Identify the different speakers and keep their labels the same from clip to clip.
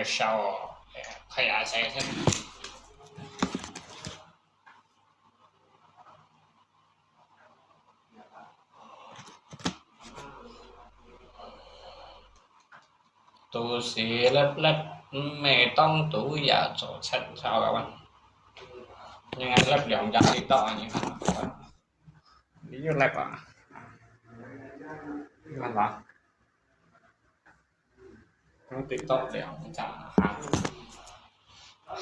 Speaker 1: sao phải xe thế tu sĩ lấp lấp mẹ tông tủ giả chỗ chất sao các bạn nhưng anh lấp lượng chắc đi to như thế nào lý do lấp à anh bảo nó tiktok để chả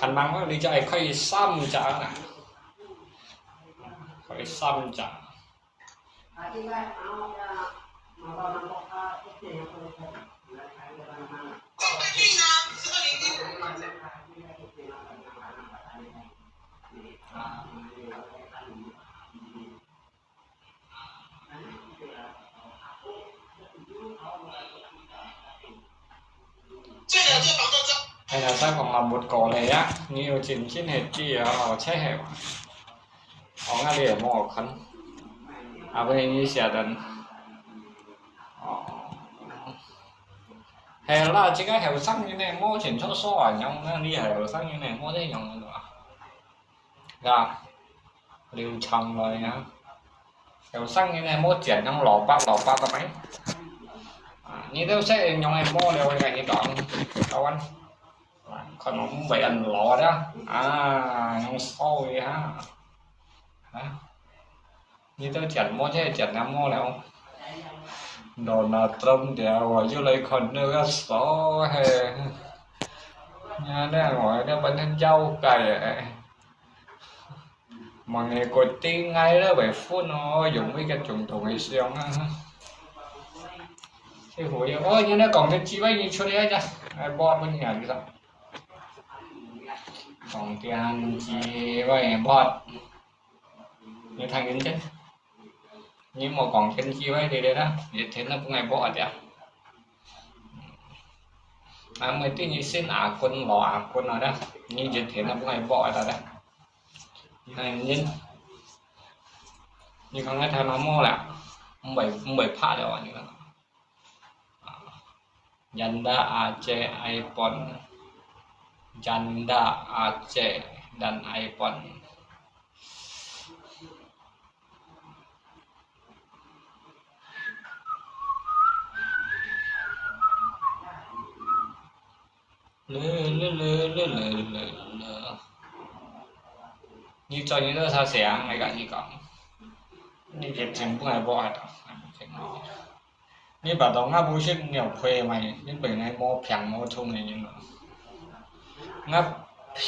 Speaker 1: hành năng nó đi chơi khơi xăm chả nè khơi xăm chả hay là sao còn làm một cỏ này á nhiều chuyện trên hết kia ở che hẹp ở ngay để mò khăn à bên như xe đần hay là chỉ cái hẹp sắc như này mò chuyển cho so ở nhau nó đi hẹp sắc như này mò thấy nhau nữa ra lưu chồng rồi nhá hẹp sắc như này mò chuyển trong lò ba cái máy như thế sẽ nhau em mò đều cái như đoạn đâu anh còn nó cũng bị anh lọ đó nhau sôi ha như tôi chặt mò chứ chặt năm mò nào đồ là trông đèo rồi chứ lại còn nữa cái số hè nha đây gọi nó bên thân châu cày mà ngày cuối tiên ngay đó 7 phút nó dùng với cái trùng tùng hay sao á thì hồi ơi như nó còn cái chi vậy như chỗ đấy chứ ai bọt bên nhà gì sao còn tiền chi vậy bọt như thằng đến chứ nhưng mà còn chân chi vậy thì đấy đó vậy thế nó cũng ngày bọt đấy mới tin như xin quân lò quân rồi đó như vậy thế nó cũng ngày bọt rồi đó này nhưng không nghe theo nó mua là không bảy phá được như vậy Janda Aceh iPhone Janda Aceh dan iPhone như cho những đứa sao sẻ ngày cả như còn như việc chính cũng là bỏ hạt như bảo tao ngáp bố shit nhiều thuê mày những bệnh này mua phèn mua thùng này nhưng mà ngáp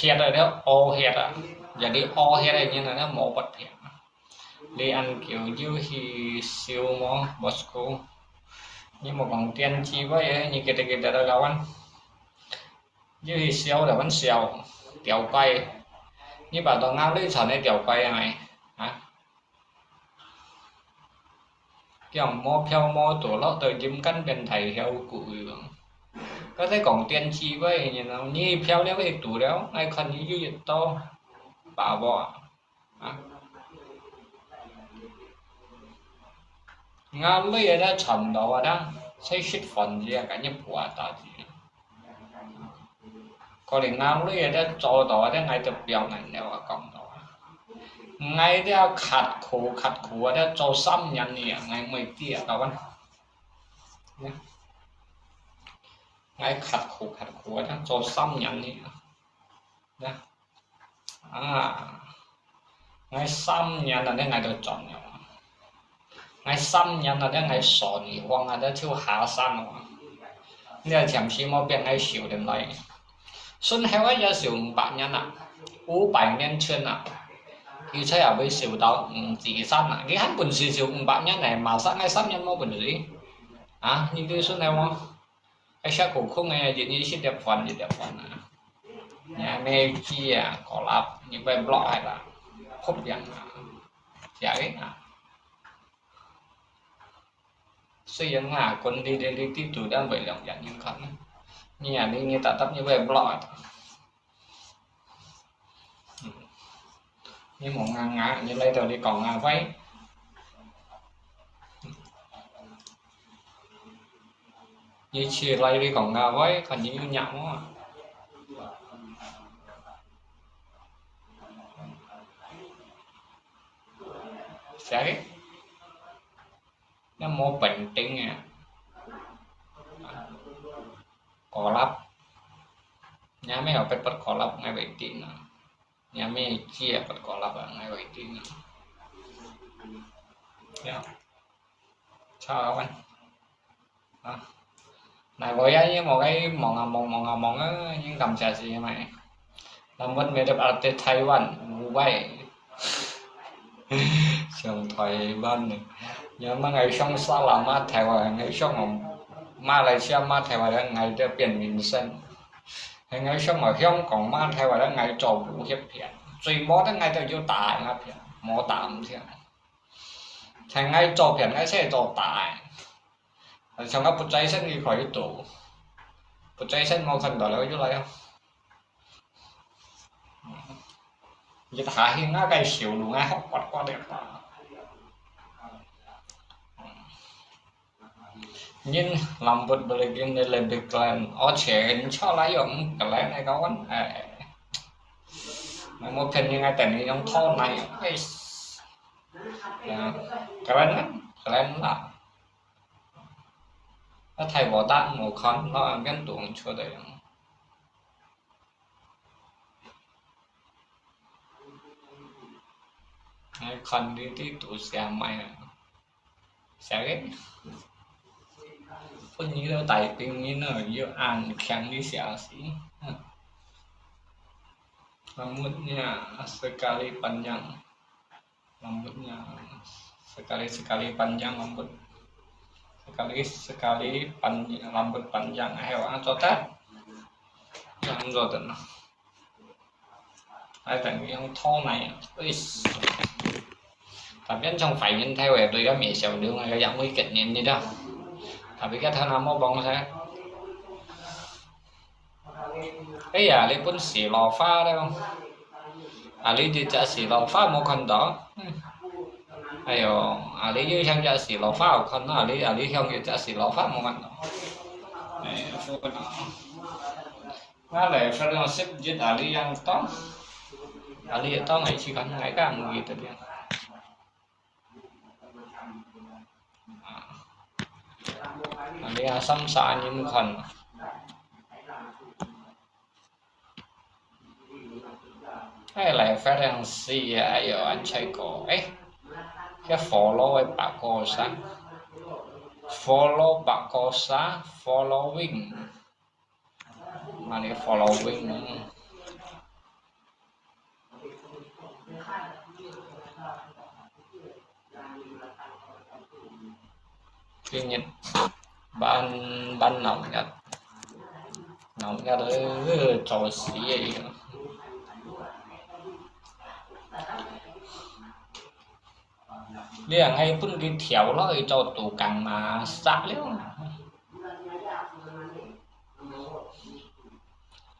Speaker 1: hết rồi đó ô hết à giờ đi ô hết rồi nhưng mà nó mổ bật phèn đi ăn kiểu như thì siêu món Bosco nhưng mà còn tiền chi với như cái đó đâu anh như thì siêu là vẫn siêu tiểu quay như bảo tao ngáp lấy sẵn này tiểu quay này hả kiểu mò theo mò tổ lót tới chim cắn bên thầy theo cụ có thể còn tiền chi với như nào như theo đéo cái tủ đéo ai cần như vậy to bảo bỏ ngang mấy đó chọn đó đó xây shit phần gì cả nhập quả ta gì có thể ngang mấy đó cho đó đó ngay từ biểu này nếu ở cộng đó ngay đó khát khổ đó cho xăm nhận nhỉ ngay mấy tia đó anh ngay khát khổ đó cho xăm nhận nhỉ đó ngay xăm nhận là ngay được chọn nhau ngay xăm nhận là ngay sổ nhỉ hoặc là đó thiếu hạ san mà nên chẳng chỉ mà bên ngay xỉu đến đây xuân heo ấy giờ xỉu bạn nhân à 500年前啊而且又俾笑到唔自身啊！你喺本事笑500年嚟，茅山喺3年冇本事啊！呢啲算係喎，喺下個空嘅嘢呢啲碟飯啊，nhà này kia có lắp như vậy block hay là khúc dạng giải xây dựng quân đi tiếp tục đang bị lòng dạng những khẩn nhà đi như ta tấp như vậy block như một ngã như lấy tờ đi còn váy như chia lấy đi còn váy còn như nhậm Sakit. Nó mau penting ya. Kolap. Nyame ở bên bật kolap ngay vậy tin. Nyame chia bật kolap ngay vậy tin. Ya. Chào anh. Này với ấy một cái mong á những cầm trà gì mày. Làm mất mẹ được ở tới Taiwan vậy. Xong Thái Ban này. Nhưng mà ngày xong sao là mà Thái Lan ngày xong Malaysia mà Thái Lan ngày đã biển mình sân. Ngày xong ở Hồng Kông mà Thái Lan ngày trầu vũ hiệp hiện. Rồi mô đó ngày tôi vô tài ngáp hiện. Mô tạm thế. Thành ngày trầu hiện ngày sẽ trầu tài. Xong nó bút cháy sân đi khỏi tủ. Bút cháy sân mô khẩn đó là vô lại không? Vậy thả hiên á cái xỉu đủ ngay hốc quạt quá đẹp đó. Nhưng làm bật bởi cái này là được làm ở trẻ cho lấy ông cái lấy này có vấn mà một phần như ngay tại này trong thôn này cái lấy là nó thay bỏ tát một con nó ăn gắn tuồng cho đấy con đi tí tủ xe mày xe ghét pun như đâu tại tình như nó yêu ăn khen đi xe xí rambutnya sekali panjang rambutnya sekali panjang rambut sekali panjang rambut panjang hewan cotat yang rồi tận hai thành cái thô này tapi kan trong phải nhân theo tôi có mẹ xèo đường này cái nguy kịch nhìn đi đó tapi cái thằng nào mau bông sao cái giờ lấy bún xì lò pha đấy không lấy đi chợ xì lò pha một con đó hay lấy dưới sang chợ xì lò pha một con nó lấy không chợ xì lò pha một con đó nó lại phải nó xếp giết lấy yang to lấy to ngày chỉ cần ngày càng gì tới lấy xăm xa như một con hay là phải rằng gì ở anh trai cổ ấy cái follow với bà cô sa follow bà cô sa following mà để following cái nhật ban nóng nhật đấy trò xí vậy liền ngay pun cái theo nó cho tủ càng mà sát liễu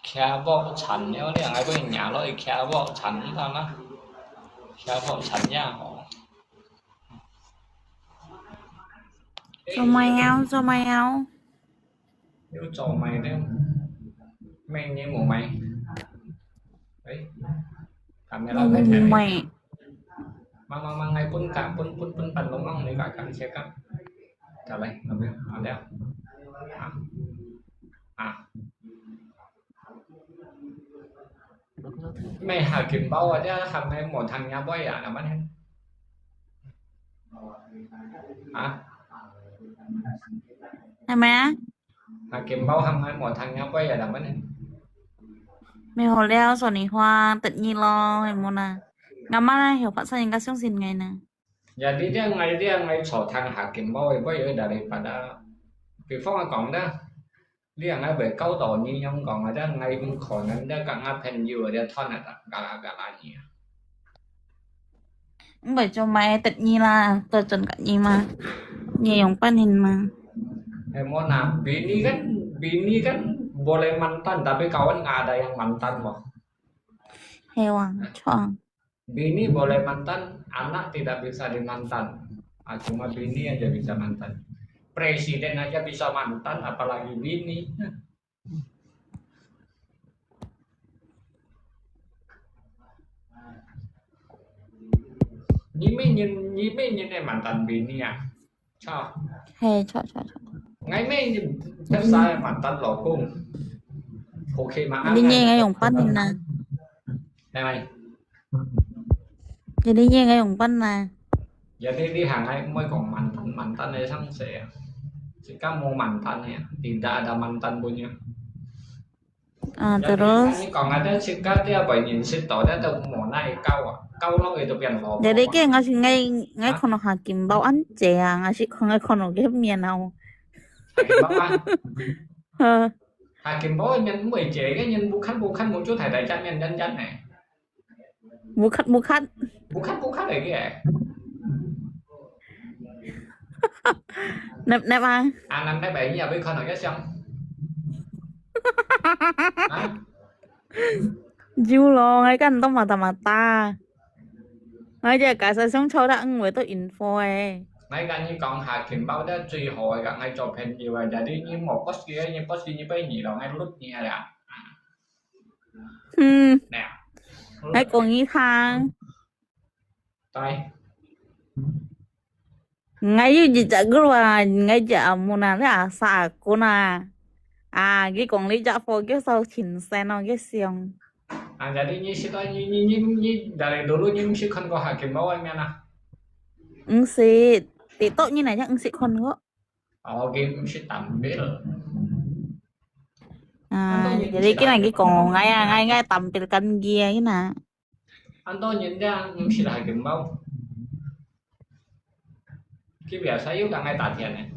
Speaker 1: khe bộ chắn nếu liền ngay bên nhà nó khe bộ chắn thôi nó khe bộ chắn nha
Speaker 2: cho mày áo
Speaker 1: nếu cho mày đấy mày như một mày đấy camera
Speaker 2: một mày
Speaker 1: mang ngay pun pan lông mong này gọi cần xe cắt trả lại làm việc ở đây mày hà kiếm bao à chứ thằng này một thằng nhà boy à là bắt hết
Speaker 2: mày
Speaker 1: hà kiếm bao thằng này một thằng nhà boy à là bắt hết
Speaker 2: mày hồi leo sổ này hoa tự nhiên lo hay muốn à ngắm mắt này hiểu phận sao những cái xương xìn ngày nè
Speaker 1: jadi dia ngai so thằng hà kiếm bao boy ở daripada before còn đó dia ngai về câu tổ như nhau còn ở đó ngay khỏi nên đó cả ngáp pen nhiều ở đây thon này cả nhiều
Speaker 2: bởi cho mày tự nhiên là tôi chuẩn cả gì mà nhiều pan hình mà
Speaker 1: mau nak bini kan boleh mantan tapi kawan nggak ada yang mantan loh
Speaker 2: hewan choang
Speaker 1: bini boleh mantan anak tidak bisa dimantan cuma bini aja bisa mantan presiden aja bisa mantan apalagi bini nhí mấy nhìn này mặn tần bị nè cho
Speaker 2: Hey, cho.
Speaker 1: ngay mấy nhìn rất sai mặn tần lỗ cung ok mà ăn
Speaker 2: Jadi
Speaker 1: ngay
Speaker 2: ngay yung pan din na.
Speaker 1: này mày
Speaker 2: Jadi ngay yung pan na.
Speaker 1: giờ đi hàng hay mới còn mặn tần này sang sẽ các môn mặn tần này tidak ada mantan punya.
Speaker 2: Ah,
Speaker 1: Jadi
Speaker 2: terus.
Speaker 1: ini kalau ada jika dia banyak situ dia tuh mau naik kau lo itu biar lo.
Speaker 2: Jadi cái ngay kono hakim bao ăn chè ngay si ngay kono cái miền nào.
Speaker 1: Hakim bawah.
Speaker 2: Ờ.
Speaker 1: Hakim bawah nhân 10 chế cái nhân bukan một chút thải đại chân nhân này.
Speaker 2: Bukan.
Speaker 1: Bukan đấy kìa.
Speaker 2: Nep à.
Speaker 1: À năm nay bảy nhà với con ở cái xong.
Speaker 2: Dữ lo ngay cái tao mata. Ngay giờ cả sự sống châu đã ăn với tôi info ấy.
Speaker 1: Ngay cả như còn Hakim bawah đó truy hỏi cả ngay chụp hình nhiều rồi jadi như một post kia như bây gì đó ngay lúc như là. Nè.
Speaker 2: Ngay còn nghĩ thang.
Speaker 1: Tay.
Speaker 2: Ngay như chả cứ là ngay chả muốn là à xa cô na. À cái còn lý chả phô cái sau chỉnh xe nó cái xiong.
Speaker 1: À jadi như situ như dari dulu như sih kan có Hakim bawah em nè.
Speaker 2: Ứng xị. Tí tốt như này chắc ứng xị con nữa.
Speaker 1: Game sih tampil.
Speaker 2: À, jadi cái này cái còn ngay tampilkan dia cái nè.
Speaker 1: Anto nhìn ra sih Hakim bawah. Cái biasa yuk ngay tạt tiền này.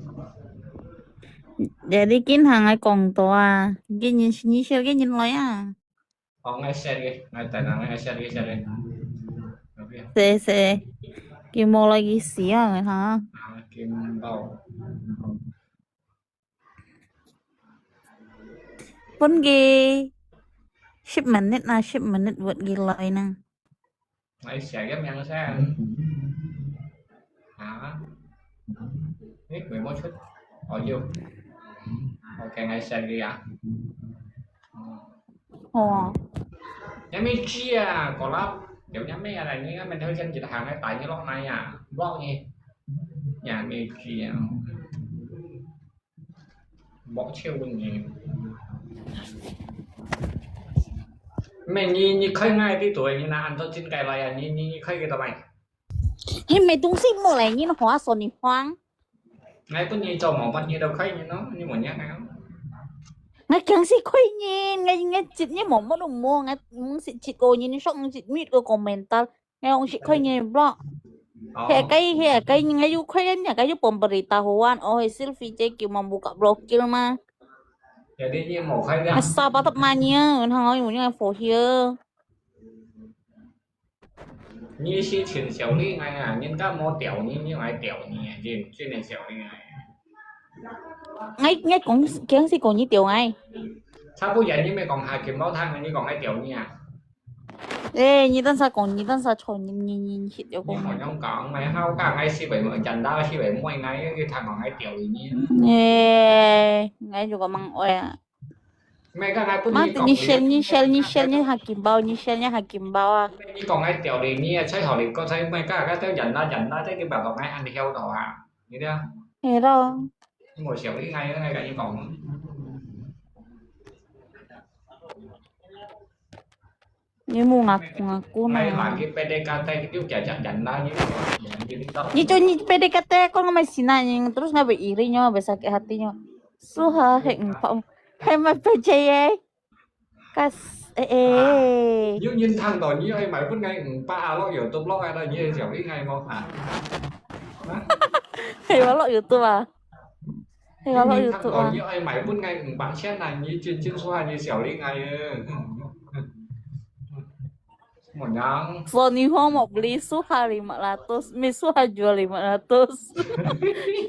Speaker 2: Jadi kin hàng ngay còn to à. Cái nhìn xem cái nhìn nói à.
Speaker 1: Ngay share cái, ngay tại nào ngay share
Speaker 2: Sẽ cái mua lagi xí à hả?
Speaker 1: Kim bawah.
Speaker 2: Pun cái shipment buat gila nè.
Speaker 1: Ngay share cái yang saya. Hả? Biết 11 phút. Vô. Ok ngay share cái à.
Speaker 2: Ồ.
Speaker 1: Nhắm mấy chia có lắm. Kiểu nhắm mấy này như mình theo chân dịch hàng này tại như lúc này à. Blog gì? Nhà mấy chia. Bỏ chiêu bên gì. Mình như khơi ngay tí tuổi như là ăn cho trên cái này như khơi cái tao mày.
Speaker 2: Hey, mấy tung xích mua lại như nó hóa sồn đi hoang.
Speaker 1: Ngay có như cho mỏ mặt như đâu khơi như nó như một nhát này không?
Speaker 2: Ngay càng xích khơi nhìn ngay chít như mỏ mất đồng mua ngay muốn xích chít cô nhìn xong chít mít cô komentar ngay ông xích khơi nhìn blog. Hệ cái ngay du khơi đến nhà cái du pemberitahuan oh Sylvie cek membuka blokir mah.
Speaker 1: Jadi như một khơi ra.
Speaker 2: Asa apa temannya thằng ơi muốn nghe phổ here.
Speaker 1: Như si chuyển xéo đi ngay à nhưng các mô tiểu như ngay tiểu như gì chuyên này xéo đi
Speaker 2: Ngay cũng kiến gì còn như tiểu ngay.
Speaker 1: Sao bây giờ như mày còn Hakim bawah thang như còn ngay tiểu như à?
Speaker 2: Ê như tân sa trời nhìn shit yêu
Speaker 1: Nhưng
Speaker 2: con.
Speaker 1: mà không còn mày hao cả ngay si bảy mở trần đó si bảy mua ngay cái thằng còn ngay tiểu như.
Speaker 2: Ê ngay juga mang oe.
Speaker 1: Mày các ngay pun
Speaker 2: Mà như shell như Hakim bawah.
Speaker 1: Như còn ngay tiểu thì như chơi hỏi thì có thấy mày các tới dần đó thấy cái bảo còn ngay ăn theo đó à? Như thế.
Speaker 2: Thế đâu.
Speaker 1: Ngồi xéo đi ngay cả như còn.
Speaker 2: Như mua ngaku
Speaker 1: Ngay
Speaker 2: này.
Speaker 1: mà cái PDKT cái tiêu trẻ chẳng dần đó
Speaker 2: Như PDKT kok nggak masih nanya terus nggak irinya nggak sakit hatinya. Suha heng mày percaya kas
Speaker 1: như nhìn thằng đó như ai mày phút ngay ba lo hiểu tôi lo ai là như xéo đi ngay mà hả?
Speaker 2: Hay lo YouTube à? Hay lo
Speaker 1: Như
Speaker 2: YouTube
Speaker 1: thằng đó
Speaker 2: à?
Speaker 1: như ai mày phút ngay bạn xem này như trên số 2 như xéo đi ngay. Một nhang.
Speaker 2: Sony Home mau beli Suha 500, Suha jual 500.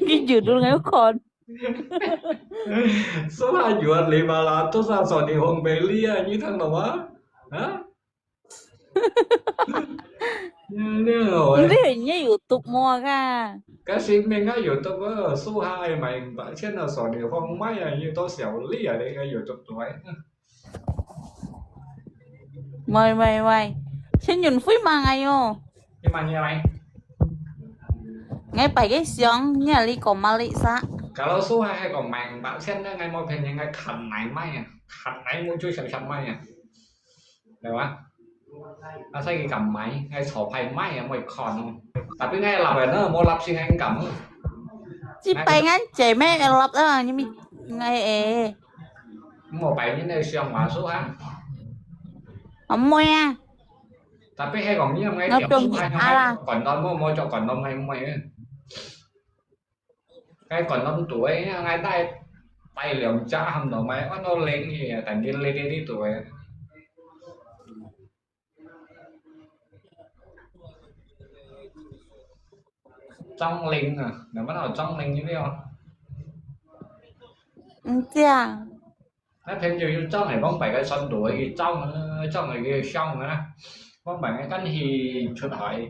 Speaker 2: Cái judulnya kon.
Speaker 1: Số 2 jual 500 sao Sony Home beli như thằng đó á? Hả? Như rồi.
Speaker 2: Ini hanya YouTube mua ra.
Speaker 1: Cái sim mình á YouTube á số 2 mày bạn xem là Sony Home mấy như tôi xéo lý ở đây cái YouTube tuổi.
Speaker 2: Mày. Xin nhìn phí mà ngay ô.
Speaker 1: Nhưng mà như này
Speaker 2: ngay bảy cái xiong nhà li có mà lị sa
Speaker 1: kalau suha hay còn màng bạn xem ngay môi phèn ngay khẩn này may à khẩn này mua chui sầm sầm may à được không saya cái cầm máy ngay sổ phải may à mày còn tapi ngay là về nó mua lắp xin anh cầm
Speaker 2: chỉ bảy ngắn trẻ mẹ lọc đó nhưng mình ngay
Speaker 1: một bảy như này xiong mà số ha
Speaker 2: không mua nha
Speaker 1: tapi hay còn như ngay
Speaker 2: nó
Speaker 1: kiểu
Speaker 2: trông
Speaker 1: số
Speaker 2: gì
Speaker 1: hai
Speaker 2: là
Speaker 1: còn non mua cho còn non hay mày cái còn non tuổi ngay tay tay liều cha hầm đầu máy nó lên gì tại đi lên đi tuổi trong linh à nếu bắt đầu trong linh như thế không
Speaker 2: chà
Speaker 1: nó thêm nhiều trong này bóng bảy cái sân đuổi trong này kia xong nữa bóng bảy cái cánh thì chuột hỏi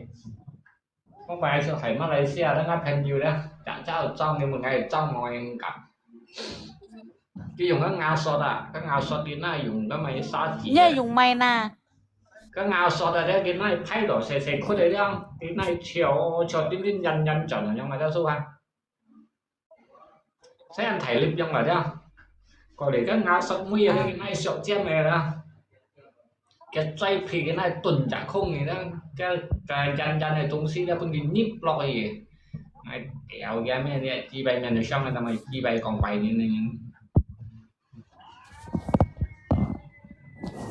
Speaker 1: bóng bảy chuột hỏi Malaysia đó ngắt thêm nhiều đó chẳng sao trong nhưng một ngày trong ngoài cặp cái dùng cái ngao sọt à cái ngao sọt đi nó dùng cái máy sa chỉ
Speaker 2: nhớ dùng mày nè
Speaker 1: cái ngao sọt ở đây cái này thay đổi sẽ khối đấy không cái này chiều cho tin tin nhân nhân chọn ở trong này đó số ha sẽ ăn thảy lip trong này đó còn để các ngao sọt nguy cái này sọt chen này đó cái trai thì cái này tuần chả không gì đó cái chân này tung xí ra phân đi nhíp lòi gì này kéo ra mấy này chi bay này xong là mày chi bay còn bay này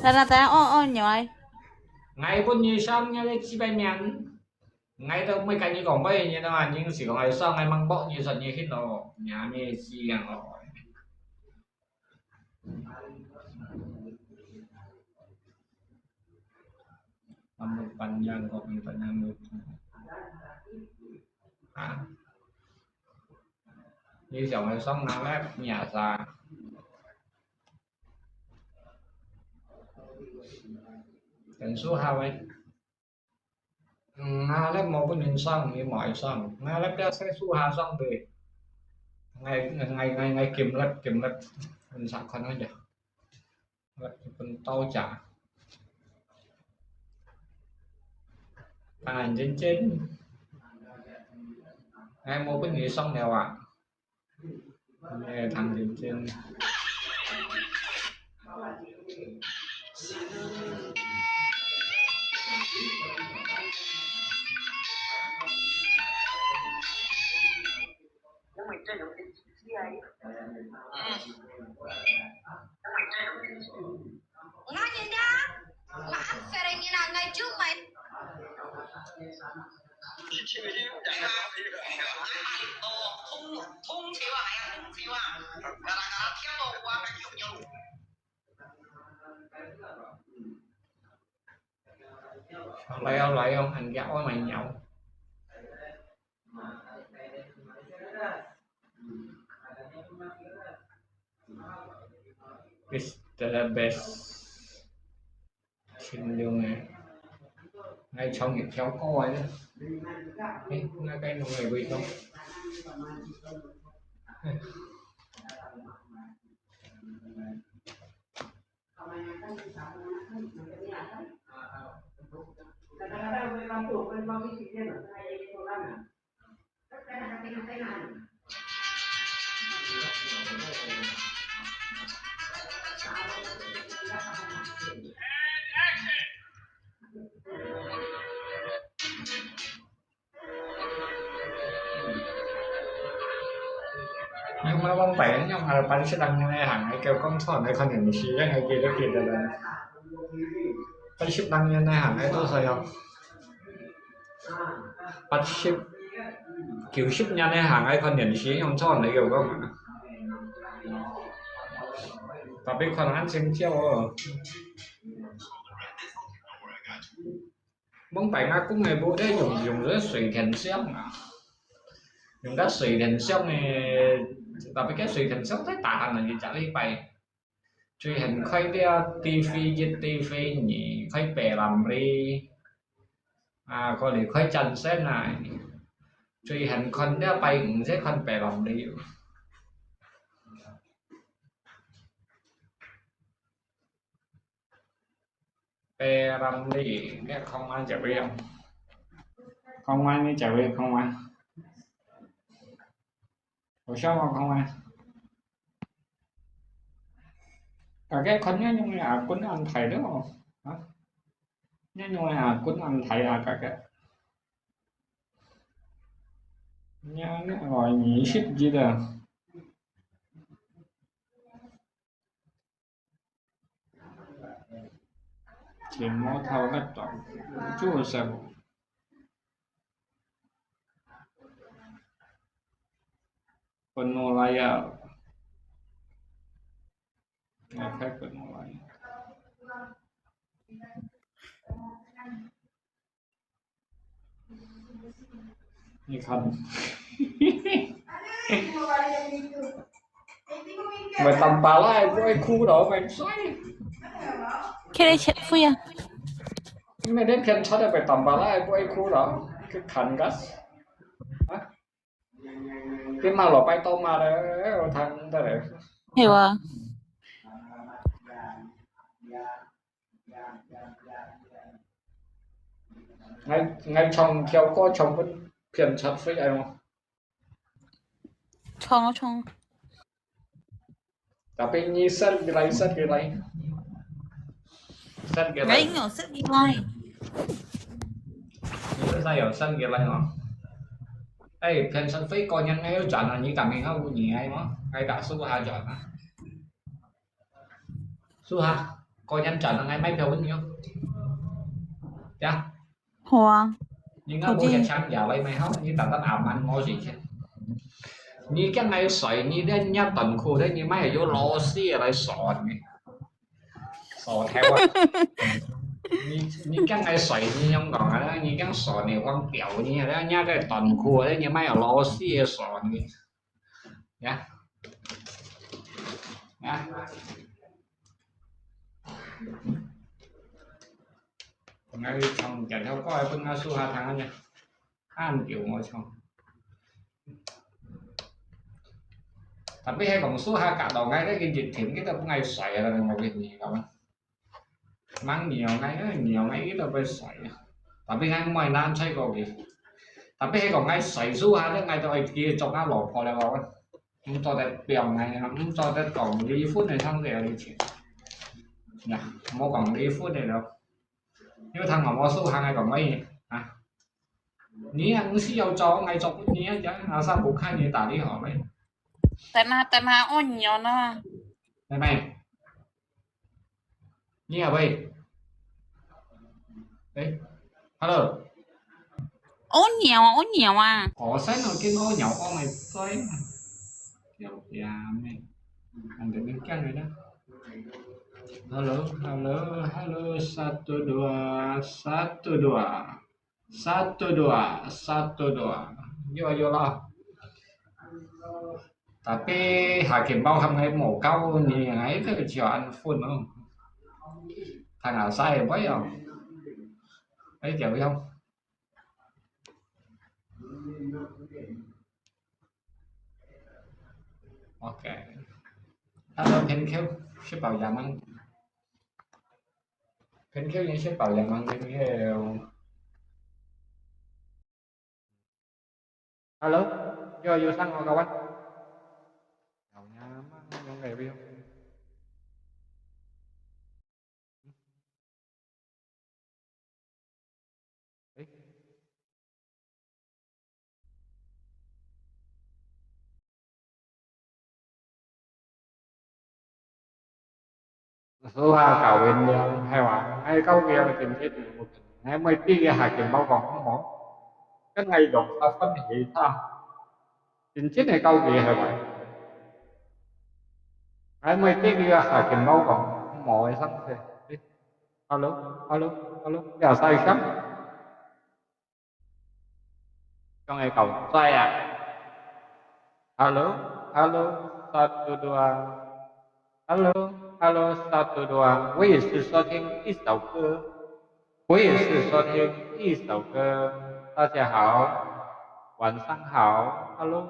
Speaker 2: là ta nhồi
Speaker 1: ngày bốn như xong nha đây chi bay miền ngày đâu mấy cái như còn bay như nào nhưng chỉ còn ngày sau ngày mang bọ như giật như hết rồi nhà như chi hàng rồi rambut panjang kopi penyambut như dòng này xong nó lép nhà ra thành số hai ấy nga lép một bên nhìn xong thì mọi xong nga lép ra sẽ số hai xong thì ngày kiểm lép mình sẵn con nói được phần tao trả thằng trên ngay mua cái gì xong nào ạ thằng trên
Speaker 3: Nga nhìn ra mà Ferry như là ngày trước mày
Speaker 1: lấy không hành gạo mày nhậu is the best trên đường này ngay trong những kéo coi đó ngay cái người bị không nhưng mà bông bẻ nhưng mà bạn sẽ đăng ngay hàng ngày kêu con thỏ này con hình xí ngày kia nó kia là bạn ship đăng như này hàng ngày tôi thấy không bạn ship kiểu ship nhà này hàng ngày con hình xí con thỏ này kiểu không tapi con ăn xem chiêu bông bẻ nga cũng ngày bữa đấy dùng rất sủi thành xếp mà dùng các sủi thành xếp này tapi cái sủi thành xếp thấy tạ là gì chả đi bày truy hình khoai đeo tivi trên tivi nhỉ khoai bè làm đi có để khoai chân xếp này truy hình con đeo bay cũng sẽ khoai bè làm đi bè làm đi cái không ai chả biết không ai mới chả biết không ai Ủa sao mà không à? Cả cái con nhá nhưng mà à, quân ăn thầy đó không? Hả? Nhá nhưng mà à, quân ăn thầy à cả cái nhá nó gọi nhị ship gì đó chỉ mua thầu cái chọn chú sao quân mua lại à ngày khác quân mua lại như không mày tầm bà lại với khu đó mày xoay
Speaker 2: Kira chat fuya.
Speaker 1: mày đến khen sao để tầm bà lại với khu đó cái khẩn gas cái mà lọ bay tôm mà đấy thằng ta đấy
Speaker 2: Hewa.
Speaker 1: ngay trong theo có trong vẫn phiền chặt với ai không
Speaker 2: Chong.
Speaker 1: tapi ni set gilai
Speaker 2: Ngai ngờ sức đi ngoài.
Speaker 1: Thế sao giờ sân gilai ngon ê phiền sân phí coi nhân ngay chọn là như tầm mình không gì ai mà ngay cả số hai chọn á số hai coi nhân chọn là ngay mấy phiếu bao nhiêu dạ
Speaker 2: Hoa.
Speaker 1: nhưng nó mua hiện sang giờ lấy mày không như tầm tao ảo ăn ngon gì chứ như cái này sợi như đến nhá tận khu đấy như mấy vô lo xí lại sọt theo á như cái này sợi như trong còn đó như cái sọt này con kiểu như đó nhá cái tận khu đấy như mấy lo xí sọt như nhá nhá ngay trong trận theo coi phân su hai thằng nha ăn kiểu ngồi trong tapi hay còn số hai cả đầu ngay cái dịch thiểm cái tao ngay xoay là một việc gì đâu mang nhiều ngay cái tao phải xoay tapi ngay ngoài nam xoay còn gì tapi hay còn ngay xoay số hai đấy ngay tao kia trong nó lọt vào đâu không cho đẹp bèo này không cho đẹp còn đi phút này thằng gì đi chuyện nha mua còn đi phút này đâu nếu thằng mà mua số hai ngay còn mấy à ní ăn xí dầu cho ngay trong cái ní chứ là sao cũng khai gì tả đi họ vậy
Speaker 2: Tana on nhỏ na.
Speaker 1: này mày ní à vậy đấy hello
Speaker 2: On nhiều à.
Speaker 1: họ sáng rồi cái ngôi nhậu con này xoay kiểu già mày ăn được miếng canh rồi đó halo satu dua vô lo tapi hakim bao hâm hay mổ câu thì ấy cái chiều ăn phun không thằng nào sai với không ấy chịu không ok hello thank you ship bảo giảm ăn thank you những ship bảo giảm ăn thank you hello vô sang ngồi câu anh chào nha mang ngày biết không ấy số hai cầu bên hay là hay câu kia là tìm chết một ngày mới tí cái hạt kiểm bao còn không mỏ cái ngày đột ta phân hệ tha tìm chết này câu kia hay vậy ngày mới tí cái hạt kiểm bao còn không mỏ hay sao thế alo alo alo giờ sai khắp cho ngày cầu sai à alo alo satu dua alo alo satu dua 我也是收听一首歌我也是收听一首歌。大家好，晚上好，Hello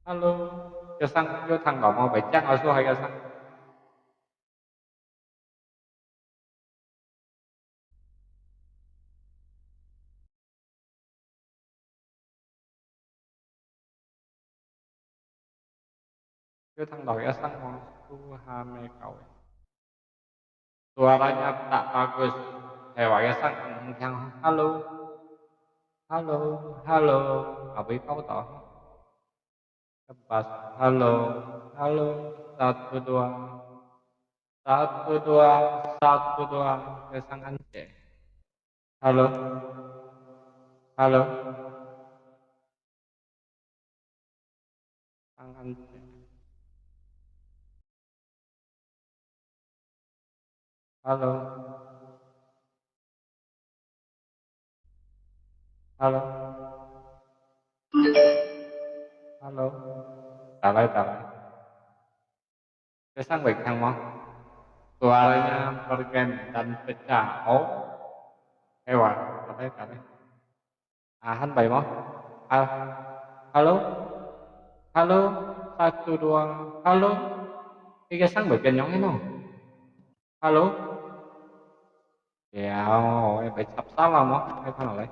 Speaker 1: Hello，有thằng nào mà phải chắc ở số 2 cái sang Kêu thằng đòi ở sang ngon Tuhame kau. Suaranya tak bagus. Hewaya sang yang halo, halo, halo. Abi kau tahu? Lepas halo, halo, satu dua, satu dua, satu dua. Kesang anje. Halo, halo, sang anje. Halo, halo, halo. Tak lagi. Kesang baik yang mau. Suaranya bergen dan pecah. Oh, hewan. Katanya. Han bảy mau. Halo, halo, satu dua, halo. Cái sáng bergen yang ini. Halo. Ya, em phải sắp salah mau. Cái thằng này.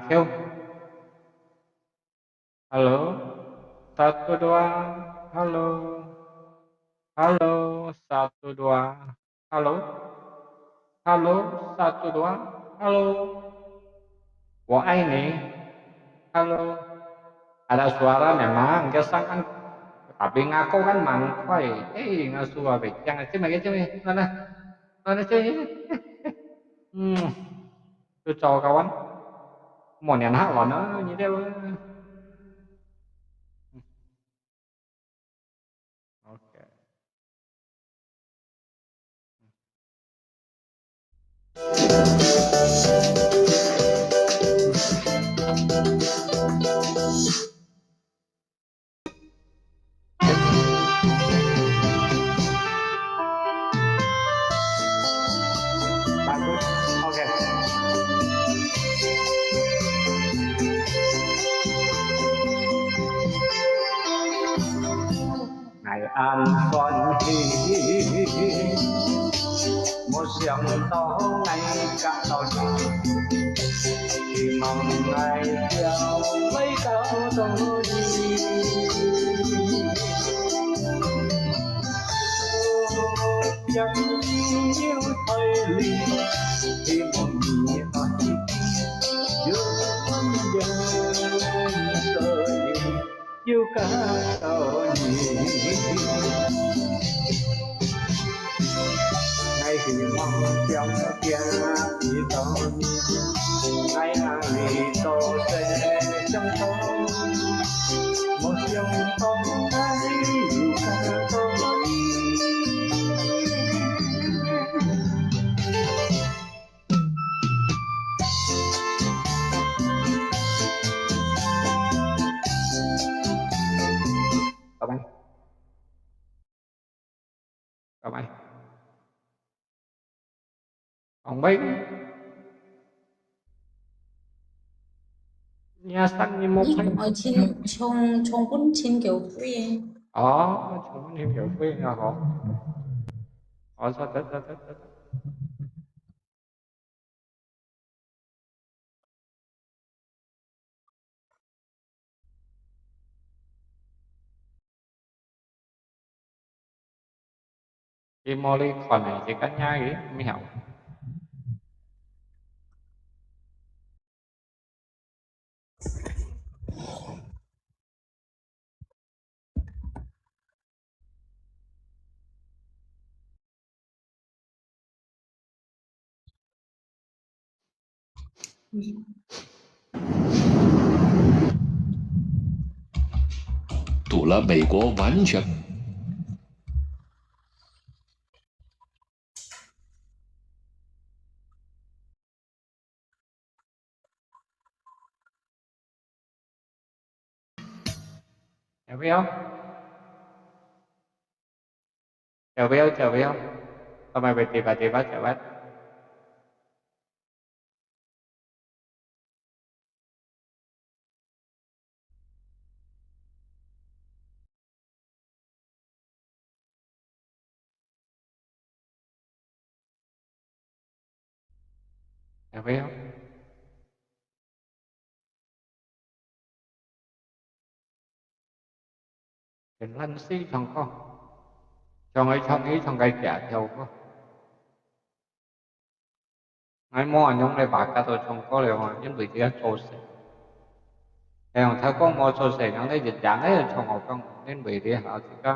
Speaker 1: Kêu. Halo, satu dua, halo, halo, satu dua, halo, halo, satu dua, halo. Của ai nih? Halo. Ada suara memang, kesang kan. Tapi ngaku kan mangkoi. Ngasu apa? Jangan cemai. Mana cemai? Tôi cho kawan. Mau nian hak lo nó như thế. Oke. Bagus. Oke. Ngày an xuân một giọng to ngày cả đôi thì mong ngày theo mấy cao tôi chẳng yêu thời lì thì mong nhẹ giữa quân dân rơi yêu cả tôi ngày thì mong trong kia thì tôi ngày ngày tôi sẽ trong tôi một dòng con cái yêu cả tôi các bạn còn mấy nhà sẵn như một
Speaker 4: Ý ở trên trong quân trên kiểu free
Speaker 1: chúng mình hiểu về là họ sao tất cái Molly còn này chỉ cắt nhai ấy mới hiểu
Speaker 5: 堵了美国完全。
Speaker 1: hiểu biết không hiểu biết không sao mày bị bà trở bắt hiểu biết không เป็นลันซี่ช่องก็ช่องไอ้ช่องนี้ช่องไก่แก่เดียวก็ไอ้หม้อnhungไอ้บากกะตัวช่องก็เลยว่ายังbị tiếng sôi sệt theo theo con mò sôi sệt nó lấy dịch dạng ấy làช่องของnên bị tiếng họ chỉ có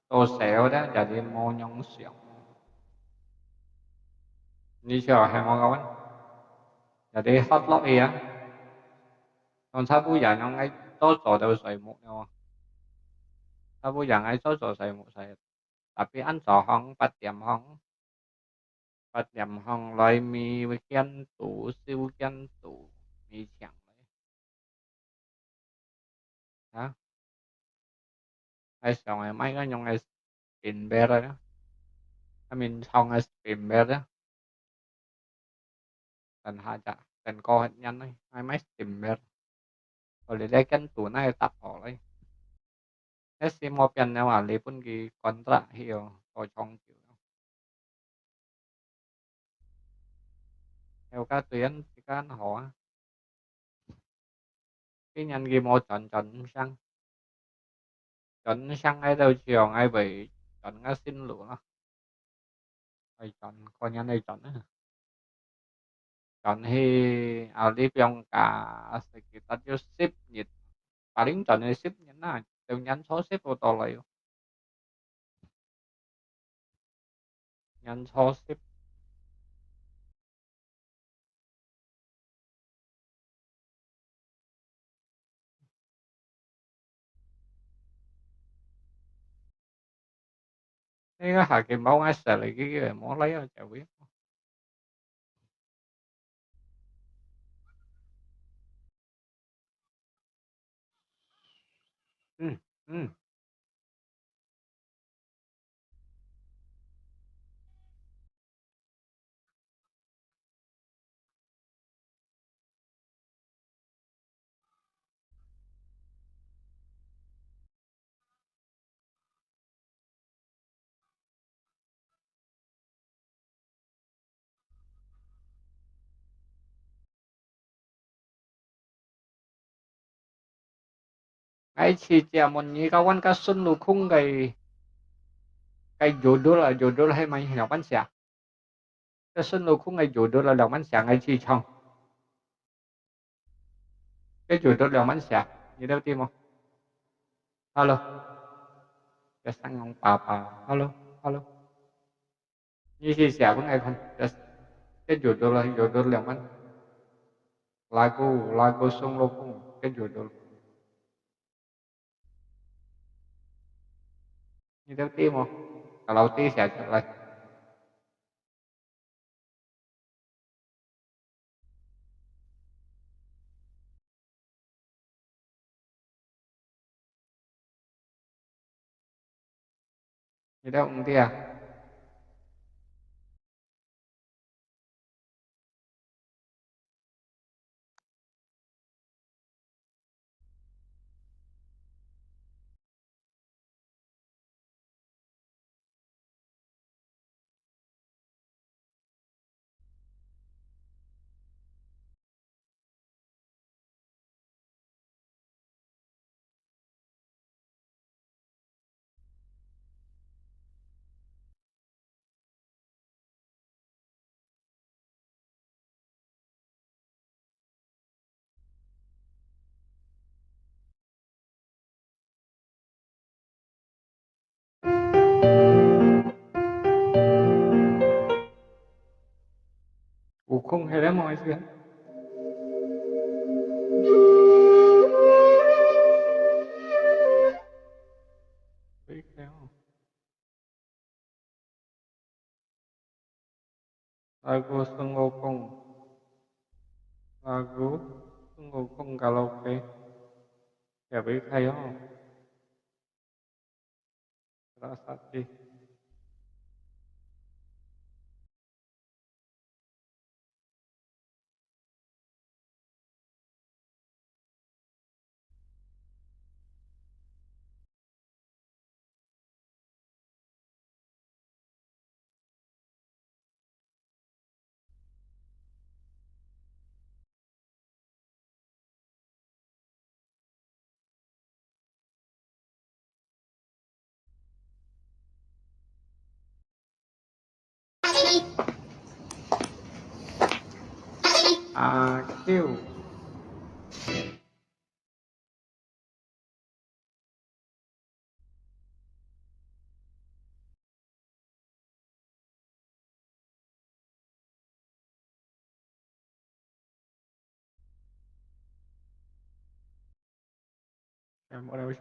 Speaker 1: sôi sệt đó jadi mò nhung xỉu như chờ hay mò kawan jadi hot log ya cònถ้าผู้ใหญ่น้องไอ้多數就水木嘅ถ้าผู้ใหญ่ไอ้多數水木ใส่tapi ăn sò hong 8 điểm hong lại mì với ken tủ siêu ken tủ mì chẳng đấy đó ai xong rồi mấy cái nhông ai spin bear rồi đó mình xong ai spin bear đó cần hai chả cần co hết nhanh đấy ai mấy spin bear rồi để đây ken tủ này tập họ đấy thế xem một lần nào à lấy pun cái contract hiểu ở trong kiểu theo các tuyến thì các họ cái nhân ghi một chọn sang ai đâu chiều ai bị chọn ngay xin lụa rồi chọn coi nhân đây chọn nữa chọn thì alif yang cả sekitar jo ship nhật paling chọn ship nhấn nào từ nhấn số ship ô tô lại nhấn số ship thế cái hạt kim máu ai sợ lại cái món lấy rồi chả biết ừ, ừ. Ai chỉ chả muốn như kawan kasun lu khung cái jodoh hay mày hiểu bắn xả kasun lu khung cái jodoh là lòng bắn xả ai chỉ trong cái jodoh lòng bắn xả như đâu tim không alo cái sang ông alo alo như chia sẻ với ngày không cái jodoh là jodoh lòng bắn lagu sung lu khung cái jodoh như đâu tim không kalau ti sẽ lại như đâu cũng tia u khung hay lắm mọi chuyện biết theo lagu sungguh kung karaoke ya biết hay không rasa sih kêu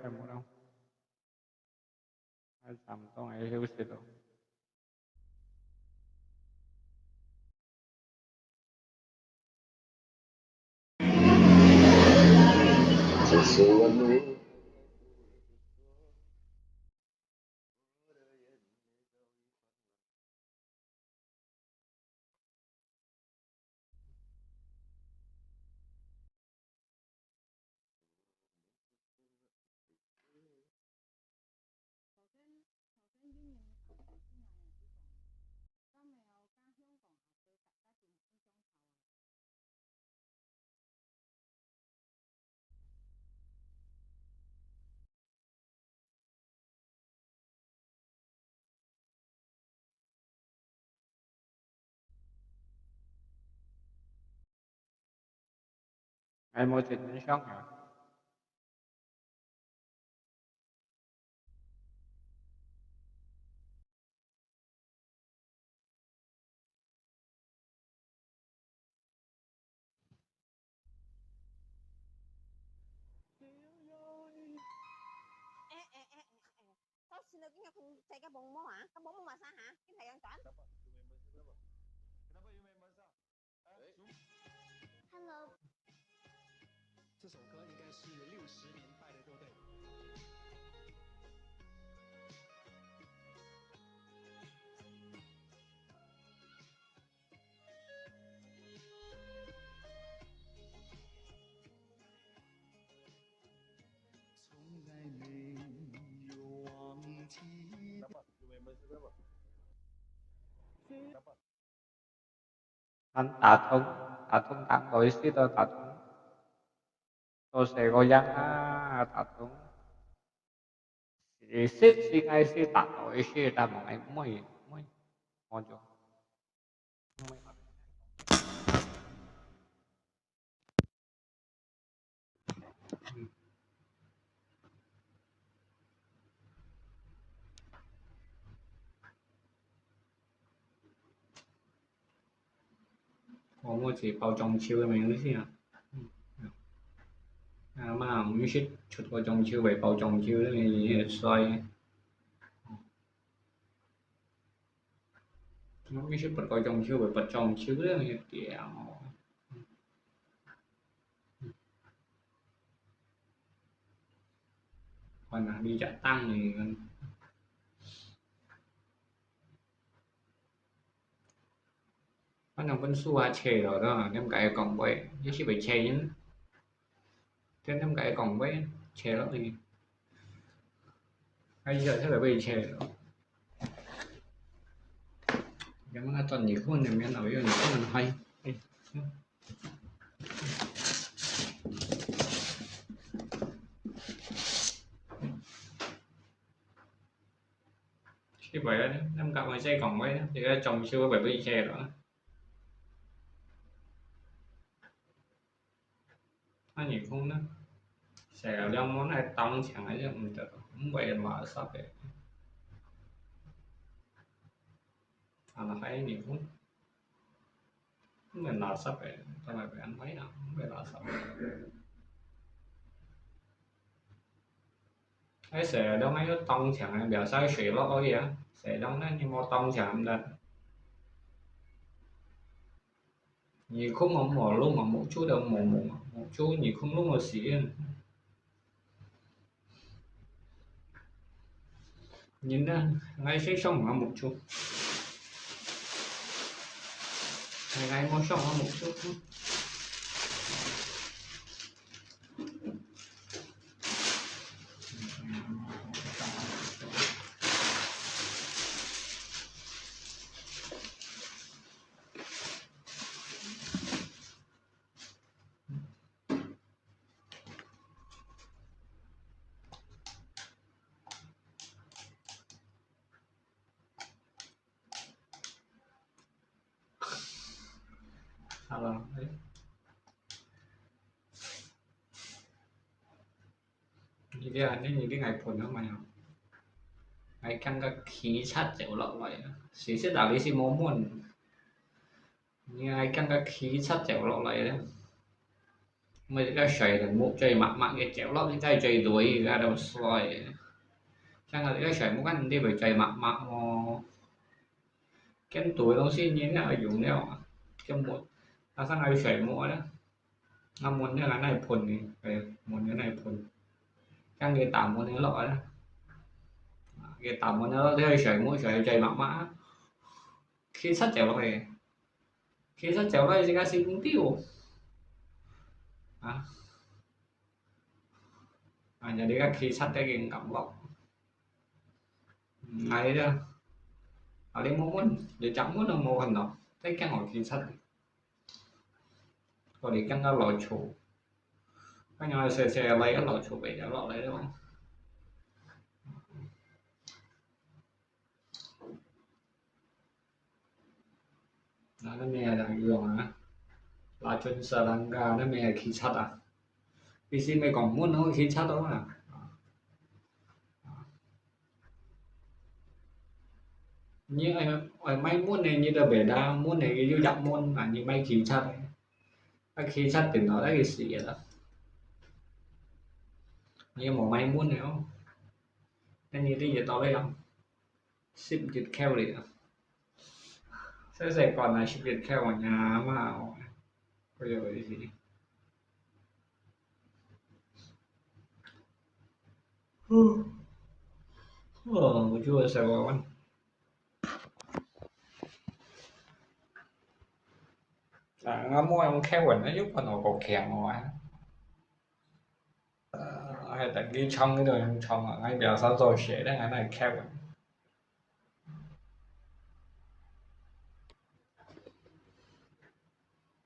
Speaker 1: xem ở đâu ai sắm tông ai hiểu sự đâu ai mua thịt đến sốc hả
Speaker 3: Thôi xin được cái không chạy cái bông mó hả? Cái bông mà sao hả? Cái thầy ăn toán. Hello.
Speaker 6: 这首歌应该是60年代的，对不对？从来没有忘记。
Speaker 1: anh tạ thông tặng đội sĩ tôi tạ thông tôi sẽ có dân tạ thông thì xích xin ai xin tạ đội sĩ ta mà anh mới ngon chưa我只包中秋嘅名先啊，嘛唔識出個中秋為包中秋咧，你衰，唔識不個中秋為不中秋咧，你屌，còn là đi trả tăng thì nó nằm vẫn xua chè rồi đó, em cái còn vậy, chứ chỉ phải chè nhá, thế em cái còn vậy chè đó thì bây giờ sẽ phải bị chè rồi, cái mà tuần gì không thì mình nói với mình không hay. Thì vậy đó, em cặp ngoài xe còn vậy thì chồng chưa phải bị chè đó. Anh nhìn không đó sẽ đem món này tông chẳng ấy chứ mình tự không vậy mà sắp vậy là phải nhìn không mình là sắp vậy tao lại phải ăn mấy nào không phải là sắp cái sẽ đâu mấy cái tông chẳng ấy biểu sao水落而已啊sẽ đâu nó như một tông chẳng là nhìn không mà mỏ luôn mà một chút đâu một chút nhìn không lúc mà xỉ nhìn ra ngay sẽ xong mà một chút ngay một xong mà một chút sao là đấy Ini ini ngày phun nó mày không ngày căng cái khí chất dẻo lọ vậy xí sẽ đạo lý xí mô muôn như ngày căng cái khí chất dẻo lọ vậy đó mới cái sợi là mũ chơi mặt mặt cái dẻo lọ cái chơi đuổi ra đầu xoài chẳng là cái sợi mũ anh đi về chơi mặt mặt mà cái tuổi nó xin như nào dùng đeo trong một ta sang ngày sợi mũ đó năm muốn như là này phun thì về muốn như này phun căng người tạm muốn như lọ đó cái tầm nó theo sợi mũi sợi chạy mặt mã khi sách chéo này khi sách chéo này thì cái gì cũng tiêu nhà đi các khi sách cái game cầm lọc ngày đó ở đây muốn để chẳng muốn là mô hình nào thấy cái ngồi khi sách còn để căn cái lò chủ cái nhau xe lấy cái lò chủ về để lọ lấy đúng không nó mẹ đang dùng là chuyên sở đang ga nó mẹ khí chất à vì gì mày còn muốn nó khí chất đó à như ở mấy muốn này như là bể đa muốn này cái dặm môn là như mấy khí chất cái khí chất thì nó là cái gì đó như một mấy muốn này không nên như cái gì to đấy không ship dịch keo đi sẽ còn là ship dịch keo ở nhà mà bây giờ cái gì chưa sao con nó mua ông khéo quần nó giúp con nó có kèm ngoài hay tại ghi trong cái đời trong ở ngay bèo sao rồi sẽ đấy cái này khéo quần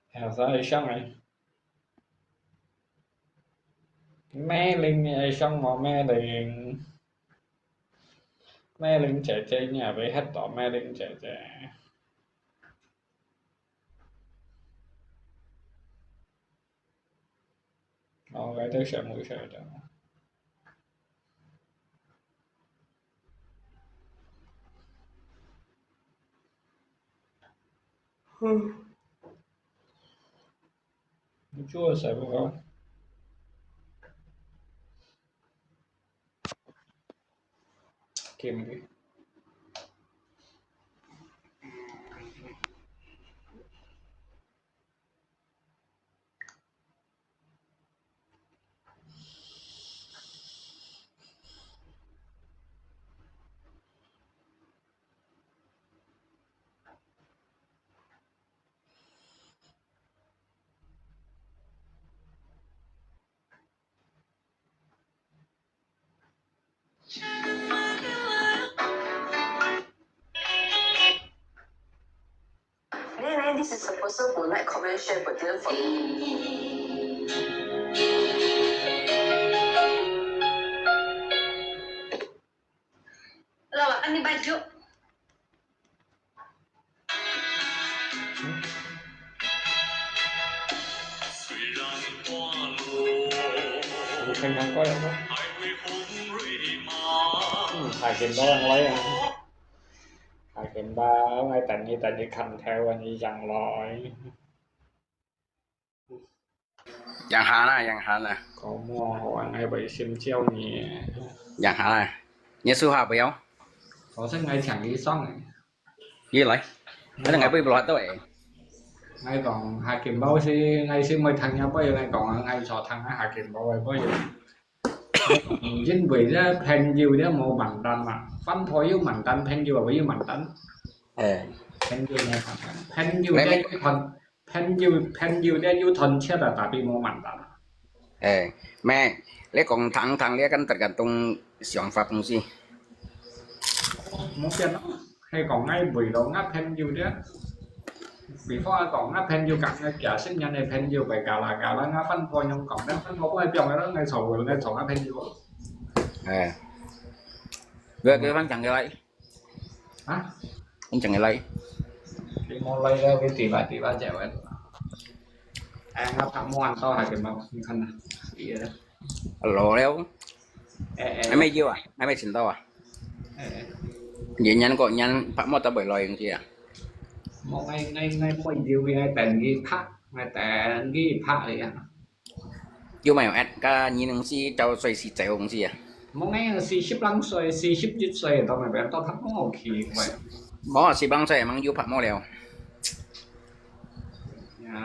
Speaker 1: heo sao ấy xong này mẹ linh ấy xong mà mẹ linh trẻ chơi nhà với hết tỏ mẹ linh trẻ nó cái thứ sợ mũi sợ đó chua sợ không kiếm đi
Speaker 7: This is a person who like comment share but didn't follow. Rồi anh đi bay trước.
Speaker 1: Không có đâu đó thầy kiếm đó anh lấy thầy kiếm ba ngay tại như khăn theo anh đi dặn lòi
Speaker 8: dạng hạn nè
Speaker 1: có mua họ ngay bị sim treo nhỉ
Speaker 8: dạng hạn nè nhớ số hào béo
Speaker 1: có sách ngay chẳng đi xong này
Speaker 8: gì lại đó là ngày bây giờ tới
Speaker 1: ngay còn hai kiếm bao xí ngay xí mới thằng nhau bây giờ ngay còn ngay trò thằng hai kiếm bao bây giờ dính vì đó pen nhiều đó mô bằng tân mà phân phối yếu bằng tân pen nhiều với yếu bằng tân pen nhiều này pen nhiều đây còn pen nhiều đây yếu thuần chết là tại vì mô bằng tân
Speaker 8: mẹ lấy còn thằng lấy căn tất cả tung sản phẩm tung gì
Speaker 1: muốn cho nó hay còn ngay vì đó ngắt pen nhiều đó vì phó còn ngắt pen nhiều cặp ngay cả sinh nhân này pen nhiều về cả là ngắt phân phối nhưng còn đó phân phối có ai chọn cái đó ngay sầu rồi ngay sầu ngắt pen nhiều
Speaker 8: về cái văn chẳng cái lấy
Speaker 1: hả
Speaker 8: anh chẳng cái lấy
Speaker 1: cái món lấy ra cái tỷ ba chèo ấy ngắt thằng mua ăn to hay cái màu như khăn này
Speaker 8: lỗ đéo Ai mấy yêu à? Ai mấy xin tao à? Vậy nhắn có nhắn phạm một tao bởi loài gì à?
Speaker 1: một ngày mỗi điều ngày tận ghi phát ngày tận ghi phát đấy à
Speaker 8: Yêu mày ở cả nhìn ông si cháu xoay si chạy ông si à?
Speaker 1: một ngày 45 岁47岁tao mày bé tao thắc mắc kỳ vậy
Speaker 8: Bỏ si băng xoay mang yêu phạm một lèo.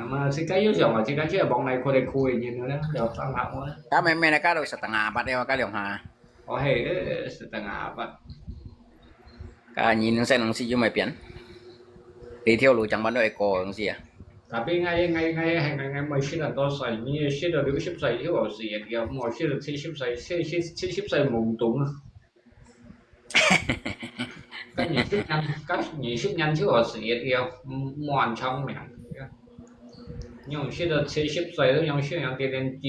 Speaker 1: mà si cái yếu dòng mà si cái chứ là bọn này coi nhìn nữa đó được tao học quá
Speaker 8: Cá mày này cá đâu sạch tầng bắt đeo cá liều hà.
Speaker 1: ở hệ tầng vậy
Speaker 8: Cá nhìn xem ông si yêu mày biển. Đi theo lối chẳng bán đôi cổ ông si à?
Speaker 1: tapi ngày mới sinh là tôi xây như sinh là 60 岁以後事業嘅，我sinh là 70歲70歲懵懂啊。cái nhị sức nhân chứ ở sự业嘅滿聰明。用現在70歲都用宣揚啲人自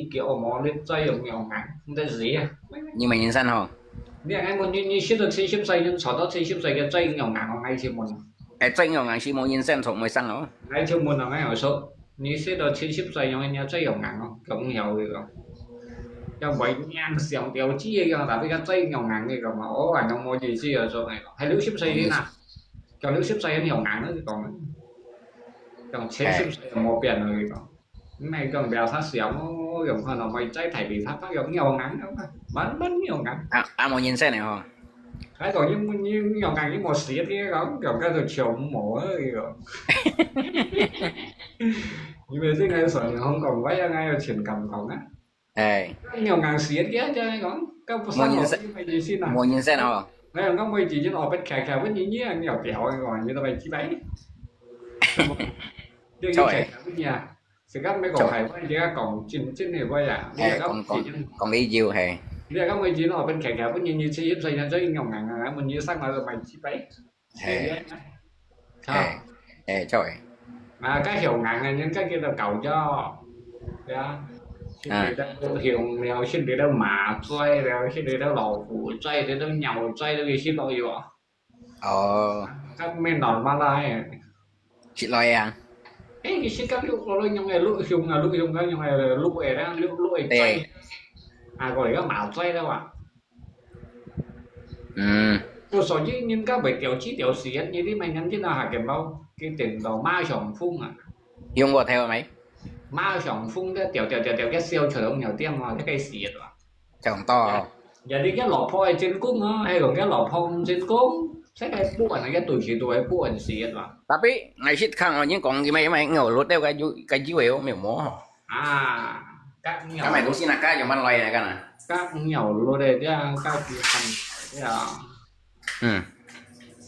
Speaker 1: 叫我你再用用眼，你得gì啊？
Speaker 8: Nhưng mà nhìn san hò.
Speaker 1: 你係我你現在70歲，你坐到70歲嘅再用眼我嗌條門，
Speaker 8: Ai tranh nhau ngang si mô nhìn san thủng mới sang nó.
Speaker 1: 嗌條門係嗌我數，你現在70歲用人再用眼我，咁有嘅個。又為硬上掉枝嘅個，但係而家再用眼嘅個嘛，我係用我意思嘅數嚟講，係60歲啲嗱，就60歲用眼嗰啲講。còn 70 歲冇變嚟講，咁咪còn bèo sát xẻo dùng hơn là mày trái thầy bị phát giống nhau ngắn không bắn nhiều ngắn
Speaker 8: À mô nhìn san này hò.
Speaker 1: cái còn như nhiều ngắn như một xía kia đó còn cái rồi chiều mổ gì rồi nhưng mà cái ngay sợ không còn váy ngay là chuyển cầm còn á nhiều ngắn xía kia cho nên có sao mày gì xin à
Speaker 8: mô nhìn san hò.
Speaker 1: đây là có mày chỉ cho họ bên khè với nhí nhí nhiều kẹo rồi như tao mày chỉ bấy trời nhà sẽ các mấy cậu thầy với chị còn trên này quay à
Speaker 8: còn đi nhiều hè
Speaker 1: bây giờ các mấy chị nó ở bên cạnh với như chị giúp xây ra chơi ngọc ngàn à mình như sang rồi mày chỉ bấy
Speaker 8: trời
Speaker 1: mà cái hiểu ngàn này những cái kia là cầu cho hiểu nghèo xin để đâu mà chơi rồi xin để đâu lò phụ chơi để đâu nhậu chơi đâu xin đâu gì vậy các mấy nón ba lai
Speaker 8: chị lòi à
Speaker 1: cái xin các lúc rồi nhung này lúc dùng cái nhung này lúc ấy đó lúc ấy chơi à gọi là mạo chơi đâu à tôi sợ chứ nhưng các bài tiểu chí tiểu sĩ như thế mày nhắn chứ nào hả kèm bao cái tiền đầu ma sòng phun à
Speaker 8: dùng vào theo mấy
Speaker 1: ma sòng phun cái tiểu cái siêu trời ông nhiều tiền mà cái cây xịt à
Speaker 8: chồng to
Speaker 1: giờ đi cái lò phôi trên cung á hay còn cái lò phong trên cung cái buồn này cái tuổi buồn xịt à
Speaker 8: tapi ngày xít khang nhưng còn cái mày ngầu lốt đeo cái chiếu yếu miệng mố
Speaker 1: à các
Speaker 8: mày cũng xin là cái dùng ăn loài này cái này
Speaker 1: các nhiều luôn đây các cái thành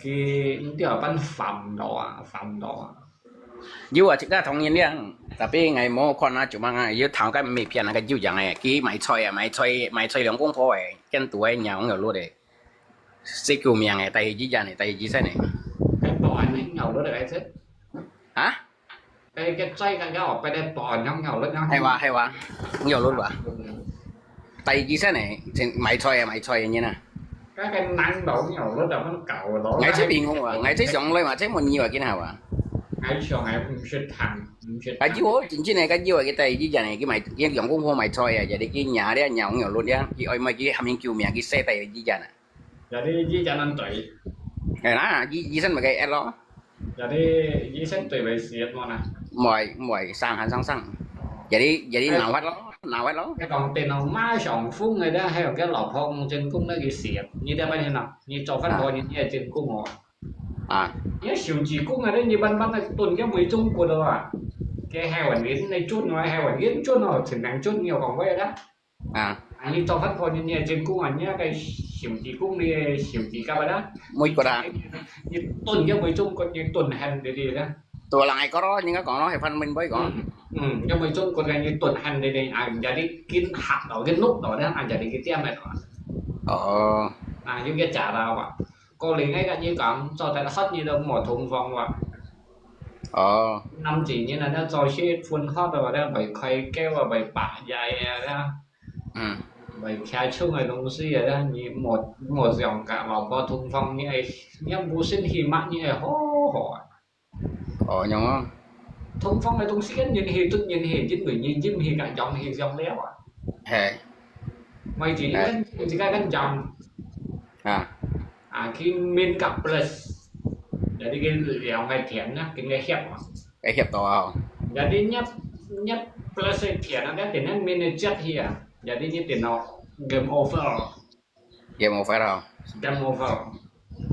Speaker 1: cái tiểu văn phẩm đó
Speaker 8: dù à chúng ta thông nhiên đi tapi ngày mô con nó chụp mang yêu thằng cái mì片那个就讲哎cái máy chơi两公婆哎跟tuổi nhà ông nhiều luôn đấy sẽ cứu miệng này tại gì này tại gì thế này
Speaker 1: cái bò này ngầu đó được ai thích
Speaker 8: hả
Speaker 1: cái chay cái ở bên đây bò nhau ngầu lên nhau
Speaker 8: hay quá nhiều luôn quá tại gì thế này máy chơi như nào
Speaker 1: cái nắng đổ ngầu nó đâu nó cào đó
Speaker 8: ngày thấy bình không à ngày thấy rộng lên mà thấy một nhiều ở cái nào à
Speaker 1: ngày chiều ngày cũng sẽ thằng
Speaker 8: cái chiếu chính này cái chiếu cái tại gì này cái giọng cũng không máy chơi à vậy cái nhà đấy nhà ông nhiều luôn đấy cái ơi mà cái hầm những cứu miệng cái xe tại gì vậy này
Speaker 1: giờ đi di cho nên tùy
Speaker 8: cái đó di sinh mà cái em đó
Speaker 1: giờ đi di sinh tùy về siết mà nè
Speaker 8: mọi sang hẳn sang vậy đi nào hết đó
Speaker 1: cái còn tiền nào má sòng phun người đó hay là cái lò phong trên cung đó cái siết như đây bên nào như cho phát bò như trên cung ngồi
Speaker 8: à
Speaker 1: nhớ siêu chỉ cung này đấy như ban này tuần cái mấy chung của đâu à cái hai quản lý này chút nói hai quản lý chút nào thì nặng chút nhiều còn vậy đó như cho phát bò như trên cung ảnh nhá cái siêu chỉ cung đi siêu chỉ các bạn đó
Speaker 8: mũi của đã
Speaker 1: như tuần cái mấy chung còn như tuần hành để đi đó
Speaker 8: tuần lại có đó nhưng còn nó phải phân minh với còn
Speaker 1: cái mấy chung còn như tuần hành để đi ảnh giờ đi kiến hạt đó cái nút đó đó ảnh giờ đi cái tem này đó như cái trả nào ạ cô liền ngay cả như còn cho tại hết như đâu một thùng vòng ạ năm chỉ như là nó cho xe phun hot rồi đó bảy khay keo và bảy bả dài đó bảy khai chung này đồng sĩ ở đó như một dòng cả vào có thùng vòng như này nhắm bù sinh hì mặn như này hổ
Speaker 8: nhưng mà
Speaker 1: thùng vòng này đồng sĩ nhìn hì tức nhìn hì chính người nhìn chim hì cả dòng hì dòng léo à mày chỉ cái dòng
Speaker 8: à
Speaker 1: khi min cặp plus jadi cái dòng ngày thiện á cái ngày hẹp
Speaker 8: cái hiệp to
Speaker 1: jadi nhất plus thiện nó tiền nó min chết hier jadi như tiền nó game over
Speaker 8: game một phải đâu
Speaker 1: game over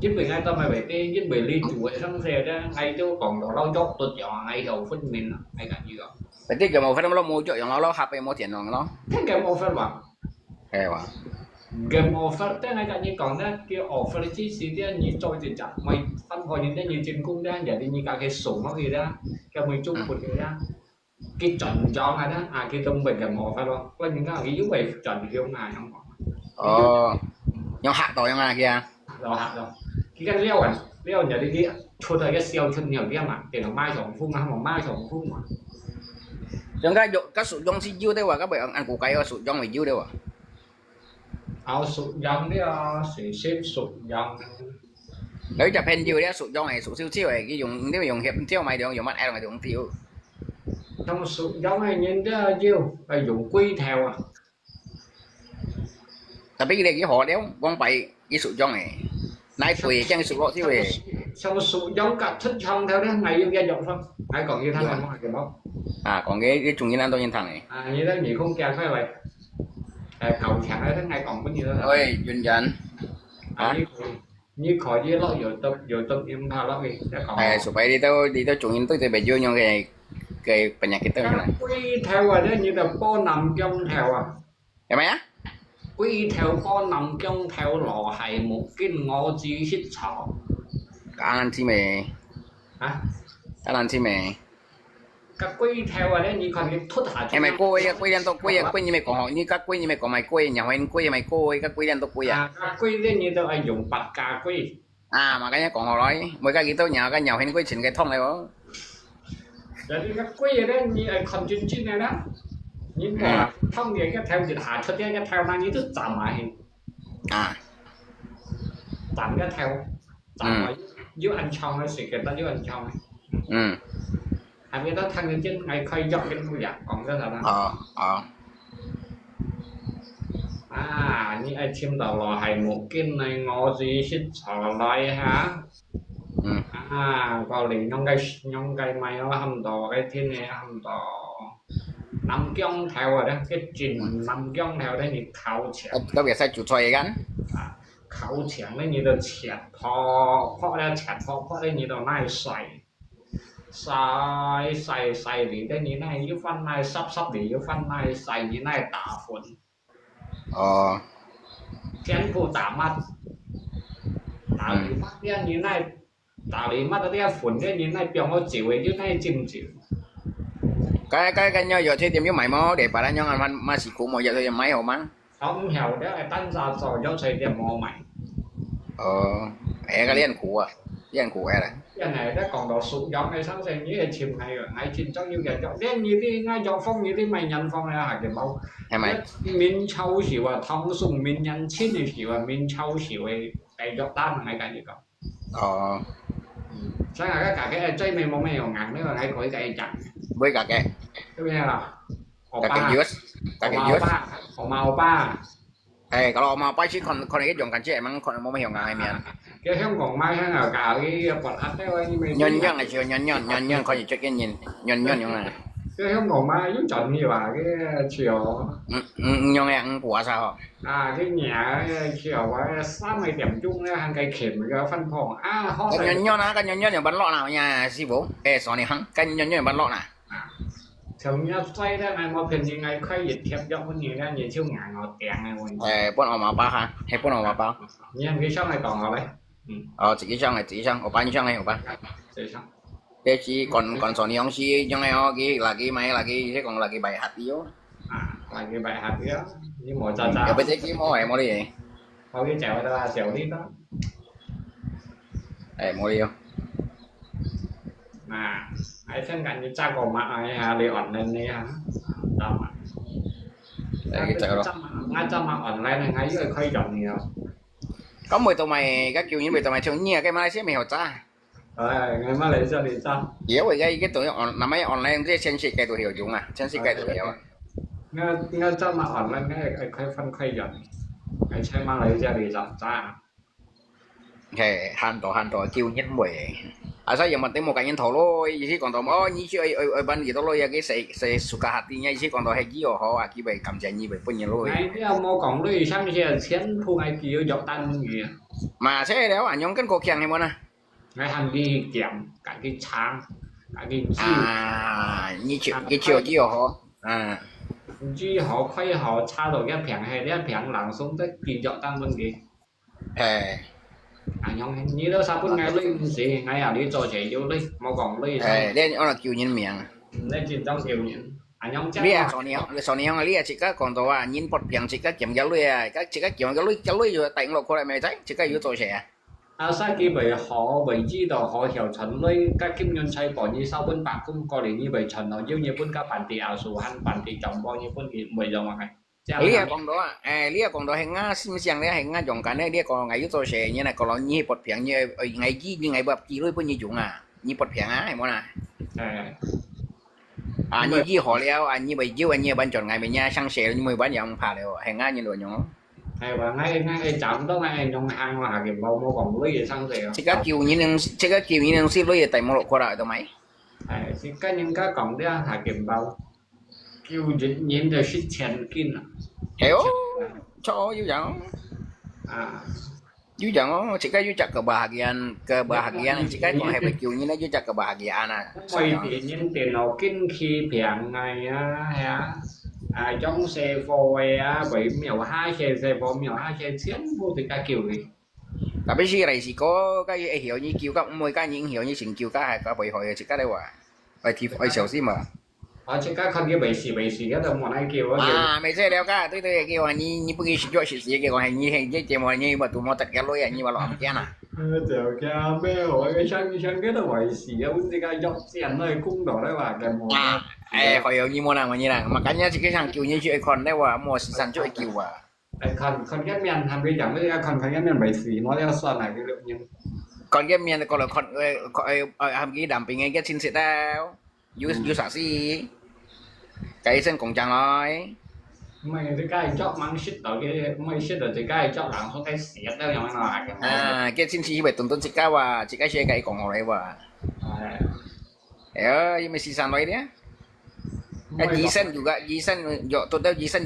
Speaker 1: chính vì ngay tao mày phải cái chính vì ly chuỗi xong xe đó ngay chỗ còn đó lâu chốt tôi chọn ngay đầu phân mình ngay cả gì đó
Speaker 8: vậy thì game một phải nó mua chỗ nó hấp em mua tiền rồi nó
Speaker 1: thế game over mà
Speaker 8: hay quá
Speaker 1: game over thế ngay cả như còn đó kia offer chi xí thế như trôi thì chặt mày phân hồi như thế như trên cung đó jadi như cả cái sủng nó gì đó cái mình chung một cái đó cái trận cho ngay đó cái tâm bình game over luôn có những cái yếu về trận thì không ai không
Speaker 8: nhau hạ tội nhau kia
Speaker 1: rồi hạt rồi cái leo jadi cái chua thời cái siêu chân nhiều cái mà tiền nó mai chồng phun mà không mai chồng phun mà
Speaker 8: chúng ta dùng các sụt dông xin dưa đấy và các bạn ăn củ cải ở sụt dông phải dưa đấy à
Speaker 1: sụt dông đấy sẽ xếp sụt dông
Speaker 8: nếu chụp hình dưa đấy sụt dông này sụt siêu siêu này cái dùng nếu dùng hiệp theo mày được dùng mắt em mày dùng tiêu
Speaker 1: trong sụt dông này nhìn cái dưa phải dùng quy theo
Speaker 8: tapi cái họ đéo con bày cái sụt dông này nãy quỳ chân sụt họ thiếu về
Speaker 1: xong sụt dông cả thích xong theo đấy ngày yêu ra dọc không ai còn như thế này không cái đó
Speaker 8: còn cái trùng nhân ăn tôi nhân thằng này
Speaker 1: như thế nhỉ không kèm phải vậy cầu chẳng ấy thế ngày còn có gì đó
Speaker 8: ôi duyên dần
Speaker 1: như khỏi với lo vừa tập em thao lắm đi
Speaker 8: sụp phải đi tới trùng nhân tôi bị vô nhau cái bệnh nhạc cái tên này
Speaker 1: quy theo rồi đó như là po nằm trong theo
Speaker 8: em mấy á
Speaker 1: quy theo po nằm trong theo lò hay một cái ngõ gì hít thở
Speaker 8: cả anh chị mày
Speaker 1: hả
Speaker 8: cả anh chị mày
Speaker 1: các quy theo rồi đó như còn cái thuốc hạt
Speaker 8: em mày quy đen tôi quy như mày còn họ như các quy như mày còn mày quy nhà hoen quy mày các quy đen tôi quy
Speaker 1: các quy đen như tôi anh dùng bạc cà quy
Speaker 8: mà cái nhà còn họ nói mấy cái gì tôi nhà cái nhà hoen quy chỉnh cái thông này đó
Speaker 1: jadi các quy đó như anh còn chuyên này đó nhưng mà thông thì cái theo thì hạ thuốc cái theo nó như thức chậm lại chậm cái theo chậm lại dưới anh trong cái sự kiện đó dưới anh trong ấy anh biết đó thằng nhân chân ngày khơi dọc cái mũi dạng còn cái là đó như anh chim đầu lò hay một cái này ngó gì xích xỏ lại hả có lý nhông cây mày nó hầm đỏ cái thế này hầm đỏ nằm kiông theo rồi đó cái trình nằm kiông theo đấy thì khẩu chén
Speaker 8: có việc sai chủ xoay gắn
Speaker 1: khẩu chén đấy như là chén phó ra chén phó đấy như là này xài thì đây như này như phân này sắp thì như phân này xài như này tả phun chén phụ tả mặt tả lý mắt đen như này tả lý mắt đen phun đen như này biểu nó chịu ấy như này chìm chịu
Speaker 8: cái nhau giờ thì tìm với mày mò để bà đã nhau mà chỉ cụ một giờ thôi máy hổ má
Speaker 1: không hiểu đấy là tăng ra rồi cho xây điểm mò mày
Speaker 8: cái liên cụ liên cụ này
Speaker 1: cái này nó còn đồ sụt giống này sáng sáng như là chìm này rồi ngay chìm trong như vậy đen như thế ngay dòng phong như thế mày nhận phong này là cái bao
Speaker 8: mày
Speaker 1: mình châu xỉu thông sùng mình nhận chín thì xỉu mình châu xỉu cái dọc tan này cái gì cả sáng là cái chơi mày mong mày ngắn nữa là ngay khỏi cái chặt
Speaker 8: với cả cái
Speaker 1: bây giờ là
Speaker 8: cái dứa
Speaker 1: màu ba
Speaker 8: kalau mau apa sih kon itu jangan kan cek emang kon mau hiểu ngai mian
Speaker 1: cái không còn mai hay là cả cái bọt ắt đấy
Speaker 8: nhân này chưa nhân coi check in nhìn nhân như này
Speaker 1: cái không còn mai giúp chọn như là cái chiều
Speaker 8: nhân này ăn quả sao
Speaker 1: cái nhà chiều và sáng mấy điểm chung hàng cây kem cái phân phòng họ
Speaker 8: cái nhân này bắn lọ nào nhà si bố sò này hăng cái nhân này bắn lọ nào
Speaker 1: thường nhớ xoay ra này một hình như ngày khai dịch thiệp cho con nhìn ra nhiều chiêu ngả ngọt kẹt này rồi
Speaker 8: bọn họ mà ba ha hay bọn họ mà ba
Speaker 1: nhưng cái sau này còn ở đây
Speaker 8: chỉ cái trong này chỉ trong ở ba như trong này ở ba cái chỉ còn sò này ông si trong này cái là cái máy là cái thế còn là cái bài hạt yếu
Speaker 1: là cái bài hạt yếu như một cha
Speaker 8: bây giờ cái món đi vậy
Speaker 1: có cái chèo đó là chèo đi đó
Speaker 8: mua đi không
Speaker 1: ai xem cảnh như cha của mạng này hà liệu ẩn lên đi hả tao mà ngay cha mạng ẩn lên này ngay dưới khơi dòng nhiều
Speaker 8: có 10 tụi mày các kiểu như 10 tụi mày thường nhiều cái Malaysia mày hiểu cha
Speaker 1: ngày mai lấy cho thì sao
Speaker 8: dễ vậy cái tụi nằm ấy online cái sensi cái tụi hiểu chúng chân si cái tụi hiểu
Speaker 1: nghe cho mà ổn lên ngheค่อยphânค่อยหย่อนไอ้ใช้มาเลยจะดีจัดจ้า
Speaker 8: hè han to kêu nhất mùi à sao giờ mình tới một cái nhân thổ lôi gì còn tao ó như chứ ơi ban gì tao lôi cái sẽ suka hati nha chứ còn tao hay gì họ à kia vậy cầm chạy như vậy bao nhiêu lôi
Speaker 1: ไอ้ที่เอาโมกล่องด้วยช่างเชียร์เชียนผู้ไอ้กี่หยอกตันมึงกี่
Speaker 8: mà sẽ đéo à nhóm cái cô kèn hay muốn à
Speaker 1: ไอ้ทำดีเกี่ยมกับที่ช้างกับที่จี้
Speaker 8: à như chiều cái chiều gì họ à
Speaker 1: จี้họ khuấy họ cha đầu cái phèn hay cái phèn lẳng xuống tới kỳ hยอกตันมึงกี่
Speaker 8: hè
Speaker 1: nhóm như đó sao cũng ngay lấy gì ngay à đi cho chạy vô lấyโมกล่องlấy
Speaker 8: hè đây nó là kiểu nhân miệng
Speaker 1: lấy chuyện trong kiểu những nhóm chắc
Speaker 8: lia sau này không lia chỉ có còn tao à nhìn bọt biển chỉ có kiểm giá lui à các chỉ có kiểm giá lui rồi tại lộc qua lại mày thấy chỉ có yếu tố sẽ
Speaker 1: à sai kỳ bởi họ bởi chi đó họ hiểu chuẩn lấy các kim nhân xây bỏ như sau bên bạc cũng có để như vậy chuẩn nó như bên các bản tỷ ảo số han bản tỷ trọng bao nhiêu bên kỳ bởi giờ mà này
Speaker 8: lia còn đó à lia còn đó hành ngã xin xiang đấy hành ngã dòng cái này lia còn ngày yếu tố sẽ như này còn nó như bọt biển như ngày gì như ngày bọt chi lui bên như chúng à như bọt biển á hay món à à như gì họ leo à như vậy chứ anh như bạn chọn ngày mình nha sang sale như 10 bán dòng phà đều hành ngã như đồ nhỏ
Speaker 1: hay và ngay chậm đó ngay trong hang mà cái bao mua còn lấy gì sang sale
Speaker 8: chỉ có kiểu như nên xin lấy tại một lộ qua lại tao máy
Speaker 1: chỉ có những cái còn đấy hả kiểm bao kêu nhìn được shit tiền kinh
Speaker 8: hiểu cho yêu dòng
Speaker 1: à
Speaker 8: yêu dòng chỉ có yêu chặt cờ bà gian chỉ có còn hay phải kiểu như nó yêu chặt cờ bà gian à
Speaker 1: mày thì nhìn tiền nó kinh khi phèn này á à trong xe phôi á bởi miểu hai xe phôi miểu hai xe chiến vô thì cái kiểu gì
Speaker 8: tại bây giờ này chỉ có cái hiểu như kiểu các mỗi cái những hiểu như chỉnh kiểu cái có bởi hỏi chỉ cái đây à vậy thì phải xấu xí mà
Speaker 1: họ chỉ có con cái bể xì cái đồng bọn ai kiểu
Speaker 8: à mày sẽ đeo cái tôi kêu là như bây giờ chuyện gì kêu hay như cái mà tụi nó tật cái lối như mà làm cái nào
Speaker 1: tiểu kia bé hỏi cái chân cái đó bể xì á cũng chỉ cái dọc tiền nơi cung đỏ đấy và cái mồm
Speaker 8: hỏi như món nào mà như nào mà cái nhá chỉ cái thằng kiểu như chuyện còn đấyว่าmua sản xuất kiểu à
Speaker 1: con cái miền làm cái chẳng cái con cái miền bể xì nó đeo xoan này cái lượng nhưng
Speaker 8: còn cái miền còn là còn làm cái đàm bình cái xin sẽ đeo yu sản si cái sân cũng chẳng nói
Speaker 1: mày cái chót mang shit ở cái mày shit ở cái chót lặng xuống cái xịt đó như nào
Speaker 8: à cái xin si phải tuần tuần chỉ cái xe cái còn ngồi đấy và mày si san nói đấy Jisan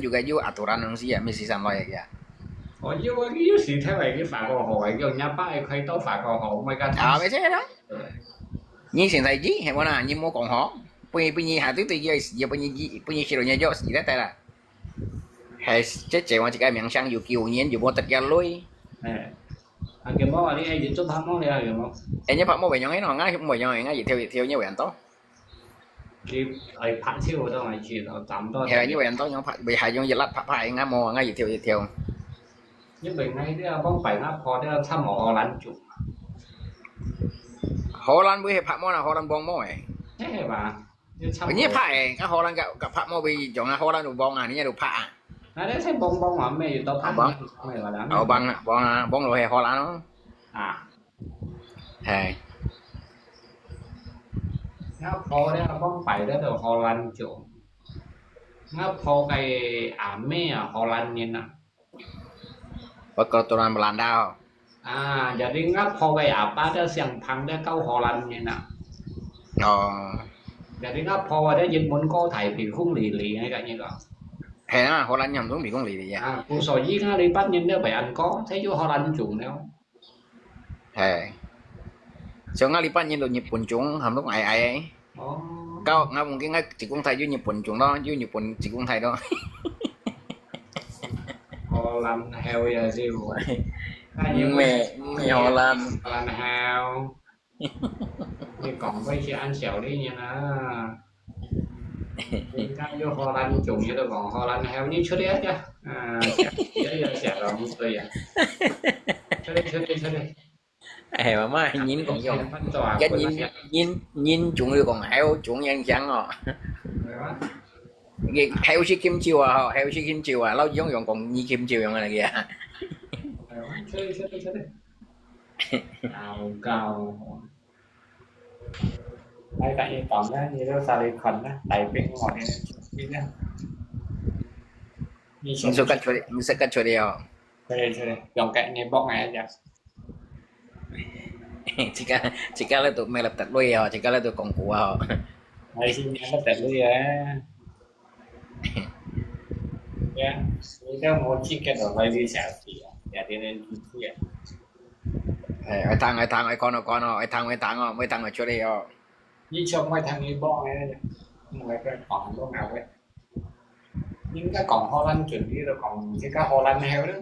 Speaker 8: juga you aturan nang siya may sisan loy ya.
Speaker 1: Ủa chứ cái gì thế này cái phạt cầu hội cái nhà bác ai khai tố phạt cầu hội mấy cái
Speaker 8: à mấy thế đó như hiện tại gì hay nào như mua còn họ bây giờ hà tiếp giờ bây giờ chỉ là nhà gió gì đó tại là hay chết chạy qua chỉ cái miệng sang dù kiều nhiên dù mua tật ra lối
Speaker 1: cái món này ai chút thăm món này cái món
Speaker 8: em nhớ phải mua về nhóm ấy nó ngay không về nhóm ngay gì theo như vậy anh tốt
Speaker 1: cái ai phát siêu đó mà chỉ là tạm thôi
Speaker 8: theo như vậy anh tốt nhóm phải bị hại trong giờ lát phải ngay mua ngay gì theo
Speaker 1: nhưng mình ngay cái bóng phải nó khó để thăm họ lăn chủ
Speaker 8: Holland bữa phải mua nào Holland bong mua ấy
Speaker 1: thế mà
Speaker 8: như phải cái Holland gặp phải mua vì chọn là Holland đồ bong àนี่đồ phải
Speaker 1: nó đấy thấy bong mà mày tao phát mày là đám
Speaker 8: bong rồi Holland nó
Speaker 1: à
Speaker 8: hay
Speaker 1: nó khó đấy bóng phải đó được Holland chủ nó khó cái mẹ Holland nhìn à
Speaker 8: Peraturan Belanda
Speaker 1: à jadi ngap khó cái apa đó siang phăng đó câu Holland nhìn à jadi ngap khó đó dịch muốn có thầy thì không lì hay cái như đó
Speaker 8: hay là Holland nhầm xuống bị không lì gì vậy
Speaker 1: à cụ soi gì nó đi bắt nhìn đó phải ăn có thấy chỗ Holland chủ nữa
Speaker 8: hay so nga lipat nhìn đồ Nhật Bản chúng hàm lúc ai cao nga mungkin nga chỉ cũng thay với Nhật Bản chúng đó với Nhật Bản chỉ cũng thay đó
Speaker 1: Holland heo ya gì vậy
Speaker 8: mẹ Holland
Speaker 1: heo thì còn với chị ăn xẻo đi nha cái vô Holland trùng như tôi còn Holland heo như chút đấy chứ xẻo rồi không tùy à chơi đi
Speaker 8: hè mà mai nhìn còn dòng cái nhìn chúng người còn heo chúng nhân trắng rồi heo chỉ kim chiều à heo chỉ kim chiều à lâu giống dòng còn như kim chiều này kìa
Speaker 1: chơi cao đây tại vì còn đó như đó sao đi khẩn đó tại bên ngoài biết đó
Speaker 8: mình sẽ cắt cho đi à
Speaker 1: chơi dòng cạnh này bóc này vậy
Speaker 8: chỉ cả là tụi mày lập tật đuôi à chỉ cả là tụi còn cụ à
Speaker 1: này xin nhắn tất luôn á ya kita mau chicken ở đây đi xả thì ya thì nên chi
Speaker 8: ai thằng ai con mấy thằng ở chỗ đây à
Speaker 1: như cho mấy thằng đi bóc này mấy cái còn lúc nào vậy những cái còn Holland chuẩn bị rồi còn cái cá Holland heo đó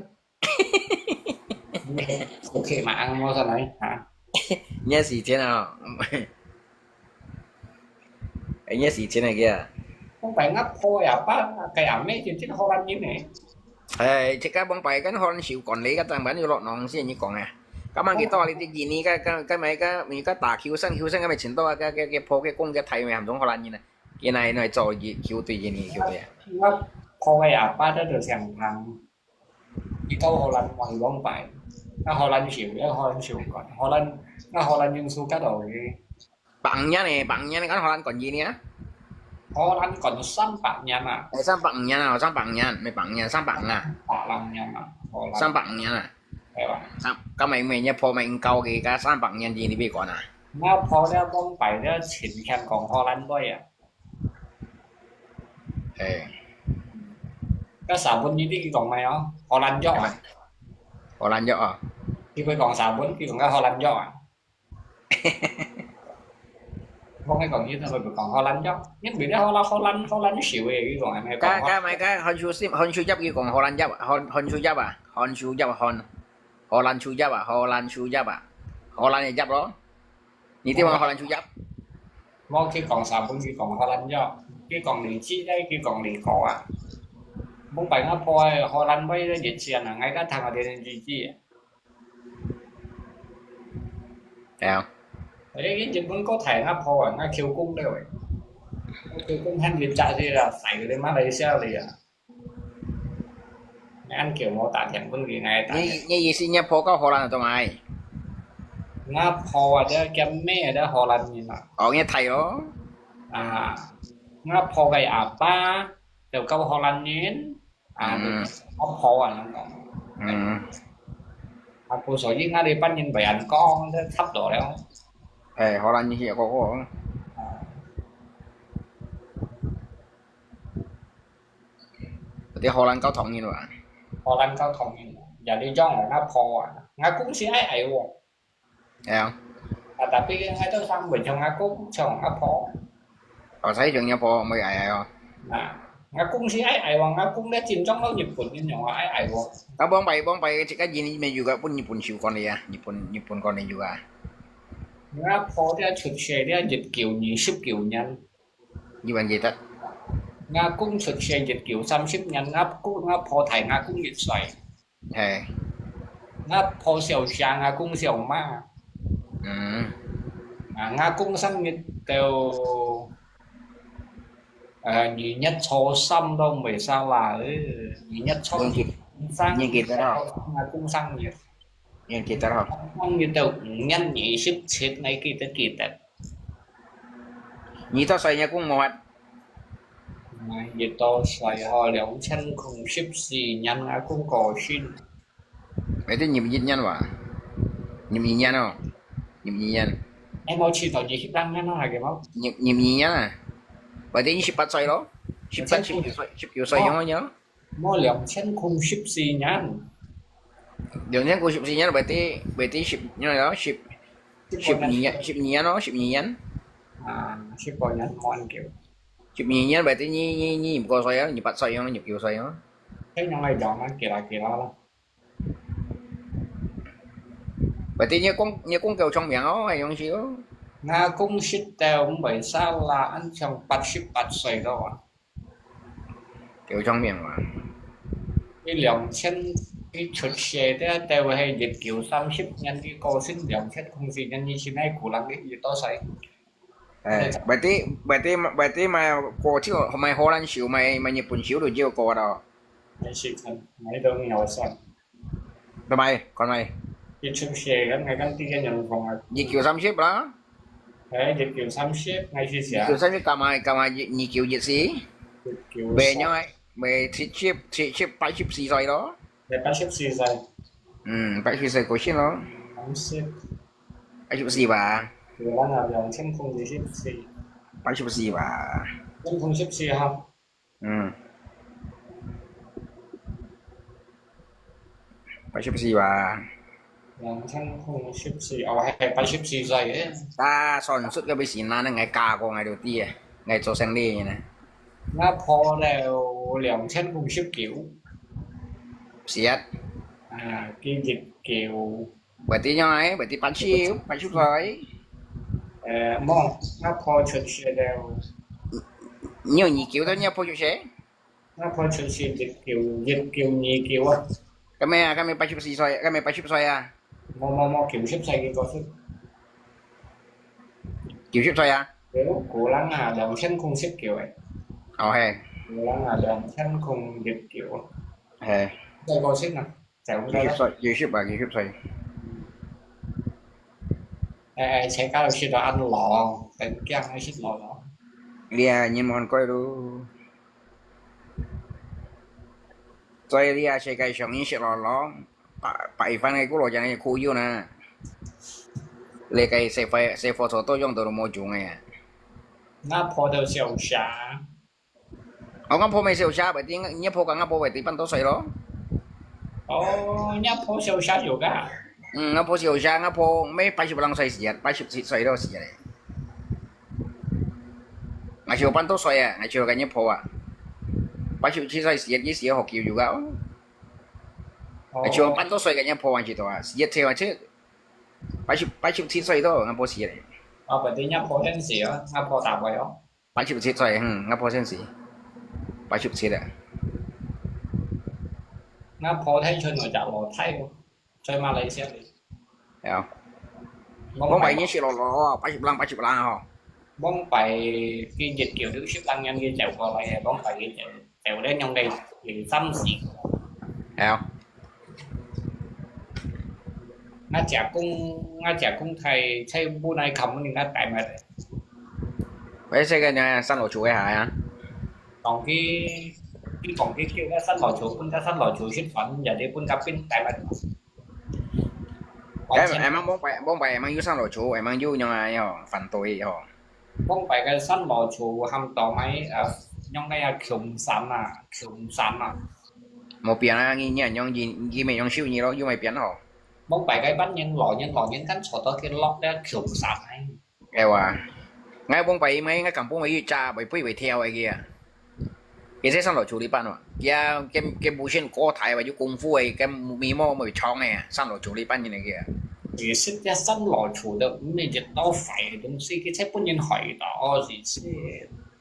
Speaker 1: ok mà ăn mua sao này hả
Speaker 8: nhớ gì thế nào anh nhớ gì thế này kia
Speaker 1: không phải ngắp thôi à bác cái ẩm ấy thì chiếc Holland như này
Speaker 8: chỉ cả bóng bay cái Holland chịu còn lấy cái tăng bán như lọ nòng xí như còn à các bạn cái to đi gì ní cái mấy cái mình cái tà khiêu sang cái mấy chuyện to cái phố cái cung cái thầy mày làm giống Holland như này cái này nói cho gì khiêu tùy gì ní khiêu tùy
Speaker 1: ngắp thôi à bác đã được xem thằng đi câu Holland ngoài bóng bay nó Holland chịu còn Holland nhưng số cá đầu thì
Speaker 8: bằng nhá này cái Holland còn gì nữa
Speaker 1: Holland còn xăm bạn nhà mà
Speaker 8: sang bằng nhà nào sang bằng nhà mày bằng nhà sang bằng à
Speaker 1: bạn làm nhà mà
Speaker 8: sang bằng nhà à
Speaker 1: phải không
Speaker 8: sang cái mày nhá phô mày câu cái sang bằng nhà gì đi bị còn à
Speaker 1: nó phô ra bóng bay ra chỉnh khen còn Holland thôi à cái xà bún như thế còn mày không Holland gió à
Speaker 8: Holland gió à
Speaker 1: khi phải còn xà bún khi còn cái Holland gió à không cái còn như thế rồi còn Holland gió nhưng bị nó Holland nó xỉu về cái còn này
Speaker 8: cái mấy cái hon chu giáp kia còn Holland giáp hon chu giáp à Holland chu giáp à Holland này giáp đó như thế mà Holland chu giáp
Speaker 1: mong khi còn xà bún khi còn Holland gió khi còn lì chi đây khi còn lì cỏ à bóng bay nó phô Holland với dịch xiên à ngay cái thằng ở đây gì chi
Speaker 8: à
Speaker 1: đấy cái chuyện vẫn có thể nó phô à nó khiêu cung đây rồi khiêu cung hành việc chạy đi là phải đến Malaysia liền ăn kiểu mô tả chẳng vấn gì này
Speaker 8: như gì xin nhập phố có Holland là tụi mày
Speaker 1: nó phô ở đây cái mẹ đó Holland như nào
Speaker 8: nghe thầy đó
Speaker 1: à nó phô cái à ba đều câu Holland nhến à nó phô à nó à cô sở với nó đi bắt nhìn về anh con thấp độ đấy không
Speaker 8: Holland như vậy có thì Holland cao thòng như vậy
Speaker 1: Holland cao thòng như giờ đi cho nó phô à nó cũng sẽ ấy rồi
Speaker 8: không
Speaker 1: à tapi ngay tới sang bên trong nó cũng trong nó phô
Speaker 8: thấy trường nhà phô mới ấy không
Speaker 1: à nó cũng sẽ ấy rồi nó cũng đã chìm trong nó Nhật Bản như nhau ấy rồi
Speaker 8: cái bóng bay chỉ cái gì mình juga pun Nhật chịu con này à Nhật Bản con này juga
Speaker 1: nó phô ra xuất xe ra dịch kiểu nhị ship kiểu nhân
Speaker 8: như bạn gì đó
Speaker 1: Nga cũng xuất xe dịch kiểu xăm ship nhân Nga phô thầy Nga cũng dịch xoay Nga phô xèo xa Nga cũng xèo ma Nga cũng sang nhật đều nhị nhất số xăm đâu mới sao là nhị nhất số sang
Speaker 8: như kia đó
Speaker 1: Nga cũng sang nhật
Speaker 8: như kia đó
Speaker 1: không như đâu nhân nhị ship chết ngay kỳ tật
Speaker 8: nhị tao xoay nhà cũng một
Speaker 1: Vì tôi xoay họ liệu chân không ship gì nhân Nga cũng có xin
Speaker 8: vậy thì nhịp dịch nhân mà nhịp gì nhân không nhịp gì nhân
Speaker 1: em mau chỉ tao gì ship đăng nó là cái máu
Speaker 8: nhịp gì nhân à vậy thì ship bắt xoay đó ship kiểu xoay nhớ nhớ
Speaker 1: mua liệu chân không ship gì nhân
Speaker 8: điều nhất của ship gì nhớ vậy thì ship như đó ship nhị nhân
Speaker 1: à ship có nhân mọi kiểu
Speaker 8: ship nhị nhân vậy thì nhịp có xoay đó nhịp bắt xoay đó nhịp kiểu xoay đó
Speaker 1: cái nhau này dọn nó kỳ lạ lắm
Speaker 8: vậy thì như con kêu trong miệng đó hay không xíu
Speaker 1: Nga cũng ship tao cũng vậy sao là anh chồng bắt ship bắt xoay đâu à
Speaker 8: kêu trong miệng mà
Speaker 1: cái liệu chân cái xuất xe đó tao hay dịch kiểu xăm ship nhân cái cô xin liệu chân không gì nhân như thế này của làm cái gì tôi xoay
Speaker 8: vậy thì mà cô chứ mày Holland xíu mày Nhật Bản xíu được chưa cô đó
Speaker 1: mấy sự thân mấy đâu nhỏ sao
Speaker 8: tụi mày còn mày
Speaker 1: dịch xuất xe cái ngày cái tiền nhận phòng à
Speaker 8: dịch kiểu xăm ship đó
Speaker 1: đấy dịch kiểu xăm ship ngay khi xả
Speaker 8: kiểu xăm ship cả mày nhị kiểu dịch gì mày thị chip 84 rồi đó
Speaker 1: เด็ก84 giây
Speaker 8: 84 của xin đó
Speaker 1: 30
Speaker 8: 84 bà
Speaker 1: อยู่แล้วนะ2024
Speaker 8: 84 bà
Speaker 1: 2014ครับ
Speaker 8: 84 bà
Speaker 1: 2014เอาให้84 giây ấy
Speaker 8: ta sản xuất cái bị xỉn là ngày cả của ngày đầu tiên ngày cho sang đi như này
Speaker 1: น่าพอแล้ว2019
Speaker 8: xiết
Speaker 1: กี่dịch kiểu
Speaker 8: bởi tí nhói bởi tí bán chip rồi
Speaker 1: mong น่าพอชุดเชียร์แล้ว
Speaker 8: nhiều nhị kiểu thôi nhau phố chủ chế
Speaker 1: น่าพอชุดเชียร์dịch kiểu nhì kiểu á
Speaker 8: cái mày 84 rồi cái mày 84 rồi à
Speaker 1: มอkiểu xếp xây cái có sức
Speaker 8: kiểu chip rồi à
Speaker 1: nếu cố lắng đồng chân cùng xếp kiểu ấy
Speaker 8: hè
Speaker 1: cố lắng đồng chân cùng dịch kiểu
Speaker 8: hè
Speaker 1: đây có sức nào chào
Speaker 8: kiểu chip rồi kiểu chip rồi
Speaker 1: ai sẽ có được sự đó ăn lò tình kiêng hay xích lò đó
Speaker 8: lia nhìn mòn coi đủ rồi lia sẽ cái xong những sự lo bảy phần này cũng lo cho nên khu yêu nè lấy cái sẽ photo tôi dùng đồ mua chung này
Speaker 1: น่าพอเดี๋ยวเสียวช้า
Speaker 8: ông ngắm phố mấy siêu xa bởi tí nhấp phố cả ngắm phố bởi tí bắn tố xoay đó
Speaker 1: โอ้เนี่ยพอเสียวช้าอยู่ก็
Speaker 8: ngắm phố siêu xa ngắm phố mấy 80 lần xoay xiết 80 xoay đó xiết này ngày chiều bắn tố xoay à ngày chiều cái nhấp phố à 80 xoay xiết với xiết học kiểu juga ngày chiều bắn tố xoay cái nhấp phố anh chị tôi à xiết theo anh chứ 80 xoay đó ngắm phố xiết này
Speaker 1: เอาไปที่เนี่ยพอเส้นเสียเนี่ยพอตามไปอ๋อ
Speaker 8: 80 xoay ngắm phố sen xí 80 à
Speaker 1: เนี่ยพอให้ชนหน่วยจากรถไทยช่วยมาเลยเสียเลย
Speaker 8: thấy không bóng bảy như xí lò 80 lần 80 lần hả
Speaker 1: บ้องไปกินเจ็ดเกี่ยวด้วยชิบลังยันกินแจวก็อะไรบ้องไปกินแจวได้ยังไงหรือซ้ำสี
Speaker 8: thấy không
Speaker 1: น่าจะกุ้งไทยใช่บูนายคำนึงน่าแต่มาเลย
Speaker 8: vậy sẽ cái nhà săn lỗ chủ cái hại hả
Speaker 1: ตอนที่ของที่เกี่ยวกับสั้นหล่อชูคุณจะสั้นหล่อชูชิดฝันอย่าได้คุณกับปิ้นแต่มา
Speaker 8: em mang bóng bảy em mang vô săn lỗ chủ em mang vô nhưng mà phản tội hả
Speaker 1: บ้องไปกันสั้นหล่อชูทำต่อไหมยังไงขุมสัน
Speaker 8: một biển à nghe nhỉ nhong gì mày nhong siêu nhiều đó vô mày biển hả
Speaker 1: บ้องไปกันบ้านยังหล่อยังขั้นสอดตัวที่ล็อกได้ขุมสันให้
Speaker 8: em à ngay bóng bảy mấy ngay cầm bóng bảy cha bảy pui bảy theo ai kia cái sẽ săn lỗ chủ đi ban mà cái bù xin có thái và vô công phu ấy cái mì mò mày chong này săn lỗ chủ đi ban như này kia
Speaker 1: 也是在新來潮的，咁你就多廢嘅東西，佢即係本人係到是先。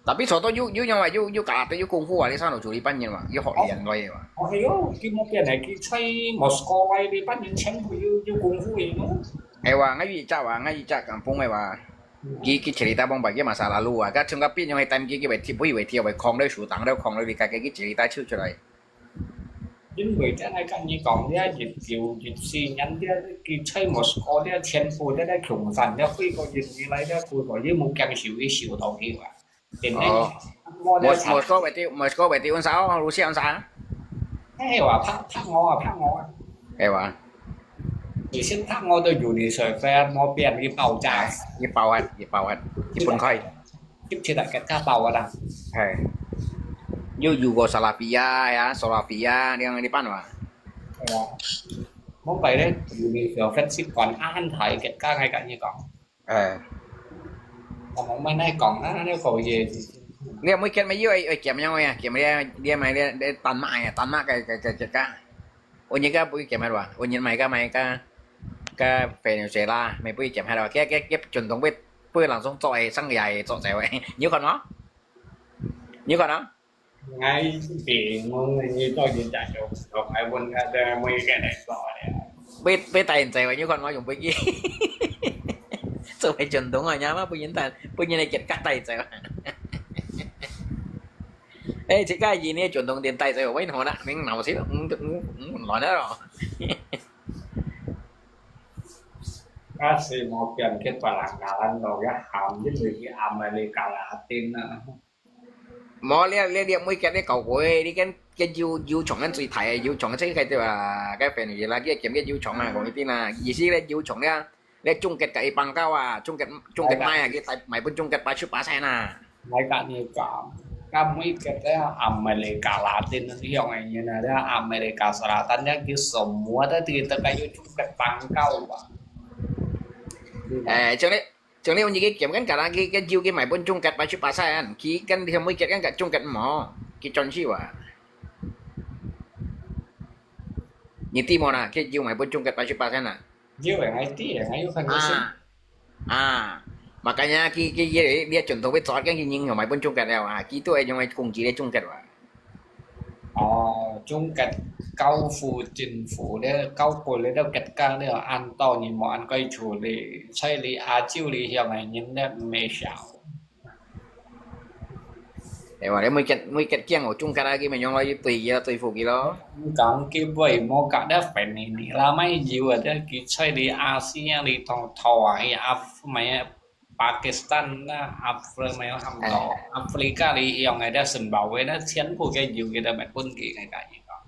Speaker 8: tapi soto yu nhưng mà yu cả tới yu công phu à đi săn lỗ chủ đi ban như mà yu học liền rồi mà
Speaker 1: 我係咯，叫我俾人係叫吹莫斯科威，你班人請佢要功夫嘢咯。
Speaker 8: ai wa ngay yu cha cầm bóng ai wa cái chỉ ta bóng bảy cái mà xả là lu à cái trong cái pin trong cái tam cái bảy thì bui bảy theo bảy con đấy sủ tặng đấy con đấy vì cái chỉ ta chưa cho này
Speaker 1: 因為真係跟你講啲熱調熱線人啲叫吹莫斯科啲前輩啲窮神啲飛過熱語嚟啲背後啲冇更少啲少到啲話，點咧？một
Speaker 8: số bảy tiêu ăn sáu Lucia ăn sáu
Speaker 1: 誒話拍我啊！
Speaker 8: ai wa
Speaker 1: 而先拍我都อยู่ใน水啡，我俾人嘅爆炸，
Speaker 8: cái bầu hạt cái bún khoai
Speaker 1: 接住大家加爆啊啦！
Speaker 8: hay Yugoslavia ya Slovenia yang di pan mà
Speaker 1: 我ไป咧อยู่ใน水啡先ก่อนอ่าน睇嘅加係咁樣講，我ไม่ได้講啦，呢個嘢。
Speaker 8: nghe mấy cái mấy dưới kiểm nhau à kiểm đi mày đi tàn mại cái cá ôi những cái bui kiểm hay rồi ôi những mày cái phải sẽ la mày bui kiểm hay rồi cái truyền thống biết bui làm xong trọi sang dài trọi dẻo vậy nhớ còn nó
Speaker 1: ngay thì như tôi nhìn trả cho còn ai quân ra mấy cái này rồi
Speaker 8: biết tay dẻo vậy nhớ còn nó dùng biết gì rồi phải truyền thống rồi nhá má bui những tay bui như này chặt cắt tay dẻo ê chỉ cái gì nè truyền thống tiền tay dẻo mấy hồi đó miếng nào xíu nói nữa rồi
Speaker 1: ก็คือมอเปลี่ยนแค่ฝรั่งงานเราจะหามยึดหรือที่อเมริกาลาตินนะ
Speaker 8: mò lia lia mới cái cầu của đi cái yêu chồng anh suy thải yêu chồng cái cái cái phần gì là cái kiếm cái yêu chồng này của cái là gì xí là yêu chồng nha để chung cái bằng cao à chung cái mai à cái tại mày bên chung cái ba chục ba xe nè
Speaker 1: mấy cái như có mấy cái đó America Latin nó hiểu này như là đó America Selatan đó cái semua đó thì tất cả chung cái bằng cao
Speaker 8: cho nên như cái kiếm cái yêu cái mày bên chung cái ba chục ba xe anh khi cái thì mới cái chung cái mỏ cái chọn chi vậy như tí mò nè cái yêu mày bên chung cái ba chục ba xe nè
Speaker 1: như vậy ngay tí ngay phần
Speaker 8: makanya dia contoh với soal cái nhìn ở mày bên chung cái nào kí tôi nhưng mà cùng chỉ để chung cái vậy
Speaker 1: chung cái cao phủ chính phủ đấy cao phủ đấy đâu cái càng đấy an to như mà an quay chủ để xây lý chiêu lý hiểu này nhìn đấy mê xảo
Speaker 8: để mà để mới cái chiang ở chung cái mình nhong lại tùy phụ cái đó
Speaker 1: còn cái vậy mà cả đấy phải này là mấy nhiều ở đấy cái xây lý ASEAN lý thong thọ hay mấy Pakistan Africa lý hiểu này đã sừng bảo vệ nó chiến của cái nhiều cái đó mấy quân kỳ này cả như đó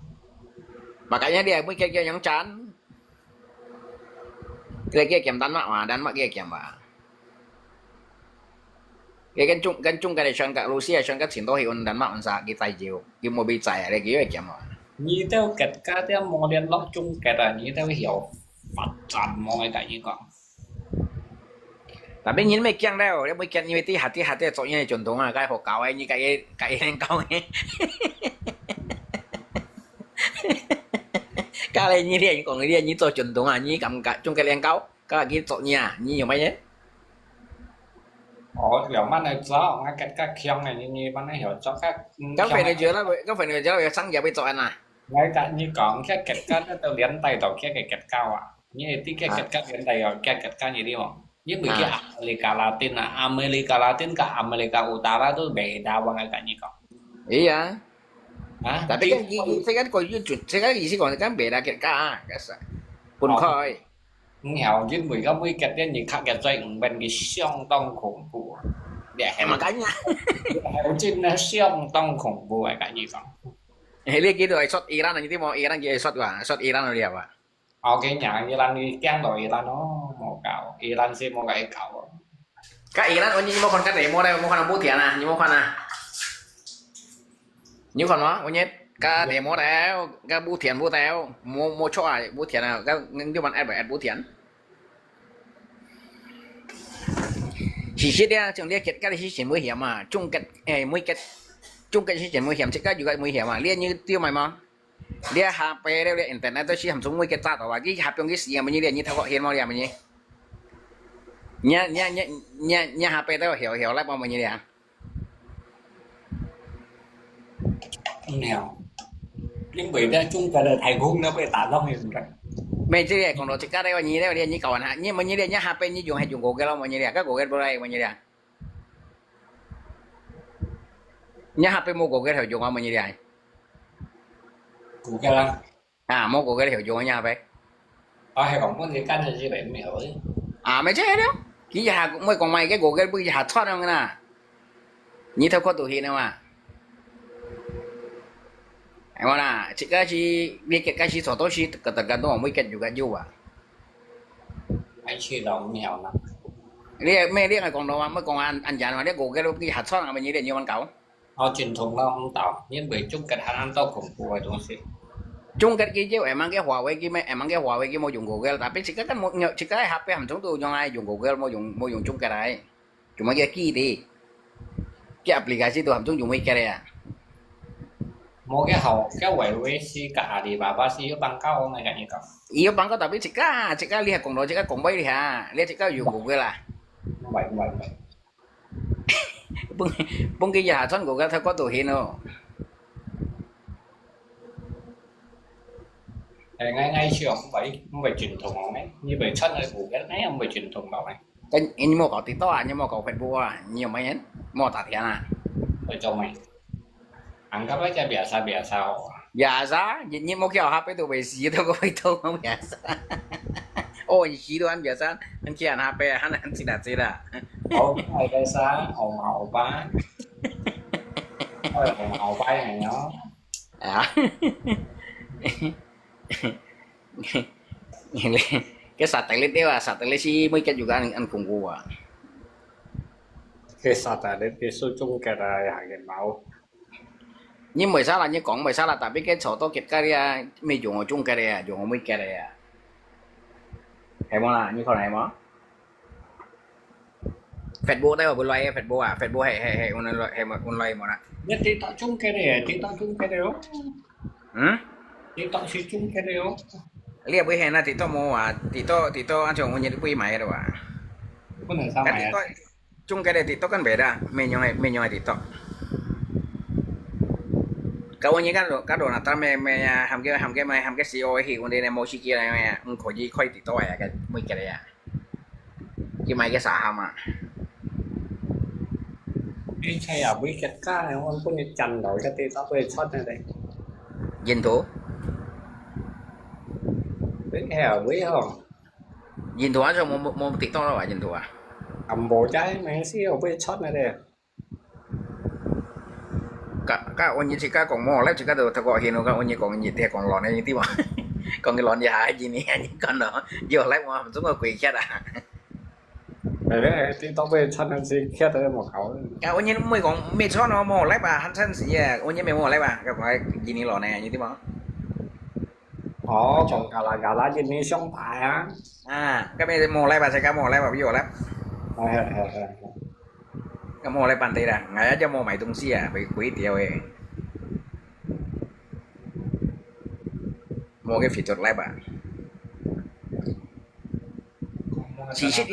Speaker 8: makanya dia mới cái yang chán cái kiếm Đan Mạch kia kiếm mà cái chung cái này chọn cái Russia chọn cái chiến đấu hiệu Đan Mạch sao cái tài diệu cái một bị chạy này cái kiếm mà
Speaker 1: như theo cái theo model lock chung cái là như theo hiểu phát triển mọi cái như vậy
Speaker 8: tapi nhìn mấy kiang đâu để mấy kiang như tí hạt cho như truyền thống cái học cao ấy như cái lên cao ấy cái này như thế còn cái như cho truyền thống như cầm cả chung cái lên cao cái cho nhà như nhiều mấy đấy
Speaker 1: hiểu mà này cho cái khiêng này như bạn này hiểu cho các
Speaker 8: phải này chưa là sáng giờ bây giờ này
Speaker 1: ngay cả như còn cái nó tao连tay tao cái cao như tí cái cao连tay rồi cái cao như đi mà như mấy cái America Latin cả America Utara tuh beda banget kayaknya kok
Speaker 8: iya tapi kan saya kan kalau saya kan isi còn kan beda cái pun khơi
Speaker 1: nghèo với mười cái mấy cái những cái doanh bên cái siêu tông khủng bố để
Speaker 8: makanya
Speaker 1: trên nó siêu tông khủng bố cái gì không
Speaker 8: Hele gitu shot Iran nanti mau Iran jadi shot Iran dia apa
Speaker 1: cái nhà Iran đi keng rồi Iran nó mau cào Iran sih mau cái cào
Speaker 8: cái Iran ông như mau con cái này mua đây mua con bút tiền à như mua con à như con nó ông nhét cái để mua đây cái bút tiền mua cho ai bút tiền nào cái những bạn ăn bút tiền chỉ dia chúng dia cái gì chỉ nguy hiểm mà chung cái chung cái gì nguy hiểm chứ cái juga nguy hiểm mà liên như tiêu mày mà dia HP dia internet itu sih Samsung nguy cái tao cái HP cái gì mà như dia như thao gọi hiện mà dia mà như nha HP tao hiểu lại bao nhiêu dia
Speaker 1: nghèo nhưng bởi ra chung cái là thầy cũng nó bị tàn lắm rồi
Speaker 8: mình chỉ để còn đồ chỉ cái đây như đây như cầu hả nhưng mà như đây nhá HP như dùng hay dùng Google không mà như đây các Google bao đây mà như đây nhá HP mua Google hiểu dùng không mà như đây
Speaker 1: Google
Speaker 8: mua Google hiểu dùng nha vậy
Speaker 1: hay còn có cái canh gì vậy mày hỏi
Speaker 8: mày chơi đó cái gì cũng mới còn mày cái Google bây giờ thoát không nè như theo có tủ hiện nào mà Mana, jika si bikin kasih contoh sih tergantung mungkin juga juga.
Speaker 1: Anh chỉ đồng nghèo lắm.
Speaker 8: Dia ngày còn đâu mới còn ăn dàn mà dia Google cái hạt xoắn là mình như để nhiều ăn cẩu.
Speaker 1: Họ truyền thống nó không tao, nhưng bởi chung cái hạt ăn tao khủng bố vậy thôi xí.
Speaker 8: Chung cái chứ em ăn cái Huawei cái mau dùng Google, tapi jika kan jika HP hàm chúng tôi yang ai dùng Google mau dùng chung cái này, cuma cái key đi. Cái aplikasi tuh hàm chúng dùng mấy cái này à.
Speaker 1: Mau cái hậu cái quậy si cả đi bà si bằng cao này cả như cậu.
Speaker 8: Iya bang tapi jika lihat cùng đó jika cùng bay đi ha, lihat jika dùng Google là.
Speaker 1: Vậy.
Speaker 8: Bung cái hạt xoắn Google theo có tủ hiện đâu.
Speaker 1: Ngay chưa không phải truyền thống này, như vậy chân này Google này không phải truyền thống bảo này.
Speaker 8: Cái nhưng mà có TikTok à, nhưng mà có Facebook à, nhiều mấy hết, mua tạt tiền à.
Speaker 1: Ở cho mày. Anggap aja biasa.
Speaker 8: Biasa, nhưng mà kiểu HP tuh besi tuh kok itu mau biasa. Oh, ini tuh kan biasa, kan kian HP kan tidak.
Speaker 1: Oh, biasa, mau ba. Hậu bay này nó
Speaker 8: à cái sạt tại lên tiêu sạt tại lên si mới cái juga ăn cùng cô à
Speaker 1: cái sạt tại đến cái số chung cái là hàng cái máu
Speaker 8: nhưng mà sao là như còn mà sao là tại biết cái sổ to kẹt cái đi mới dùng ở chung cái đi dùng ở mấy cái đi hay món là như con này món Facebook đây mà buôn loay Facebook à Facebook hay buôn loay mà
Speaker 1: nhất thì tạo chung cái này thì tạo chung cái đều thì tạo chỉ chung cái đều
Speaker 8: lihat boleh na tito mo tito anh chồng nhìn bui mày đâu à
Speaker 1: có này sao mày
Speaker 8: chung cái này tito kan beda menyo này tito kau ni kan đồ nata me ham cái CEO hi con đây này mau kia này mày không có gì khơi tito à cái mấy cái này à cái mày cái xã ham à
Speaker 1: cáiใช่อ่ะวิกเก็ตก้าเนี่ยมันพวกนี้จันหน่อยก็ตีต้องไปช็อตนั่นเอง
Speaker 8: dân thủ
Speaker 1: วิแห่วิเหรอ
Speaker 8: dân thủ anh chồng mo tito đâu à dân thủ à
Speaker 1: ทำโบใจแม่ซี่เอาไปช็อตนั่นเอง
Speaker 8: các ông như chỉ các còn mò lép chỉ các đồ thằng gọi hiện các ông như còn nhiệt thì còn lòn này như tí mà còn cái lòn già gì nè những con đó vừa lép mà chúng tôi quỳ chết à
Speaker 1: để đấy tíต้องไปช็อตนั่นสิแค่เธอหมดเขา
Speaker 8: các ông như mới còn mệt cho nó mò lép à hắn thân gì à ông như mày mò lép à các cái gì nè lòn này như tí mà
Speaker 1: อ๋อของกาลายินนี่ช่องตายอ่ะ
Speaker 8: cái mày mò lép à sẽ cái mò lép à ví dụ lép
Speaker 1: เฮ้ย
Speaker 8: cái mò lép bàn tay à ngày cho mò mày tung xì à bị quỷ tiêu ấy mò cái phỉ thuật lép à chỉ chết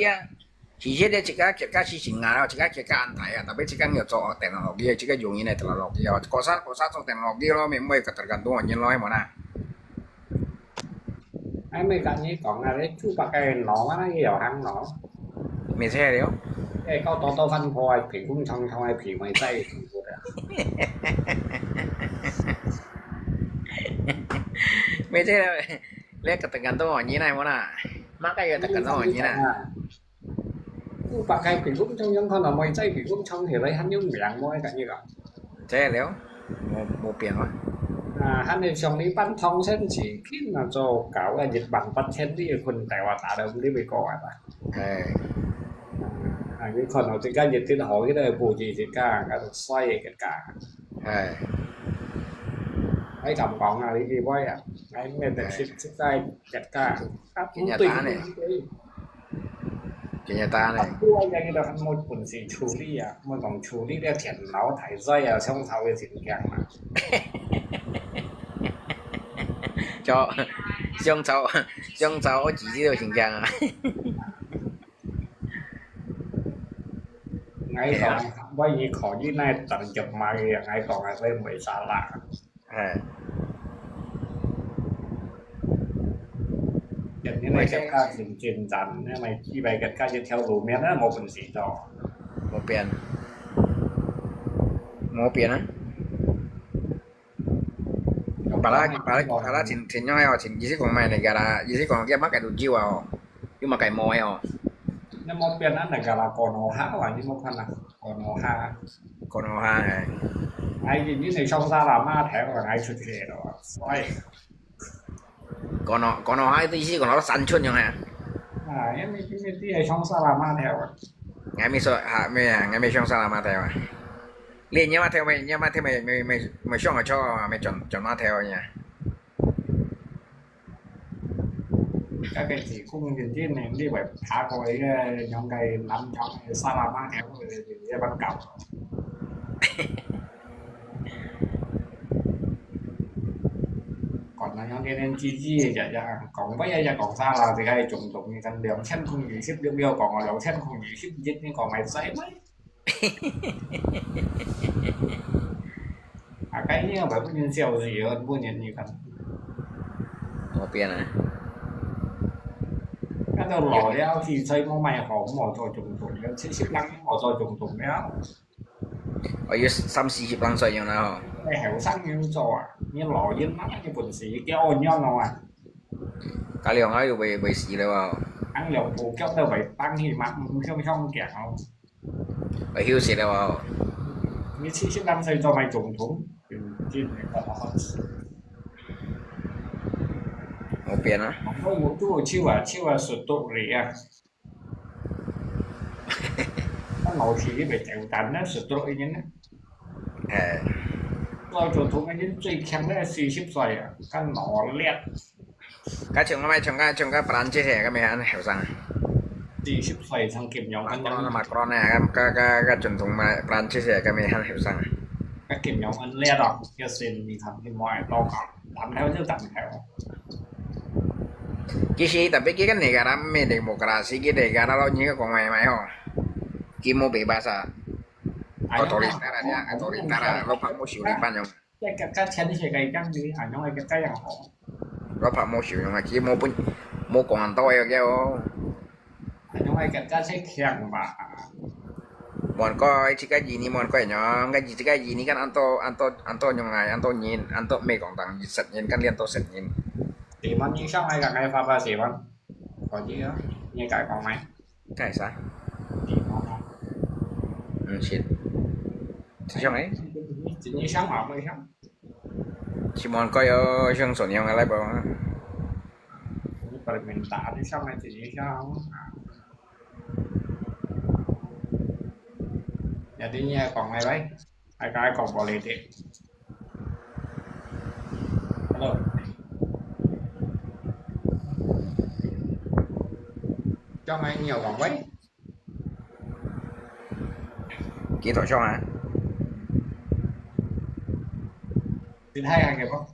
Speaker 8: đi chỉ các chỉ chỉnh ngà chỉ các ăn thái à tapi chỉ các nhiều chỗ tiền nó kia chỉ các dùng như này tiền nó kia có sát trong tiền nó kia lo mình mới cái tergantung tuh nhìn lo mà nè
Speaker 1: ไอ้ไม่กันนี้ก่อนอะไรชูปากไก่หนองอะไรเกี่ยวหังหนอง
Speaker 8: mình xe đấy
Speaker 1: ไอ้เขาโตฟันพอยผีกุ้งช่องทำไมผีไม่ใช่พูดอ่ะ
Speaker 8: mấy thế lấy cái tergantung như này mà nè mắc cái tergantung như này
Speaker 1: ชูปากไก่ผีกุ้งช่องยังเขาหน่อไม่ใช่ผีกุ้งช่องเห็นไรหันยุ่งเหวี่ยงมั้ยกันนี่ก่อน
Speaker 8: xe đấy một biển mà
Speaker 1: hắnในช่องนี้ปั้นทองเส้นสีขึ้นมาโจเก่าว่าหยิบบัตรปัดเช่นที่คนแต่ว่าตาเดิมที่ไปก่อนอ่ะอันนี้คนเราจะกล้าหยิบที่หอที่ได้ปูจีจะกล้าก็สร้อยกันกล้าไอ้ทำของอะไรที่ว่าอ่ะไอ้เมื่อแต่ชิดได้จัดกล้าครับ
Speaker 8: cái nhà ta này cái nhà ta này
Speaker 1: ด้วยยังไงเราทำมดปุ่นสีชูรี่อ่ะมันของชูรี่ได้เถียนเล้าถ่ายสร้อยอ่ะช่องเท้าเป็นสีแดงมา
Speaker 8: cho trong cháu chỉ tiêu hình dạng à
Speaker 1: ไงก่อนว่ายีขอยี่นายตัดจบมาอย่างไงก่อนเริ่มไปสาระอย่างนี้ในกับการถึงเจนจันเนี่ยไม่ที่ไปกับการจะเที่ยวรูเมียนะโมเป็นสีจอ
Speaker 8: một biển á bà lá thìn nhau heo thìn gì còn mày này gà là gì còn cái mắc cái đồ chiêu à nhưng mà cái mồi heo
Speaker 1: เนี่ยโมเป็นนั่นแต่กาลากรโอฮะว่านี่โมพันนะกรโอฮะ
Speaker 8: còn hồ ha này
Speaker 1: ไอ้ยินนี่ในช่องซาลามาแถวกับไอ้ชุดเทหรอสร้อย
Speaker 8: còn nó hai tí còn nó săn chuột như này
Speaker 1: ยังมีที่ไอ้ช่องซาลามาแถว
Speaker 8: ngày mi sợ hạ mi ngày mi xong sao làm mà theo à liền nhá mà theo mày xong rồi cho mày chọn nó theo nha
Speaker 1: ก็เป็นสีคุ้มเป็นที่หนึ่งที่แบบพาคอยยองไก่ล้ำช่องซาลามาแถวเลยอย่างนี้บ้านเก่าก่อนนะยองไก่เน้นจี้จะของไม่ใช่จะของซาลาthì hay trùng như căn đường chân không gì ship điêu còn ở đầu chân không gì ship dứt nhưng còn mày dễ mấy cái như vậy có nhân siêu gì hơn vô nhận như cần
Speaker 8: một tiền này
Speaker 1: cái đầu lò đeo thì xây mô mày hổ mỏ rồi trùng nó sẽ ship lăng mỏ rồi trùng đeo
Speaker 8: ở dưới 30-40 lăng xoay nhau nào
Speaker 1: cái hẻo sáng như trò như lò với mắt như quần sĩ cái ôn nhau nào à
Speaker 8: cả liều nói về gì đâu vào
Speaker 1: ăn liều phụ kéo theo vậy tăng thì mắt không kẹt không
Speaker 8: ở hiu xịt đâu vào
Speaker 1: 你45歲做埋總統，見你個好事。
Speaker 8: 冇變啊，
Speaker 1: 我都有超สุดตัวเลยอ่ะถ้าเราขี่ไปแข่งกันนะสุดตัวอย่างนี้นะ เรา總統อันนี้最強咧40歲啊，跟我叻
Speaker 8: cái trường mai trường cái plan chia sẻ cái mấy anh hiểu rằng
Speaker 1: 40歲曾劍勇อัน
Speaker 8: con
Speaker 1: ยัง
Speaker 8: mà con này cái truyền thống mà plan chia sẻ cái mấy anh hiểu rằng
Speaker 1: ก็劍勇อัน叻หรอกก็เซ็นมีทำที่มอยต้องทำแล้วจะทำแล้ว
Speaker 8: cái gì tapi cái negara me demokrasi cái negara lo như con mày không cái mau bebas à otoriter lo pak mau siu di pan yang
Speaker 1: 即係家親世界跟住係因為嘅家人好
Speaker 8: lo pak mau siu yang cái mau con ăn tôi cái oh
Speaker 1: 係因為嘅家戚強吧
Speaker 8: mon coi chỉ cái gì ni mon coi nhỏ cái gì ni kan anto yang ngai anto nyin anto me kong tang set nyin kan lian to set nyin
Speaker 1: thì mình như sao hay là ngày pha pha gì mình còn gì đó như cái còn mấy
Speaker 8: cái sao
Speaker 1: thì nó
Speaker 8: shit thì sao ấy
Speaker 1: chỉ như sáng học mới sáng
Speaker 8: chỉ mon coi ở trong sổ nhau lại bao
Speaker 1: rồi mình tạo đi xong này thì như sao giờ đi nha còn mấy đấy hai cái còn bỏ lì thì hello cho mày nhiều còn mấy
Speaker 8: kỹ thuật cho hả
Speaker 1: thì hai hàng kịp không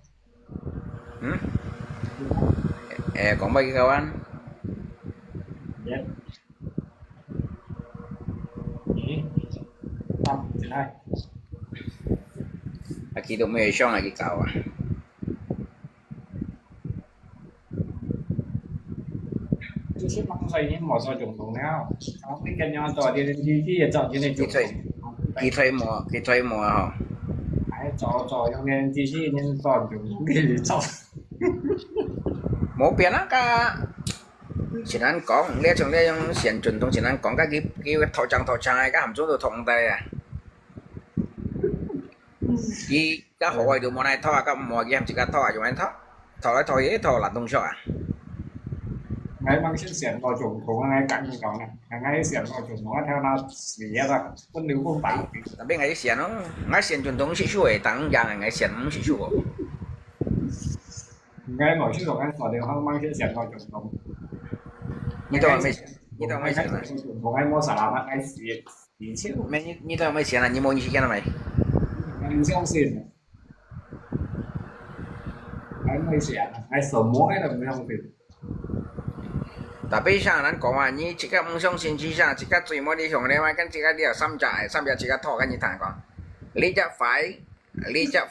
Speaker 8: còn mấy cái câu anh
Speaker 1: yes không thì hai
Speaker 8: kỹ thuật mấy cho này cái câu à
Speaker 1: chứ xếp mắc xoay những mỏ xoay trùng trùng nào không biết cái nhau trò đi đi chọn cái này trùng
Speaker 8: kỹ thuật mùa hả
Speaker 1: hãy trò trong nên chi nên tròn trùng cái gì xong
Speaker 8: một biển á cả chỉ ăn có lẽ trong đây trong hiện truyền thống chỉ ăn có các cái thọ trang cái hàm số đồ thòng đây à cái hội được mùa này thọ các mùa game chỉ có thọ dùng anh thọ ấy thọ là tung à
Speaker 1: ngay mang chiếc xiển vào trùng trùng ngay cạnh như cậu này ngay xiển vào trùng nó theo nó xỉ ra con nếu không tặng
Speaker 8: tapi ngay xiển nó ngay xiển truyền thống sĩ chuỗi tặng dạng ngay xiển sĩ chuỗi
Speaker 1: ngay mỗi chiếc đồ anh họ đều không mang chiếc xiển vào trùng trùng
Speaker 8: như tao mấy xiển này
Speaker 1: ngay mua xả là ngay xỉ chiếc
Speaker 8: như tao mấy xiển là như mua như cái này mày
Speaker 1: anh không xiển anh mấy xiển ngay sờ mỗi là mới không xiển
Speaker 8: tapi sang nan ko wa ni chika mong song sin chi sa chika chui mo di song le ma kan chika dia sam bia chika tho kan ni thang ko li cha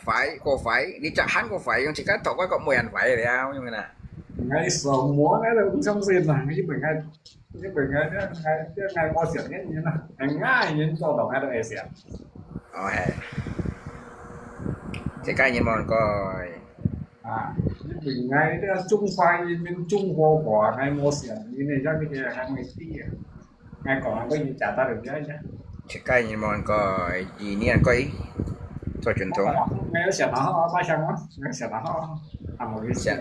Speaker 8: phải ko phải li cha han ko phải yung chika tho ko mo yan phải le ao yung na
Speaker 1: ngay sờ mỗi cái là cũng không xiển là cái mình ngay mua xiển nhất như nào anh ngay những cho đồng hai đồng xiển
Speaker 8: he chika ni mon ko
Speaker 1: mình ngay cái Trung Khoai bên Trung Hoa quả ngay mua xiển như này chắc cái này ngay tí à ngay còn có gì trả ta được chứ
Speaker 8: chika ni mon ko gì ni an ko i to truyền thống
Speaker 1: ngay xiển nó 300 á ngay xiển nó làm một cái xiển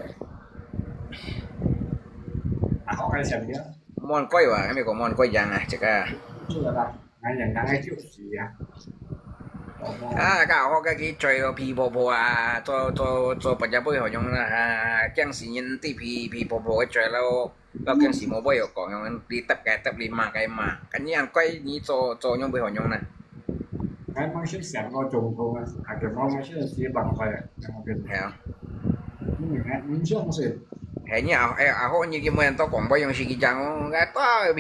Speaker 1: họ ngay xiển kia
Speaker 8: mon ko wa cái ko mon ko yang à chika
Speaker 1: chưa là ngay nhận ngay chịu gì à
Speaker 8: cái họ cái chơi pi bò bò à cho bây giờ bây giờ dùng là chẳng gì nhìn tí pi bò bò cái chơi lo chẳng gì mua bây giờ còn dùng đi tập đi mà cái như anh quay như cho dùng bây giờ dùng này
Speaker 1: cái mang chiếc xiển vào trùng trùng à kiểu nó mang chiếc xiển bằng vậy
Speaker 8: hiểu
Speaker 1: mình nghe mình chưa không xiển
Speaker 8: hệ như họ như cái mình tao còn bao nhiêu sự chẳng cái to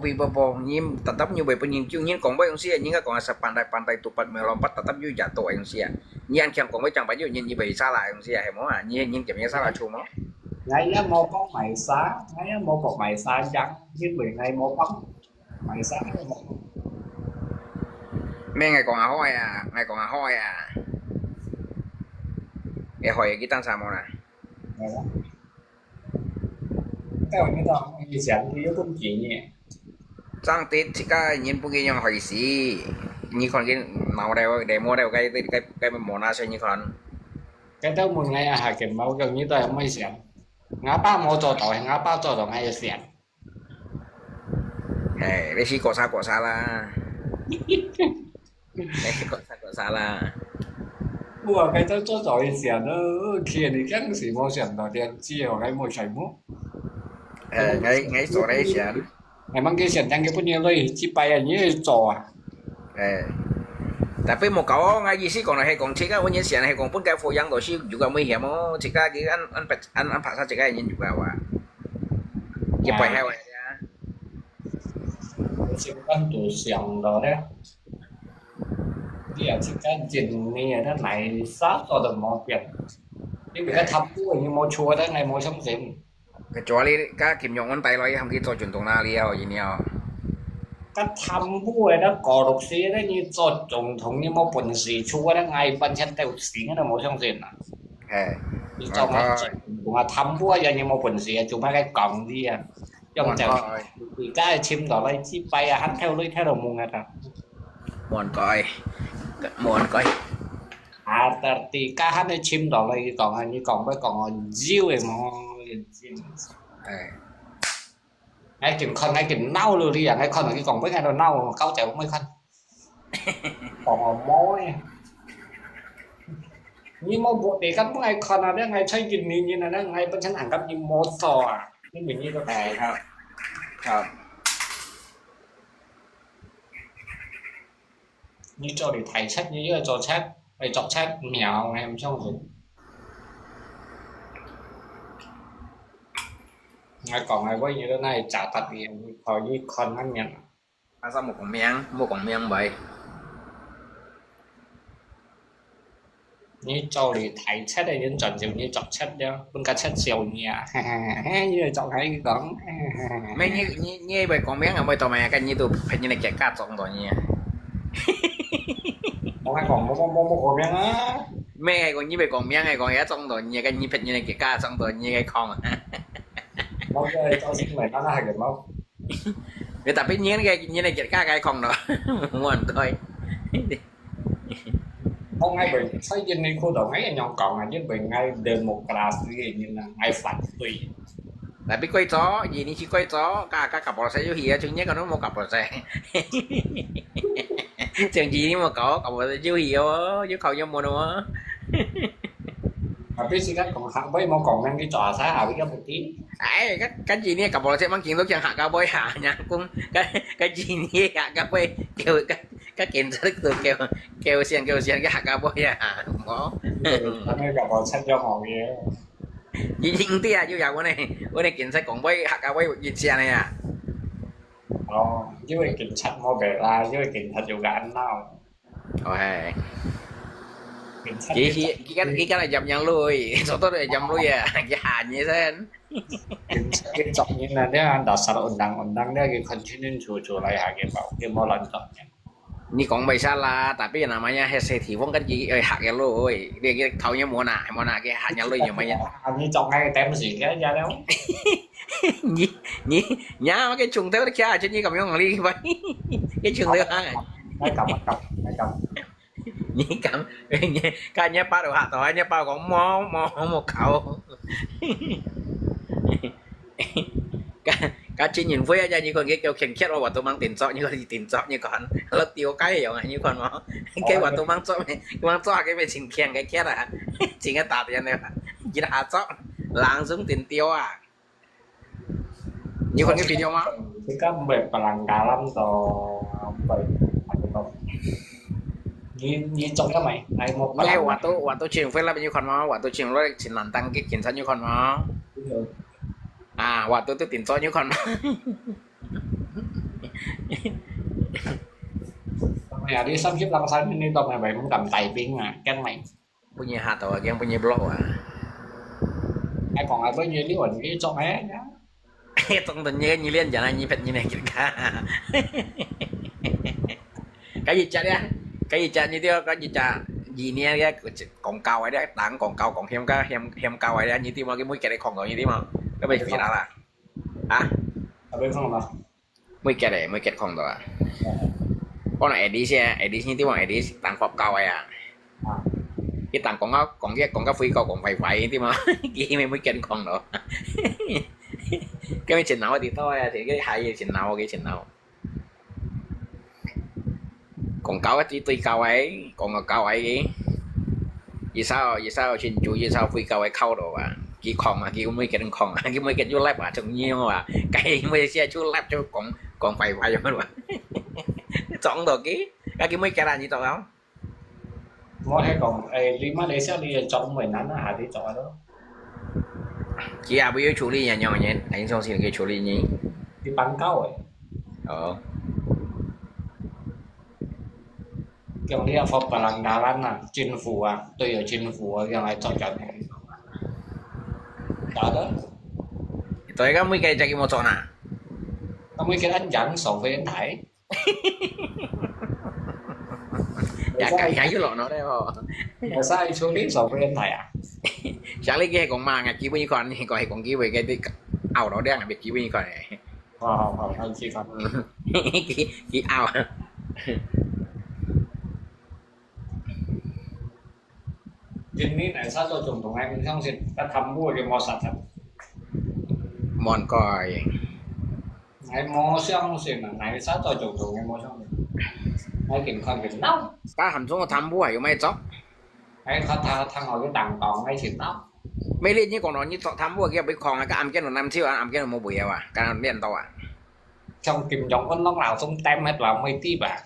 Speaker 8: pi bò nhìn tập như vậy nhìn chưa nhìn còn bao nhiêu sự những cái còn là pandai tupat melompat tetap juga jatuh yang sia nhìn chẳng còn mấy chẳng bao nhiêu nhìn như vậy xa lại yang sia hiểu không nhìn chậm như xa lại chùm nó
Speaker 1: ngay á mua có mày xá ngay á mua có mày xá trắng với mình ngay mua bóng mày xá
Speaker 8: mấy ngày còn hỏi ngày hỏi cái tan sao mà nè
Speaker 1: cái như đó thì xiển thì cũng chỉ nhẹ
Speaker 8: trang tết chỉ cái nhìn bụng cái yang hỏi gì như con cái màu đeo để mua đeo cái món nào xem như con
Speaker 1: cái đó một ngày à cái máu gần như tôi không mấy xiên ngã ba mua cho tỏi ngã ba cho tỏi ngày xiên
Speaker 8: để chỉ có xa là để có xa là
Speaker 1: mua cái đó cho tỏi xiên nó kia thì cái gì mua xiên tỏi tiền chiều cái mua chảy mua
Speaker 8: ngay chỗ đấy xiên
Speaker 1: ngày mang cái xiên đang cái bao nhiêu lấy chỉ bay à như trò
Speaker 8: tapi một cậu ngay gì xí còn này hay còn chỉ cái vấn đề xiên hay còn bốn cái phô giang rồi xí juga nguy hiểm đó chỉ cái anh phạt sao chỉ cái nhìn juga à chỉ bay heo này
Speaker 1: chỉ con tủ xiên đó đấy dia chicken jin ni nó lại sát cho được một việc nhưng cái thăm của như một chùa đó ngày một sống xịn
Speaker 8: cái chỗ này cái kiểm dụng anh tay lấy không kia cho chuyển động nào đi à gì nhiều
Speaker 1: cái thăm của đó có độc sĩ đó như cho tổng thống như một quân sĩ chùa đó ngày ban chân tiêu xịn đó một sống xịn à đi cho mà thăm của như một quân sĩ chúng ta cái còng đi à trong chợ thì cái chim đó lấy chi bay à hắn theo đầu mùng à
Speaker 8: muốn coi
Speaker 1: à thì cái hắn chim đó lấy còn như còn diêu em mà ngay chừng con ngay chừng nâu luôn đi à ngay con là cái còn với ngay đồ nâu câu chạy cũng mấy con còn mối nhưng mà bộ thì các ngay con nào đấy ngay chơi chừng như là nó ngay bên chân hàng cấp như một sò à nhưng mình như có thể
Speaker 8: không
Speaker 1: như cho để thầy sách như là cho sách phải chọn sách mèo em trong rồi ngay còn ngay với như thế này trả thật thì khỏi như con ăn nhận
Speaker 8: sao một con miếng vậy
Speaker 1: như cho để thầy sách này nên chọn như chọn sách đó bên cả sách siêu nhà như là chọn hay còn
Speaker 8: mấy như vậy con miếng ở bên tàu mẹ cái như tụi phải như này chạy cát xong rồi nha
Speaker 1: không ai còn một con miếng á
Speaker 8: mẹ còn như vậy còn miếng này còn hết xong rồi như cái như phải như này chạy cát xong rồi như cái con
Speaker 1: mau chơi cho xin mày nó là cái mau
Speaker 8: người ta biết như này chạy cát cái con đó muốn coi
Speaker 1: không ngay bị xây dựng đi khu đầu ngay nhọn còn là với bị ngay đền một class gì như là ngay phạt tùy
Speaker 8: tại biết quay chó gì đi chỉ quay chó cả cặp bò xe vô hìa chứ nhớ còn nó một cặp bò xe trường gì mà có cặp bò xe vô hìa chứ không như mua đâu
Speaker 1: mà biết gì các còn hạng với mong còn đang cái trò xã hội với một tí
Speaker 8: ấy cái gì nè cặp bò xe mang kiện lúc chẳng hạ cao bơi hạ nha cũng cái gì nè hạ cao bơi kêu cái kiện rất từ kêu xiên cái hạ cao bơi à có
Speaker 1: nên gặp bọn sách cho họ vậy
Speaker 8: những tia chứ giờ bữa này kiện xe còn bơi hạ cao bơi dịch xe này à
Speaker 1: chứ về kiểm sách mua về là chứ về kiểm thật dù anh nào
Speaker 8: rồi chỉ cái này dầm nhận lui số tốt này dầm lui à cái hà như thế
Speaker 1: cái chọn như là nếu anh đã sợ ổn đăng nếu cái continue chủ lại hạ cái bảo cái món lần chọn
Speaker 8: như còn bây giờ là tapi yang namanya hese thì vẫn cái gì hạ cái lui cái thầu như mua nạ cái hạ nhận lui nhiều mấy
Speaker 1: anh như chọn ngay tem gì cái ra đâu
Speaker 8: nhá cái trùng thế kia chứ như cầm nhau đi vậy cái trùng thứ hai
Speaker 1: mấy cầm
Speaker 8: như cầm cái nhá bao đồ hạ tỏi nhá bao còn một cậu cái chuyện nhìn với ra như con cái kêu khen khét và tôi mang tiền chọn như con gì tiền chọn như con lớp tiêu cái gì như con nó cái và tôi mang chọn cái về xin khen cái khét à chỉ cái tạt tiền này chỉ là hạ chọn láng giống tiền tiêu à như con cái video mà
Speaker 1: cái bẹp bằng cả lắm rồi vậy như trong cái mày này một
Speaker 8: cái waktu chuyện phải là bao nhiêu con nó waktu chuyện nó chỉ làm tăng cái kiểm soát như con nó à waktu tôi tiền cho như con
Speaker 1: mày đi xăm xếp lăng xanh nên tao mày vậy cũng cầm tay pin mà cái mày
Speaker 8: bao nhiêu hạt rồi bao nhiêu block à
Speaker 1: ai còn ai bao nhiêu lý luận cái cho mẹ nhá
Speaker 8: trong tình như liên chẳng ai như phật như này cả cái gì chả đấy cái gì chả như tiêu cái gì chả gì nè cái còn cao ấy đấy tảng còn cao còn hem cao ấy đấy như tiêu mà cái mũi kẹt đấy còn rồi như tiêu mà cái bây giờ đó là
Speaker 1: ở bên không mà
Speaker 8: mũi kẹt còn rồi con này Edis ya Edis như tiếng mà Edis tặng phọc cầu à cái tặng còn cái phi cầu còn phải tiếng mà kia mới kênh con nữa cái mấy trình nào thì thôi thì cái hay gì trình nào còn cao cái tuy cao ấy còn cao ấy vì sao trình chủ vì sao phi cao ấy khâu đồ à cái con mà cái mấy kênh con cái mấy kênh chú lép à trong nhiều mà cái mấy xe chú lép cho còn phải cho nó chọn được cái mấy cái là gì tao không
Speaker 1: mỗi hay còn đi mà để sẽ đi trong mình nó hả đi chọn đó
Speaker 8: chị à bây giờ处理nhà nhỏ nhé anh xong xin cái处理nhỉ
Speaker 1: đi bắn cao ấy cái này là phật bằng đà lan à chính phủ à tôi ở chính phủ cái này chọn này đó
Speaker 8: tôi cái mấy cái chạy một chọn à
Speaker 1: có mấy cái anh dẫn so với anh Thái
Speaker 8: dạ cái với lọ nó đấy không
Speaker 1: mà sao anh xuống đến so với anh Thái à
Speaker 8: sáng lấy cái còn mang à chỉ với con kia về cái ảo đó đen là bị chỉ với con này
Speaker 1: không anh chỉ còn
Speaker 8: cái ảo
Speaker 1: chính ní này sao tôi trồng tùng anh xong rồi ta thăm mua cái mò sạch
Speaker 8: mòn còi
Speaker 1: ngày mò xong rồi là ngày sao tôi trồng tùng ngày mò xong rồi ngày kiểm con kiểm tóc
Speaker 8: ta hầm xuống thăm bố hay mấy chóc
Speaker 1: ngày thằng ngồi cái đằng còn ngay kiểm tóc
Speaker 8: mấy lên như còn nói như thăm bố kia bị còn cái âm cái nó năm chiêu âm cái nó một buổi à cái nó đen to à
Speaker 1: trong kim giống con nó nào không tem hết là mấy tí bà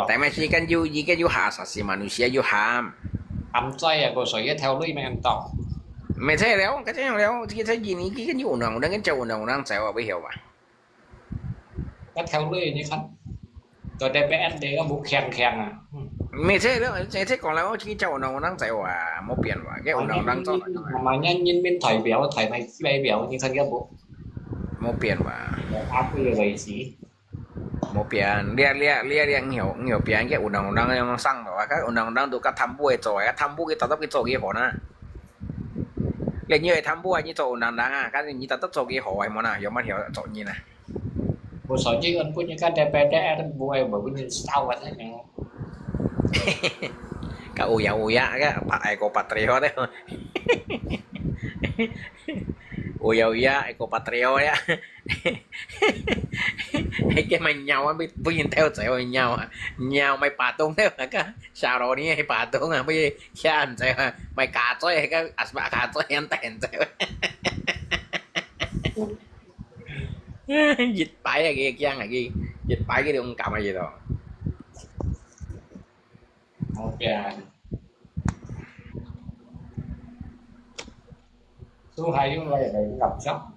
Speaker 8: tại mày chỉ cần gì cái hạ sao xí mà nó sẽ yêu hàm
Speaker 1: âm chơi à cô sợi theo lưới mấy em to
Speaker 8: mày thấy léo cái thấy gì ní cái nhu nào đang cái trâu nào đang xẻo ở bây hiểu mà
Speaker 1: cái theo lưới như khăn rồi DPS đấy có bút khen à
Speaker 8: mày thấy đó thấy còn léo cái trâu nào đang xẻo à một biển mà cái nào đang to
Speaker 1: mà nhân bên thầy béo thầy này bay béo như khăn cái bút
Speaker 8: một biển mà
Speaker 1: áp cái gì gì
Speaker 8: một biển lia nhiều biển cái nào đang sang rồi cái nào đang tụ cái thăm bùi rồi cái thăm bùi cái tao cái chỗ cái hồ na lên như thăm bùi như chỗ nào đang cái như tao chỗ cái hồ ấy mà nào giống mà hiểu chỗ như này
Speaker 1: một số chứ anh có những cái DPS bùi bởi vì sao vậy thế này
Speaker 8: cái ui cái eco patriot đấy ui eco patriot đấy cái mày nhau biết nhìn theo chạy nhau mày bà tung theo cái sao rồi đi bà tung à bây giờ anh chạy mày cả chơi cái asma cả chơi anh tèn chạy dịch bãi là kia giang là kia dịch bãi cái đường cầm là gì rồi
Speaker 1: ok số 2 chúng ta phải gặp sốc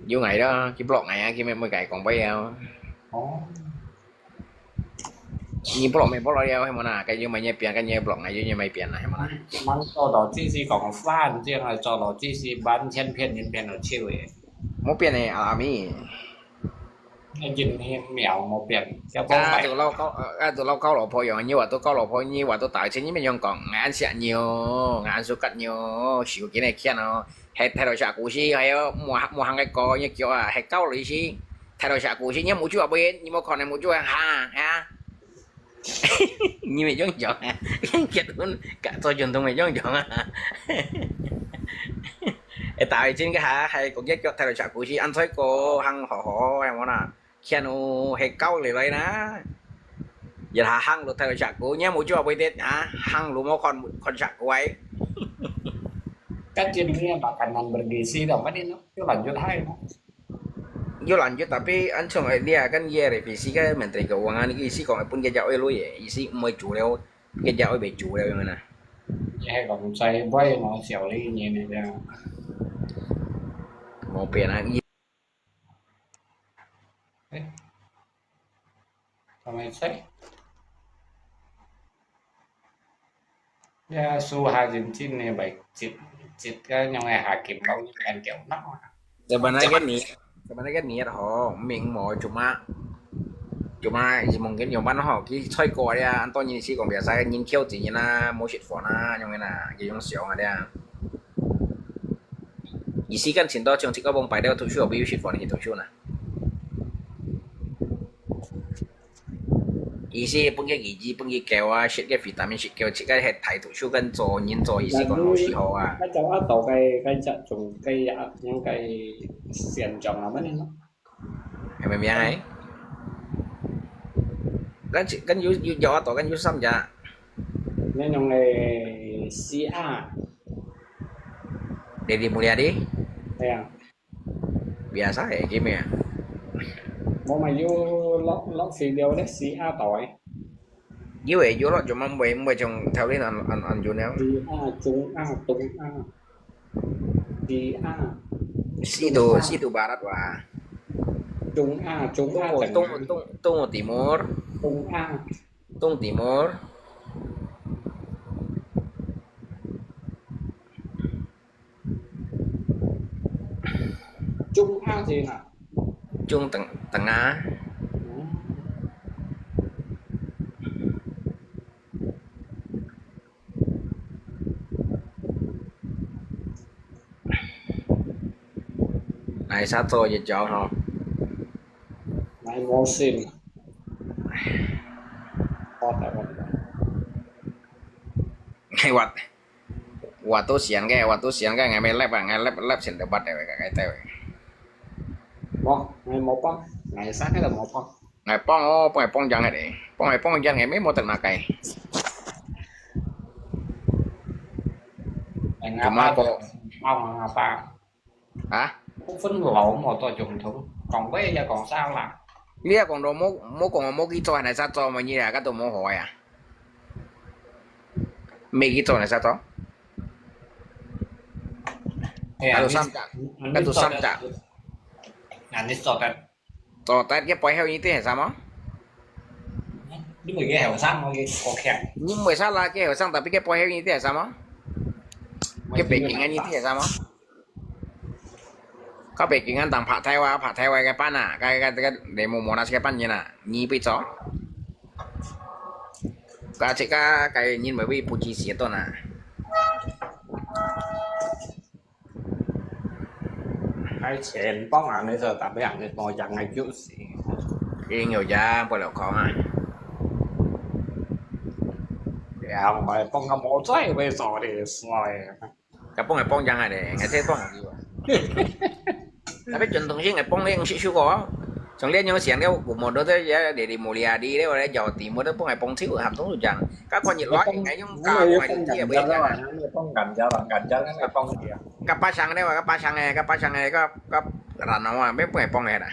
Speaker 8: vô ngày đó cái blog này kia mới cài còn bây giờ như blog mày blog đeo hay mà nè cái như mày nhảy biển cái như blog này như mày biển này mà
Speaker 1: mang cho đó chỉ是讲饭这样做了只是半千片人变了去诶
Speaker 8: một biển này à mi
Speaker 1: nhìn mèo một biển cho bông
Speaker 8: à
Speaker 1: phải
Speaker 8: tụi lâu câu lỗ phôi rồi như là tôi câu lỗ phôi như là tôi tại trên những mình còn ngàn sẽ nhiều ngàn số cắt nhiều xíu cái này kia nó hay thay đổi trả cũ xí hay mua hàng cái co như kiểu là hay câu lấy xí thay đổi trả cũ xí nhé một chút ở bên nhưng mà còn này một chút ha như mày giống chọn kết luôn cả tôi truyền thông mày giống chọn tại trên cái hạ hay cũng biết cho thay đổi trả cũ xí ăn thấy cô hăng họ em món nào khi nó hay câu lấy ná giờ là hăng được thay đổi trả cũ nhé một chút ở bên tết hăng luôn một con trả cũ ấy
Speaker 1: kan jenisnya makanan bergizi dapat ini itu lanjut hai
Speaker 8: Yo lanjut tapi ancung dia kan dia revisi kan Menteri Keuangan ini isi còn pun kerja oi ya isi mới chủ leo kerja oi bị chủ leo yang mana
Speaker 1: ya còn sai vay nó xẻo đi như này ra
Speaker 8: mau tiền anh
Speaker 1: Kamay say ya su Argentina này bảy chít cái nhau ngày hạ kiểm bao nhiêu anh kiểu nóc
Speaker 8: sebenarnya kan niat ho ming mau cuma mungkin nyoba ho ki choi ko dia Antonio sih còn biasa kan nhìn kêu chỉ na mau shit for na yang na cái yang xiao dia isi kan cinta trong chỉ có bông bài đeo thủ sưu bị shit for ni thủ sưu na 意思本嘅兒子本嘅叫啊，食嘅 vitamin 食叫，食嘅係睇圖書跟做研做意思講老師好啊。
Speaker 1: cái cháu tàu cái chợ trùng cây những cây xiên trồng là mất đi nó
Speaker 8: 係咪咩係？跟要有一度跟要深咋？
Speaker 1: nên trong này CA
Speaker 8: Dedi mulia đi.
Speaker 1: đây à
Speaker 8: Biasa ya game ya.
Speaker 1: mau mày vô lót xì đều đấy CA tỏi
Speaker 8: Như vậy vô đó cuma mày trong theo đến ăn vô nào.
Speaker 1: CA trung A tung A CA
Speaker 8: Situ barat wah.
Speaker 1: trung A
Speaker 8: Tung timur.
Speaker 1: tung A
Speaker 8: Tung timur.
Speaker 1: trung A gì nè
Speaker 8: Trung tengah. Này satu aja jauh no.
Speaker 1: này mua sim hot à
Speaker 8: Ngay waktu siang cái ngày mai lab xin debat ya cái teo.
Speaker 1: mau ngày một con ngày sáng hay là một con
Speaker 8: Ngày pong jangan deh. Pong jangan ngày mai mau termakai. Cuma kok
Speaker 1: ông apa
Speaker 8: hả?
Speaker 1: cũng phấn lộn một tôi dùng thử còn bây giờ còn sao làm
Speaker 8: Lia còn đồ mô kỹ cho này sao cho mà như là cái đồ mô hỏi à? Mê kỹ cho này sao cho? Cái đồ xăm chạc.
Speaker 1: anh đi sọt cái
Speaker 8: Cho tết cái bói heo như thế hay sao mà?
Speaker 1: đúng rồi cái hẻo xăng nó cái có kẹt
Speaker 8: Nhưng mà sao là cái heo sang tapi cái bói heo như thế hay sao mà? Cái bể kính anh như thế hay sao mà? Có bể kính anh tặng phạt theo cái pan à, cái để mồ nasi cái pan như nè, nhí bị chó. Cái chỉ cái nhìn bởi vì bùi xía tôi nè.
Speaker 1: cái chèn bóng ảnh này giờ tạm biệt ảnh này mò chẳng ngày chút gì
Speaker 8: Cái nhiều giá bỏ lọc khó à.
Speaker 1: ya mà bóng nó mò chơi bây giờ thì rồi
Speaker 8: Cái bông này bông chẳng hay để ngày thế bông làm gì vậy? Tapi contohnya nggak pong yang sih kok. Soalnya yang siang dia một đứa thế để đi mua lia đi đấy rồi giàu tìm một đứa pong này pong thiếu hàm tốn rồi chẳng. Các con nhiệt loại cái những cao ngoài kia bây giờ.
Speaker 1: bóng cảnh cho nó là bóng gì
Speaker 8: Các pasang đấy các pasang này có rắn nào mà mấy pong này này.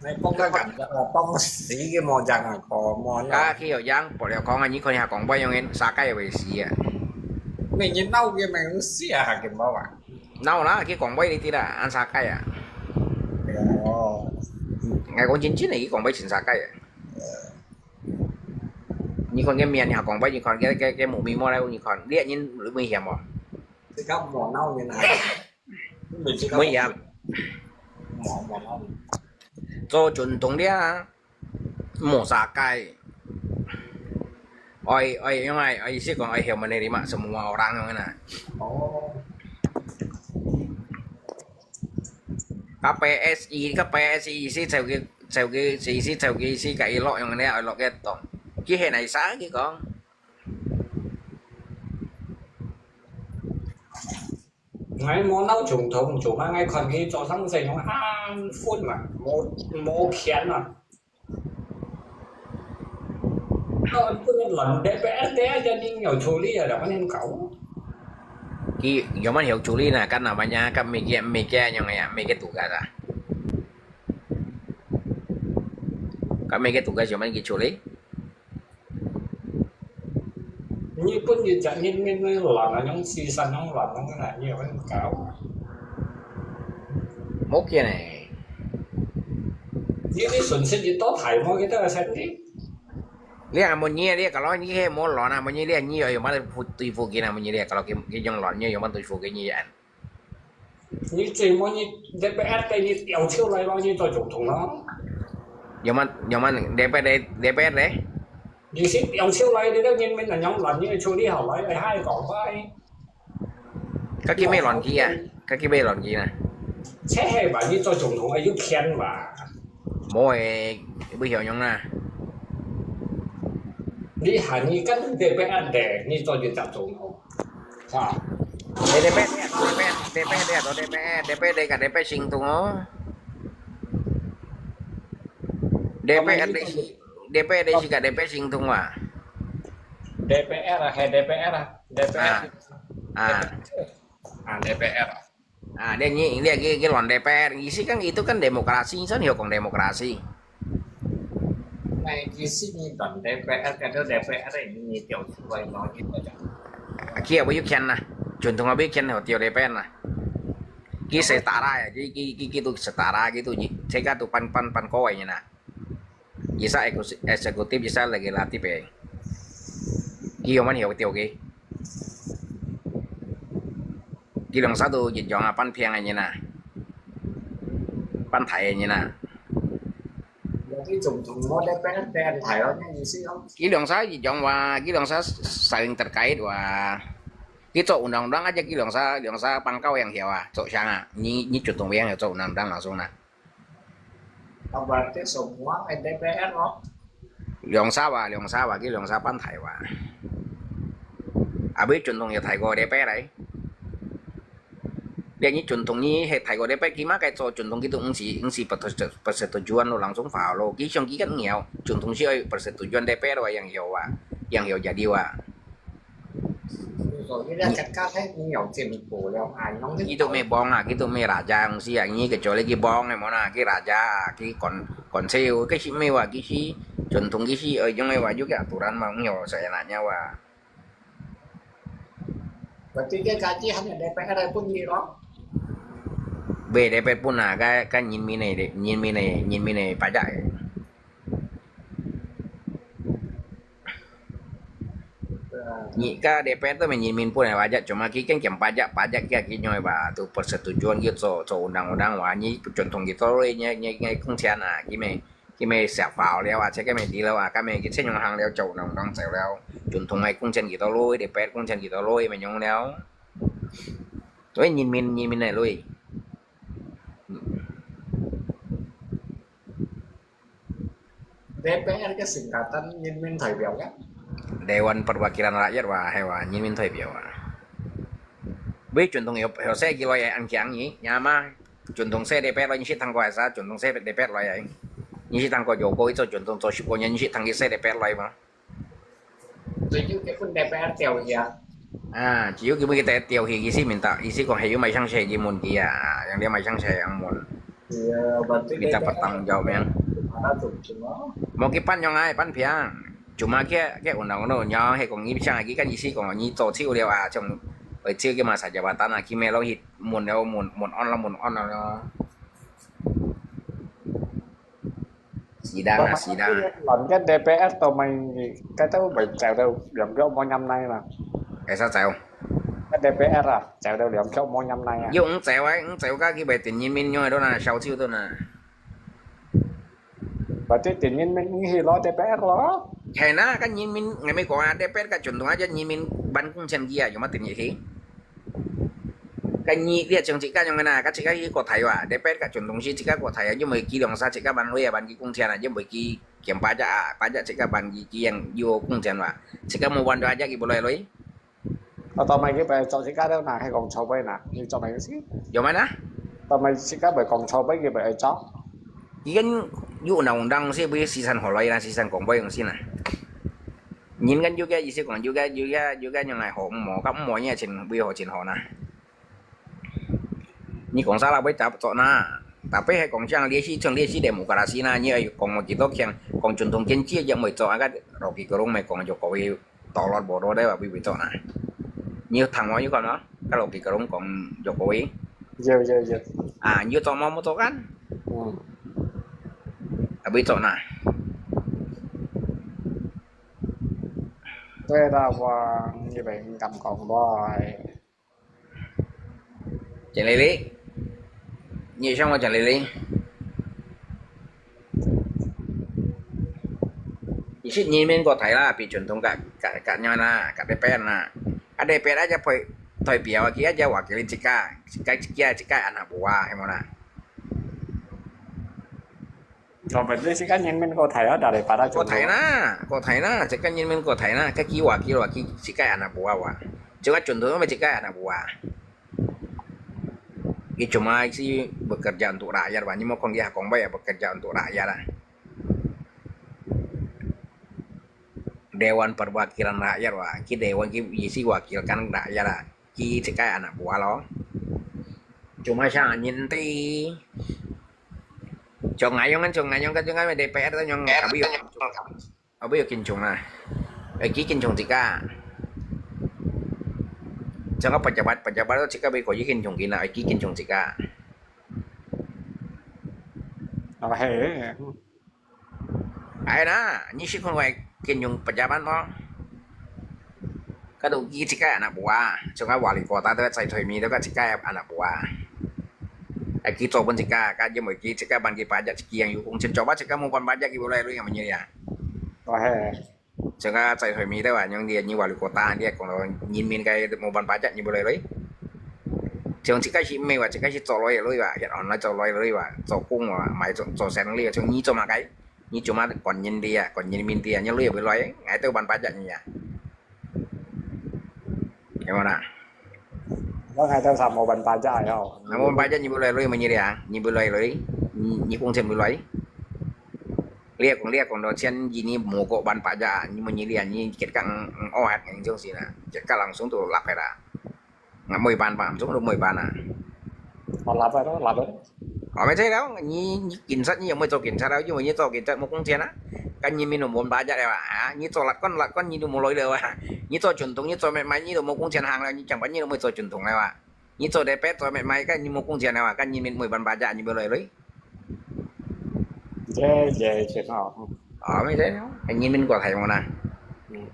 Speaker 1: này bóng cái cảnh cho là bóng xí cái mò chẳng à có mò
Speaker 8: Các khi ở giang bỏ leo con anh những con nhà còn bao nhiêu nghìn xa cây về xí à.
Speaker 1: mình nhìn đâu kia mình nó xí à cái bao à
Speaker 8: Nào đó cái còn bay đi thì là ăn xa cây à. Ngày con chín này cái còn bay xin xa cây à. Như con cái miền nhà còn bay như còn cái mũ mi mo đây như còn địa nhìn nguy hiểm không?
Speaker 1: cái góc mò nâu như này
Speaker 8: Nguy hiểm.
Speaker 1: mò nâu
Speaker 8: Cho chuẩn tông đi mổ xa cây. Oi yang ai sih còn ai hiểu mà này đi mà semua orang yang mana. KPSI sih theo cái lọ yang này lọ cái tổng cái hệ này sáng chứ con.
Speaker 1: ngay món nấu trùng thùng chủ mà ngay còn cái cho xong dày nó 2 phút mà mô kén mà nó cứ lần để vẽ té cho nên nhiều chú lý ở đó nên cậu
Speaker 8: Cái giống như hiểu chú lý là căn nào mà nhà căn mấy cái như này mấy cái tủ cái ra. Các mấy cái tủ cái giống như cái chú lý.
Speaker 1: như cũng như chẳng như lần là những season những lần nó là nhiều cái cậu
Speaker 8: Mốt kia này.
Speaker 1: như cái xuân sinh gì tốt thầy mỗi cái đó là sao đi
Speaker 8: Lihat mau nyi dia kalau nyi he mau lon mau nyi dia nyi yo mana tui fu kina mau nyi dia kalau cái dòng lon nyi yo mana tui fu cái nyi an.
Speaker 1: như chỉ mỗi như để vẽ cái như tiểu chiêu này bao nhiêu cho trùng thùng nó
Speaker 8: Yo man DPR đấy.
Speaker 1: như ship tiểu chiêu này thì tất nhiên mình là nhóm lần như chú lý học nói là 2 cỏ vai
Speaker 8: Các cái mấy lon kia, các cái mấy lon kia nè.
Speaker 1: sẽ hay bảo như cho trùng thùng ấy giúp khen và
Speaker 8: Mỗi bây giờ nhông nè.
Speaker 1: 你喊你跟 DPRD 你做就集中哦，是吧？
Speaker 8: DPD atau DPD kan DP singtung oh. DPD sih kan DP singtung wah.
Speaker 1: DPR DPR DPR DPR
Speaker 8: dia lon DPR isi kan itu kan demokrasi kan hukum demokrasi.
Speaker 1: Này isi ni dan DPR kan DPR ini tiểu出来嘛，你这讲。
Speaker 8: Kia bây giờ nah, contohnya bây giờ hotel DPR nah. Ki setara ya, ki gitu setara gitu ji. Saya tuh pan kowe nah. Bisa eksekutif bisa legislatif ya. Ki yang mana hotel ki? Ki yang satu jadi jangan pan piang aja nah. Pan thai aja nah.
Speaker 1: Cái trùng nó DPR đen thải đó như xí không?
Speaker 8: Ki yang saya jadi jangan ki yang saya saling terkait wah. Kita undang-undang aja ki yang saya pangkau yang hiawa, cok sana. Ni contoh yang cok undang-undang langsung nah.
Speaker 1: Berarti semua DPR loh.
Speaker 8: Yang sawa ki yang saya pan thai wah. Abis contohnya thai go DPR đấy. Dia ni contohnya thai go DPR gimana kayak contoh gitu ngsi persetujuan lo langsung vào lo. Ki kan nghèo, contoh sih persetujuan DPR wah yang hiau jadi wah.
Speaker 1: Rồi cái cắt hết nhiều tiền của leo ai nó
Speaker 8: Gitu me bong gitu me raja ngsi ini kecuali ki bong mana ki raja ki kon seo cái si me wah ki si contoh ki si yang wah juga aturan mau nghèo seenaknya wah.
Speaker 1: Berarti cái gaji hanya DPR pun gì đó.
Speaker 8: BDP pun cái nhìn mi này pajak. Ka DPR tuh nhìn pun pajak cuma ki kan kem pajak ki nyoy ba tu persetujuan gitu so undang-undang wah ni contoh gitu loh ngay công tiền ki me xả vào leo chứ cái mày đi leo cái mày cái xe nhông hàng leo chậu undang-undang xả leo contoh ngay công tiền gitu loh DPR công tiền gitu loh mày nhông leo. Tôi nhìn mi này loh.
Speaker 1: DPR cái singkatan Nhân Minh Thời Biểu kan?
Speaker 8: Dewan Perwakilan Rakyat wah hewa Nhân Minh Thời Biểu wah. Với contoh hiểu xe kilo ya ăn kiang nhỉ, nhà mà contoh xe DPR lo nyisi thang kuasa, contoh xe DPR lo ya. Nyisi thang ko Jokowi itu contoh ko nyisi thang xe DPR lo mà.
Speaker 1: Jadi cái pun DPR tiểu gì à?
Speaker 8: Chỉ có cái kita tiêu thì isi minta, isi còn hay mai sang xe gì mun kia, yang dia mai sang xe ang mun.
Speaker 1: Thì berarti
Speaker 8: Minta bertanggung jawab yang. Mau kipan yang ai pan piang. Cuma kayak undang-undang nyaw hay còn nghĩ sang lagi kan isi còn như tổ chức điều trong ở chưa cái masa jabatan lagi melo hit mun on lah sidang.
Speaker 9: Lần cái DPS tụi mình cái tao bị chèo đâu điểm cái bao năm nay mà
Speaker 8: Cái sao chèo?
Speaker 9: cái DPR chèo đâu điểm cái bao năm nay
Speaker 8: Yung chèo ấy, chèo cái bài tiền nhân minh nhoi đó là sao chiêu đó nè.
Speaker 9: và cái tiền nhân mình thì lo DPR lo
Speaker 8: Hay na kan nhân minh ngày mấy có DPR cái chuẩn aja nhân minh ban cung chân kia cuma tiền gì cái nhị dia chẳng chỉ cái yang mana cái chỉ cái có thầy wa DPR cái chuẩn đồng chí chỉ cái có thầy aja mấy kỳ đồng sa chỉ cái ban lui ban kỳ cung chân aja mấy kỳ kiểm pajak chỉ cái ban kỳ yang vô cung chân wa chỉ cái một ban aja kỳ boleh lui.
Speaker 9: tao mày cái bài cho cái đó là hay còn cho bây nè như cho mày cái gì
Speaker 8: Yo mana?
Speaker 9: tao mày cái bài còn cho bây cái bài cho
Speaker 8: Ikan yu undang-undang sih boleh sisan holai lah sisan komboy yang sini. Nhìn kan juga isi còn juga yang này họ mỏ các mỏ nhà trên bây họ trên họ nè. Ni còn salah boleh cap cok na. Tapi hay còn chẳng lihat si demokrasi na như ay còn một kita yang còn contoh kenci yang mới cok agak Rocky Gerung mai còn Jokowi tolot bodoh deh babi cok na. Như thằng mau như còn đó, cái Rocky Gerung còn Jokowi.
Speaker 9: Iya.
Speaker 8: Như cok mau cok kan? Abi cok na.
Speaker 9: Thế là như vậy cầm còn bò
Speaker 8: Chẳng lý. Như xong rồi chẳng lý. Isi nhìn mình có thấy là bị truyền thông cả nhau là cả DPR là ada DPR aja thôi biar lagi aja wakilin jika anak buah emang
Speaker 9: Rồi mình đi cá nhân mình có thể ở đây para
Speaker 8: có thể na chỉ cần nhìn mình có thể na cái kí là chỉ cái anh bùa wa chỉ cái chuẩn tướng mà chỉ cái anh bùa cái cuma sih bekerja untuk rakyat banyak mau kon dia kon bayar bekerja untuk rakyat lah Dewan Perwakilan Rakyat wah ki dewan ki isi wakilkan rakyat lah ki chỉ cái anak buah lo cuma saya nyinti chồng ngài cái chồng ngài DPR đó nhong ở bây giờ kinh chồng này ở ký kinh chồng thì cả chẳng có pejabat đó chỉ có bây giờ ký kinh chồng kia nào ký kinh chồng thì cả ai đó như sĩ con ngoài kinh chồng pejabat đó cái đầu ký chỉ cái anak buah chồng cái wali kota đó sai thuê mi đó cái chỉ cái anak buah kita pun jika kaji mau jika bagi pajak sekian yang kung coba jika mau pajak ibu lain yang menyia. Jika saya fahami itu yang dia ni wali kota dia kalau nyimin kayak mau pajak ibu lain. Jangan jika si mewah jika si coloi lain ya online coloi lain ya cokung ya mai sen lain jangan ni cuma kai ni cuma kon nyimin dia nya lain ibu lain itu pajaknya. Gimana?
Speaker 9: Có hai tao sắm một bàn pajak ya.
Speaker 8: Mau pajak nyibu loi mà như thế à? Nyibu loi, nyi kung sen loi. Lihat kong dosen gini mau kok ban pajak, nyi menyilian nyi kita ohat yang jauh sih na. Kita langsung tuh lap era. Nggak mau ban paham, langsung mau ban à.
Speaker 9: Lap đó, lap đó.
Speaker 8: Mấy thế đó, nyi kiểm sát nyi mới cho kiểm sát đâu, chứ mà nyi cho kiểm sát một kung sen á. Kan nyi minum muốn pajak ya, nyi cho lát con nyi mau loi đâu à. Nyi cho truyền thống nyi cho mẹ máy nyi đồ một kung sen hàng là nyi chẳng phải nyi mới cho truyền thống này à. Nyi cho DP cho mẹ máy cái nyi một kung sen này à, kan nyi mình 10 ban pajak nyi boleh loi.
Speaker 9: Về chuyện nào?
Speaker 8: Mấy thế đó, nyi mình có thấy mà nè.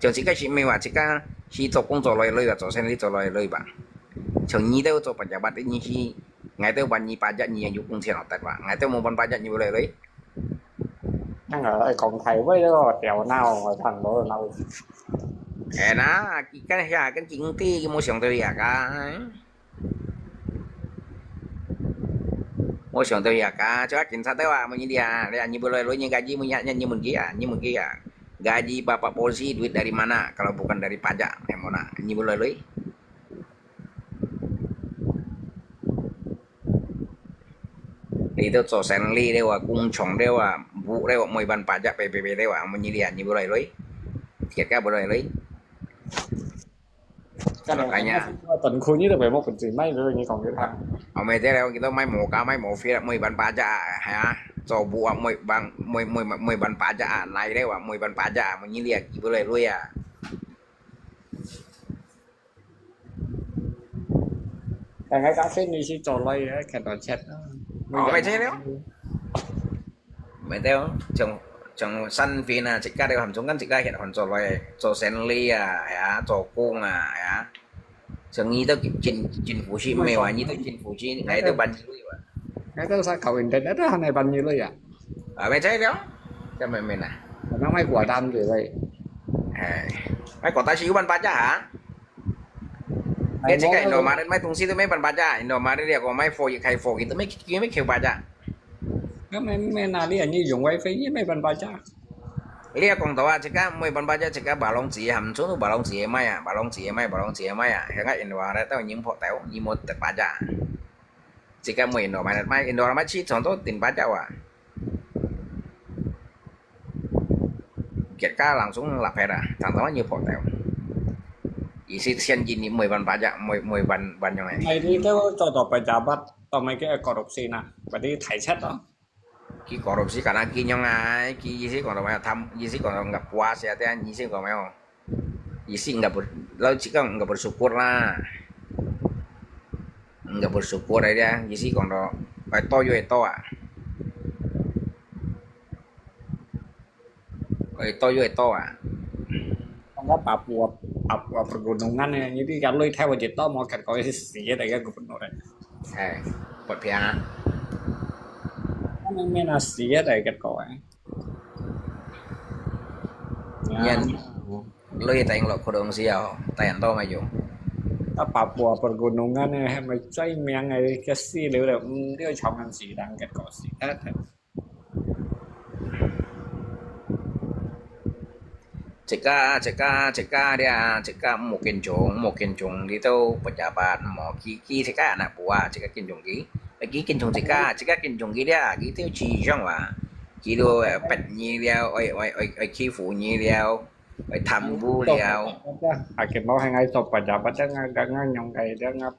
Speaker 8: Chẳng chỉ cái chuyện mình mà chỉ cái khi做工作loi loi và做生意做loi loi吧. Chẳng nyi đâu cho pejabat nyi khi ngày tới ban nyi pajak nyi yang dùng kung sen otak吧. Ngày tới mau ban pajak nyi boleh loi.
Speaker 9: Đang ở còn thầy với đó kẹo nào mà thằng đó là nào
Speaker 8: Enak, kan ya kan cingti mau siang tu ya kan. Mau siang tu ya kan, coba kinsa tu ah menyi dia ni boleh ni gaji menyaknya ni mungkin ya. Gaji bapak polisi duit dari mana kalau bukan dari pajak mana ni boleh loi. Itu so senli dewa kungcong dewa bu dewa mau ban pajak PPP dewa menyi dia ni boleh loi. Kira boleh loi.
Speaker 9: cái này tuần khu như là về một phần gì may rồi như còn cái thằng
Speaker 8: mấy thế đâu kita mai mau mai mau phía mai ban pajak ha cho bu mai bang mai ban pajak này đấy wa mai ban pajak menyi lihat boleh loi ya
Speaker 9: cái cà phê này chỉ trò lây cái trò chat đó
Speaker 8: mấy thế đâu mấy thế trong sân phía nào chỉ cả đều hàm chúng kan chỉ cả hiện hoàn trò lây trò sen ly à trò cung à chẳng nghĩ tới chính phủ chi mèo à như tới chính phủ chi ngày tới ban nhiêu vậy
Speaker 9: cái đó sao cầu internet đó này bao nhiêu rồi à
Speaker 8: mấy thế đó cho mình à
Speaker 9: nó mấy quả đam gì vậy
Speaker 8: mấy quả ta xíu ban pajak hả cái chỉ cái đồ mà mấy tung xí tới mấy ban pajak đồ mà đây có mấy phô gì khai phô gì tới mấy kêu pajak
Speaker 9: cái mấy nào đi như dùng wifi với mấy ban pajak
Speaker 8: lihat kong tahu jika mau ban pajak jika balong sih ham tu balong sih mai à balong sih mai à hiện tại Indo ada tahu nyim phot tahu nyim mot pajak jika mau Indo mai sih contoh tin pajak wa kita langsung lapera contohnya nyim phot tahu isi sen gini mau ban pajak mau ban yang
Speaker 9: này đi tới cho pejabat tao mấy cái korupsi nè và đi thải xét đó
Speaker 8: ki korupsi karena ki nyongai ki isi kalau mau tham isi kalau nggak puas ya teh isi kalau mau isi lalu jika nggak bersyukur lah nggak bersyukur aja isi kalau itu ah itu ah
Speaker 9: không có Papua pergunungan ya jadi kalau theo vào itu mau kan kau sih ada cái gubernur
Speaker 8: buat pihak
Speaker 9: mấy nasi ở đây cái cõi
Speaker 8: nhân lôi tay lọ cổ đồng xiao tay ăn to mà dùng
Speaker 9: ta Papua pergunungan này mà chơi miếng này cái gì đều là điều chọn ăn gì đang cái cỏ gì hết
Speaker 8: ceka dia ceka một kiên trùng đi đâu pejabat mau kiki ceka anak buah ceka kiên trùng kí kí kiên trùng ceka kiên trùng kí dia kí tiêu chi trong à kí đồ bật nhì đeo oi chi phủ nhì đeo oi tham bu đeo
Speaker 9: akhir mau hai top pejabat dah nyong kai dah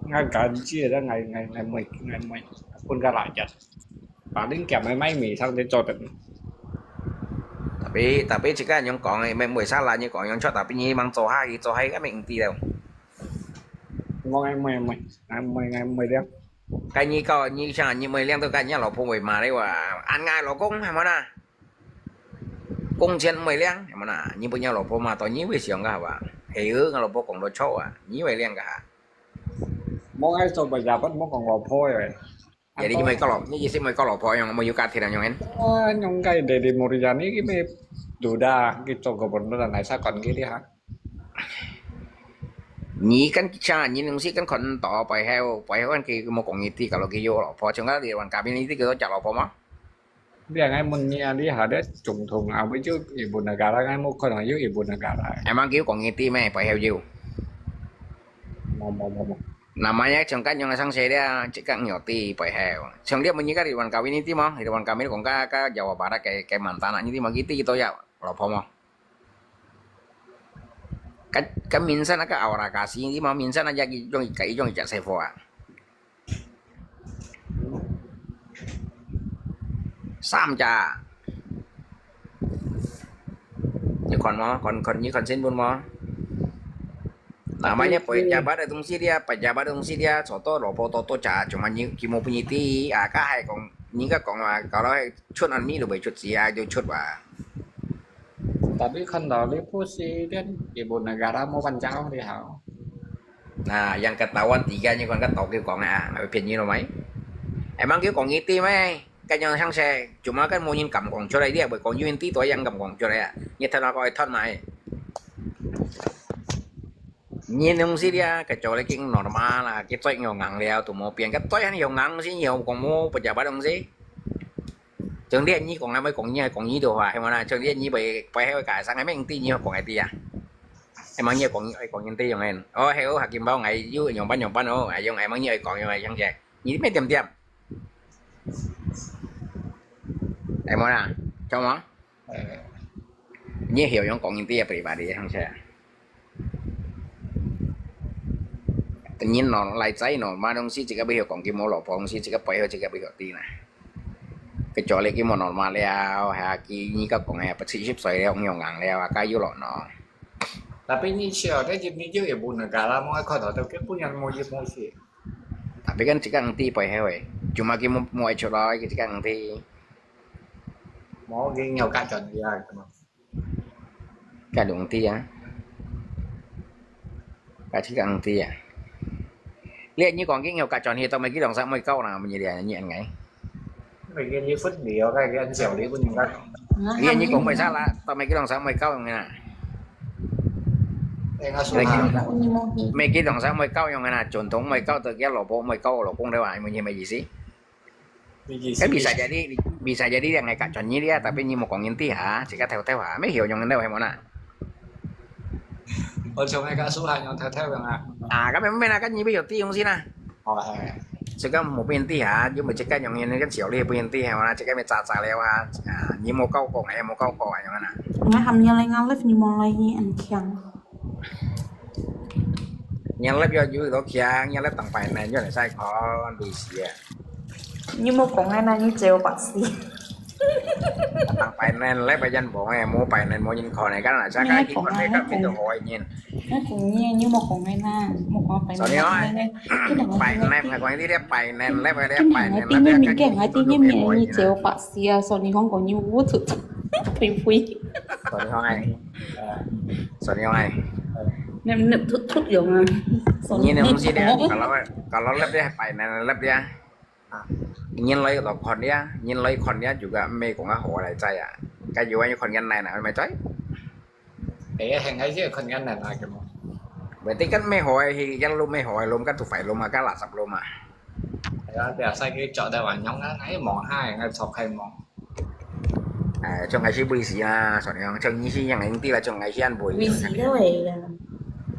Speaker 9: ngay cả chia ra ngày mười pun ra lại chặt và đến kèm mấy mì xong để cho tận
Speaker 8: tapi ceka nyong còn này mấy salah như còn nyong cho tapi nyi mang cho hai cái mình ti đâu
Speaker 9: ngon ngày mười đêm
Speaker 8: cái nyi có nyi chẳng nyi mười liên tôi cái nhá lò phụ mười mà đấyว่าăn ngay lò cung hay mà na cung trên mười liên hay mà na nyi bây giờ lò phụ mà tôi nyi về xiong cảว่าhiểu cái lò phụ còn đồ chó à nyi về liên cả
Speaker 9: món ai cho bây giờ vẫn món còn lò phôi rồi
Speaker 8: vậy đi mày có lò như gì xí mày có lò phôi nhong mày yêu cát thì nào nhong hen
Speaker 9: nhong cái để một giờ này cái mày đủ đa cái cho cái bọn nó là này sao còn cái đi hả
Speaker 8: nyi kan cha nyi nung si kan kon to pai heo kan ki mo kong iti kalau ki yo lò phôi chúng ta đi hoàn cả bên ini cái chả lò phôi mà
Speaker 9: bây giờ ngay mình nghe đi hả đấy trùng thùng à với chứ ibu negara ngay một con ở dưới ibu negara
Speaker 8: emang kêu kong iti mày pai heo jiu
Speaker 9: mau
Speaker 8: namanya cengkat yang sang saya cekak nyoti pai heo ceng dia menyika di Ridwan Kamil itu mah Ridwan Kamil kong ka Jawa Barat kayak mantan anaknya itu mah gitu ya lò phôi mah cái minsan cái aura kasih ini mah minsan aja cái chặt xe phò à sam cha như còn như còn xin buôn mò namanya pejabat datang si dia soto lopo toto cha cuma như kimo penyiti cả hai còn những cái còn mà kalau chốt ăn mì rồi bảy chốt gì ai đều chốt vào
Speaker 9: tapi kan dari presiden ibu negara mau pancao đi hả
Speaker 8: nah yang ketahuan tiganya kan tau kêu còn này phiền như mấy emang kêu còn nghi tim ấy cái nhau sang xe cuma kan mau nhìn cầm còn cho đây dia bởi còn như tí tuổi yang cầm còn cho đây à như thế nào coi thân mày nhìn ông gì dia cái chỗ đấy cái normal là cái tuổi nhiều ngang leo tụi mua tiền cái tuổi hắn nhiều ngang xí nhiều còn mua bây giờ bắt ông gì trường điện như còn mấy còn như điều hòa hay mà là trường điện như vậy phải hay cả sang ngày mấy tí nhiều còn ngày tí à em mang nhiều còn những tí giống này ô hay hạt kim bao ngày dưới nhộng bán ô ngày dùng ngày mang nhiều còn như vậy chẳng chè như mấy tiệm em nói à trong đó như hiểu giống còn những tí phải bà đi không xe tự nhiên nó lại cháy nó mà đông sĩ chỉ có bây giờ còn cái món lẩu phong sĩ chỉ có phải chỉ có bây giờ tí này cái chỗ này cái món normal leo hay cái như các con này bác sĩ ship xoay leo không nhiều ngang leo cái yếu lọ nó
Speaker 9: tapi ini sih ada jadi ibu negara mau kau tahu cái punya mau sih
Speaker 8: tapi kan chỉ cần tí phải hay cuma cái mua chỗ đó chỉ cần tí
Speaker 9: mau cái nhiều cả chuẩn gì à
Speaker 8: cái đúng tí á cái chỉ cần tí à liệu như còn cái nhiều cả tròn thì tao mấy cái đồng sáng mấy câu nào mình như nhẹ ngay
Speaker 9: cái như phút điều cái anh xẻo đi bên cái
Speaker 8: liệu như cũng mấy sao là tao mấy cái đồng sáng mấy câu như này mấy cái đồng sáng mấy câu như này truyền thống mấy câu từ cái lỗ bộ mấy câu lỗ cung đây vậy mình như mấy gì xí cái bisa jadi yang ngày cả tròn như dia tapi như một còn nhân tí hả chỉ có theo hả mấy hiểu trong đâu hay món nào
Speaker 9: ở trong này cả số hai nhau theo rằng
Speaker 8: cái bên này cái như bây giờ tí không xí nè chỉ có một bên tí hả nhưng mà chỉ có những nhân cái chiều đi bên tí hả mà chỉ có mấy chả leo hả như một câu còn em một câu còn như thế nào
Speaker 4: Nga ham như lang live như mong lai ni anh khiang
Speaker 8: nhân lớp do dưới đó kia nhân lớp tầng phải này do lại sai khó bị xìa
Speaker 4: như một con ai như treo bạc xì
Speaker 8: tầng phải này lấy bài danh bộ này mua bài này mua nhìn khó này cái là sao cái còn đây các video hỏi nhìn
Speaker 4: nó cũng như một con ai một con phải
Speaker 8: bài này phải quan đi đẹp bài này lấy bài đẹp bài này
Speaker 4: tí như mình kể ngay tí như mình như treo bạc xì à sau này không có như vũ thực phi
Speaker 8: sau này
Speaker 4: nem nực thút vô mà
Speaker 8: nhìn em gì đấy kalau lep dia bài này lep dia nhìn lấy con dia juga mê cũng hồ lại chạy à cái gì vậy con nhân này nào mày thấy
Speaker 9: để hàng ấy chứ con nhân này là cái gì
Speaker 8: vậy thì cái mê hỏi thì dân luôn mê hỏi luôn cái tụ phải luôn mà cái là sập luôn mà
Speaker 9: bây giờ sai cái chợ đây là nhóm ấy mỏ hai ngay sọc hay mỏ
Speaker 8: trong ngày xí bùi xí là sọn nhong trong như xí yang anh tí là trong ngày xí ăn bùi
Speaker 4: vì gì đó vậy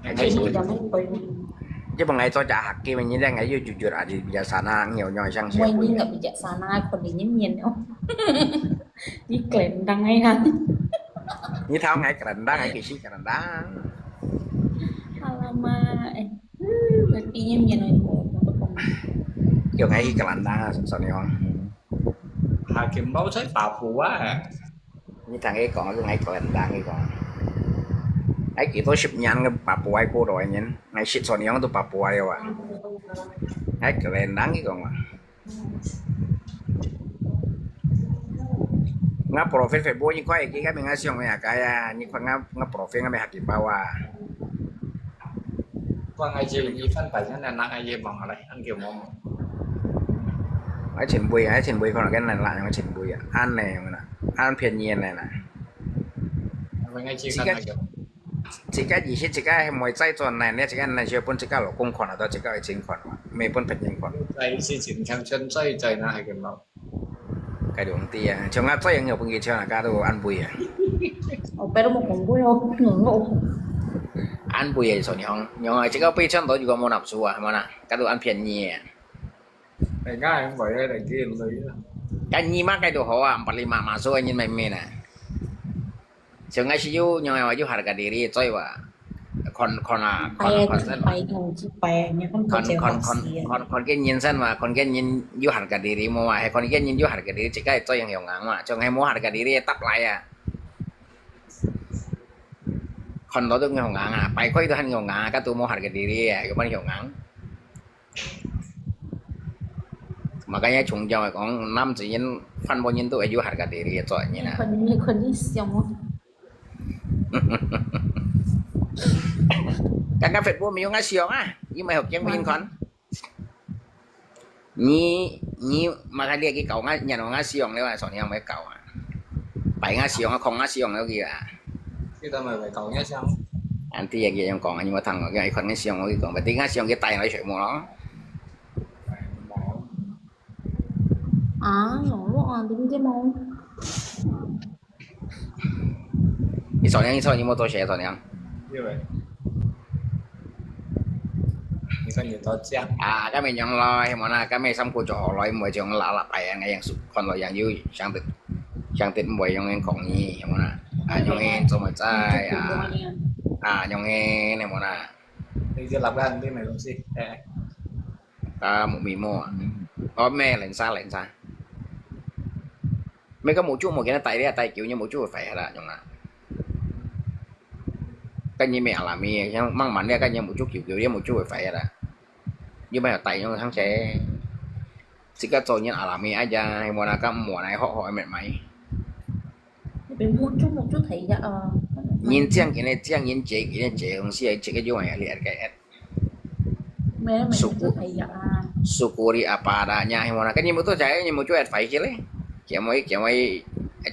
Speaker 8: ngày
Speaker 4: chị
Speaker 8: bùi
Speaker 4: cho mấy bùi
Speaker 8: chứ bằng ngày cho trả hạt kia mình như đang ngày vô chuột chuột à thì bây giờ sản năng nhiều nhoi sang
Speaker 4: quay
Speaker 8: xe
Speaker 4: như gặp dạ xa nai còn đi nhím nhiên nữa đi kèm đăng hay ha
Speaker 8: như thao ngày cả đá ngày kỳ xí cả đá
Speaker 4: alamak đi nhím nhiên rồi
Speaker 8: kiểu ngày khi cả đá sọn nhong
Speaker 1: Hà Kim Máu thấy bạo phụ quá à.
Speaker 8: như thằng ấy còn cái ngày cả đá cái còn ấy chỉ tôi ship nhang cái bà bùi cô rồi nhỉ ngày ship sọn nhong tôi bà bùi rồi à ấy cả đá cái còn à ngap profit Facebook như quay cái mình ngay siêu này cái như quay ngap profit ngay hạt kim bao à
Speaker 1: Qua ngày gì như phân phải thế này nặng ai gì bằng ở đây ăn kiểu mong
Speaker 8: ấy trên bùi còn là cái này lại nó trên bùi à ăn này mà ăn phiền nhiên này nè
Speaker 1: với ngày gì phân phải kiểu
Speaker 8: chỉ cái gì chỉ cái mỗi trái tuần này chỉ cái này chưa 只cái老公款了，只cái钱款嘛，没分便宜款。
Speaker 1: 在事情向chân chơi chơi na hay kiểu mong
Speaker 8: cái đường tia trong ngáp trái nhiều bên kia chơi là cái đồ ăn bùi à
Speaker 4: pero một con bùi không ngưỡng mộ
Speaker 8: ăn bùi à sọn nhong nhong chỉ có bây chân đó juga mau nafsu à mà nè cái đồ ăn phiền nhì
Speaker 1: Này ngay không phải đây kia lấy
Speaker 8: cái nhì mắc cái đồ họ à 45 masuk anh nhìn mày mày nè trong ngay siêu nhong ai siêu harga diri chơi và còn
Speaker 4: bay thằng chị bè nha
Speaker 8: còn cái nhìn sân mà còn cái nhìn siêu harga diri mau hay còn cái nhìn siêu harga diri chỉ cái chơi yang hiểu ngang mà trong ngay mau harga diri tap lại à còn đó tôi hiểu ngang à bay coi tôi hành hiểu ngang cái tôi mau harga diri à cái bạn hiểu ngang mà cái nhà chúng cho còn năm chỉ nhìn phân bao nhiêu tôi siêu harga diri chơi như nào
Speaker 4: คนที่เสียง
Speaker 8: cái Facebook mình ngay xiong á nhưng mà học chẳng mình còn nhí mà cái kia cái cậu ngay nhà nó ngay xiong đấy mà sọn nhau mấy cậu à bảy ngay xiong không ngay xiong đâu kìa
Speaker 1: cái ta mày phải cầu nhá xong
Speaker 8: anh thì gì còn nhưng mà thằng cái con ngay xiong cái còn mà tiếng ngay xiong cái tay nó chảy mồ nó
Speaker 4: nó luôn đúng cái mông
Speaker 8: đi sọn nhau nhưng mà tôi sẽ sọn nhau
Speaker 1: như vậy như con nhiều to chăng
Speaker 8: cái mình nhận lo mà là cái mình xong cô trò lo mười trường là bài ngày yang còn lo yang vui sang tịnh mười yang em còn nhỉ mà là yang em cho mà trai yang em này mà là
Speaker 1: thì chưa làm ra cái này làm gì
Speaker 8: một mì mua mẹ lên xa mấy có một chút một cái tay đấy tay kiểu như một chút phải là nhung là cái như mẹ là mì mang mặn cái như một chút kiểu như một chút phải là như bây giờ tay nó thằng sẽ chỉ có tôi như là mì ai ra hay mà là cái mùa này họ hỏi mẹ mày
Speaker 4: bên một chút thấy dạ
Speaker 8: nhìn cái này nhìn chị không xí chị cái vô này liệt cái
Speaker 4: mẹ thấy dạ
Speaker 8: syukuri apa adanya hay mà là cái như một tôi chạy như một chút phải chứ đấy kiểu mấy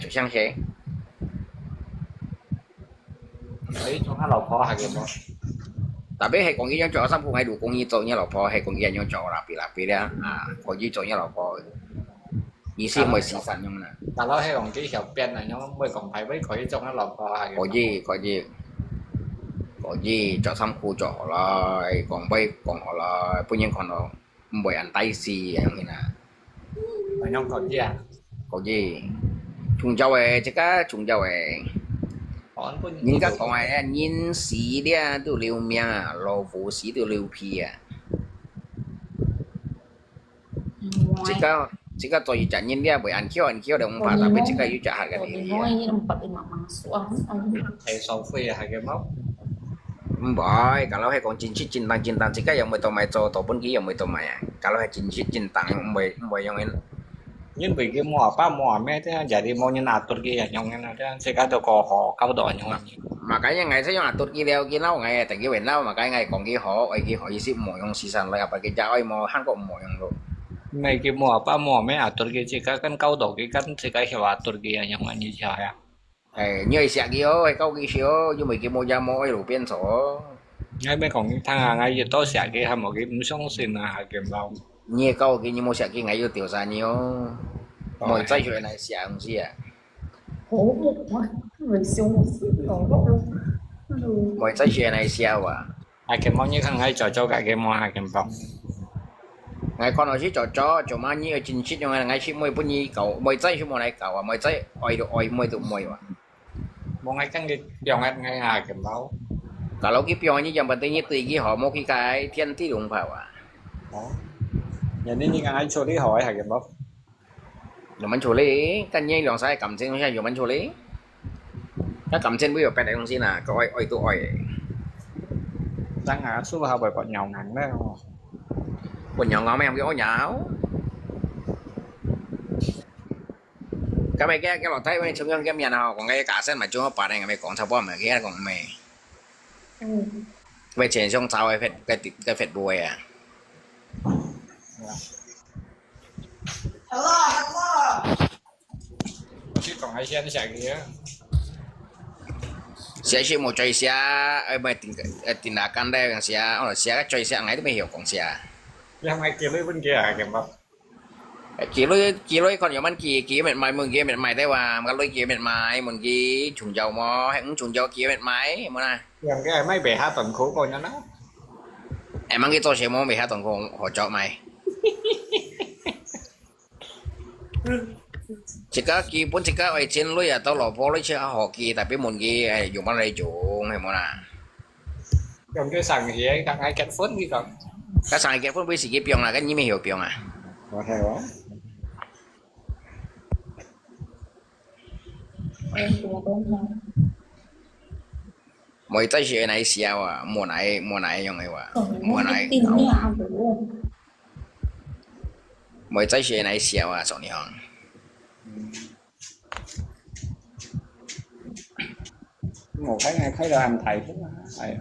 Speaker 8: chút sang sẽ
Speaker 1: đấy trong hai lò kho hay kiểu
Speaker 8: tapi hay còn cái chỗ xong cũng hay đủ công như như lò kho hay còn cái chỗ là bị đó còn cái chỗ như lò kho ý xí mới xí sản nhưng mà
Speaker 1: ta nói hay còn cái kiểu bên này nó mới còn phải với khỏi trong hai lò kho hay
Speaker 8: có gì chỗ xong khu chỗ rồi còn bây còn họ là bây giờ còn nó bởi ăn tay xì như nào
Speaker 1: mà nhau còn gì à
Speaker 8: có gì chúng cháu ấy chứ cá chúng cháu ấy nhìn các con ấy nhìn xí đi từ liều miệng lò vũ xí từ liều pì chứ cá tôi chẳng nhìn đi bởi ăn khéo đồng phải là bên chứ cá yêu trả cái gì
Speaker 1: thầy sau phi hay cái móc
Speaker 8: bởi kalau hay còn chín tăng chứ cá yang mới tao mày cho tao bên kia yang mới tao mày kalau hay chín tăng bởi yang ấy
Speaker 1: nhưng vì cái mỏ mẹ thế giờ đi mua như nào tôi kia nhông như nào thế sẽ có tôi có họ cao độ nhông
Speaker 8: mà cái ngày sẽ là tôi kia đeo kia nào ngày tại cái bên nào mà cái ngày còn kia họ gì ship mỏ yang season lại apa cái cháu mỏ Hàn Quốc mỏ yang rồi
Speaker 1: này cái mỏ mẹ tôi kia chỉ có cái cao độ cái căn chỉ có hiểu tôi kia nhông như thế à
Speaker 8: như ấy sẽ kia hay câu kia xíu như mấy cái mua ra mua ở bên số
Speaker 1: ngay bên còn thằng hàng ngày giờ tôi sẽ cái một cái sống xin là kiếm lâu
Speaker 8: nhiều câu cái như mua sẽ cái ngày yêu tiểu ra nhiều mọi trái chuyện này sẽ không gì à
Speaker 4: hổ một quá mình siêu một xíu còn gốc luôn.
Speaker 8: mỗi trái xe này xeo à
Speaker 1: hai cái món như thằng ấy trò cái game món hai cái món
Speaker 8: ngày con nói chứ cho mà như ở trên ship nhưng ngày ship mỗi bữa như cậu mỗi trái ship mỗi này cậu à mỗi trái oi được oi mỗi tụ mỗi à
Speaker 1: món ấy cái dòng ấy ngay hai cái món
Speaker 8: kalau kipiong như dòng bản tin như tùy cái họ một cái thiên thi đúng phải à
Speaker 1: đó giờ nên như ai cho đi hỏi hai cái món
Speaker 8: dùng bánh chua lý cái như lòng sai cầm trên không sai dùng bánh chua lý cái cầm trên bây giờ cái này không xin là có oi tụ oi
Speaker 1: đang hả số bao bởi bọn nhậu nặng đấy không
Speaker 8: quần nhỏ ngon mấy em cái oi nhão cái lọt thấy mấy chúng em nhà nào còn cái cả sen mà chúng nó bảo này mày còn thao bom mà cái còn mày về trên trong sao cái phết bùi à
Speaker 1: chứ còn ai xe nó chạy kia
Speaker 8: xe chỉ một chơi xe ở bên tiền là căn đây còn xe hoặc là xe cái chơi xe ngày都没有còn xe
Speaker 1: chứ không ai kia lấy bên kia hai cái món
Speaker 8: กี่ร้อยคนอย่างมันกี่เม็ดไม้มึงกี่เม็ดไม้ได้ว่ามันร้อยกี่เม็ดไม้มึงกี่ถุงเจ้ามอให้มึงถุงเจ้ากี่เม็ดไม้มึงนะ
Speaker 1: làm cái mấy bè hai tuần khổ coi nó
Speaker 8: em mang cái tô xe mò về hai tuần còn họ chọn mày chỉ có kỳ bốn chỉ có ở trên lối à tao lò phố lối chơi họ kỳ tại biết một cái dùng bằng này chủ hay mà nè
Speaker 1: còn cái sàn thì ấy thằng ai cắt phốt đi còn
Speaker 8: cái sàn cái phun với sĩ cái pion là cái gì mới hiểu pion à
Speaker 1: có hay quá
Speaker 8: mỗi tay xe này xèo à mùa này dùng này quá mùa này mỗi tay xe này xèo à sao nhỉ
Speaker 9: một cái ngày thấy là làm thầy cũng hay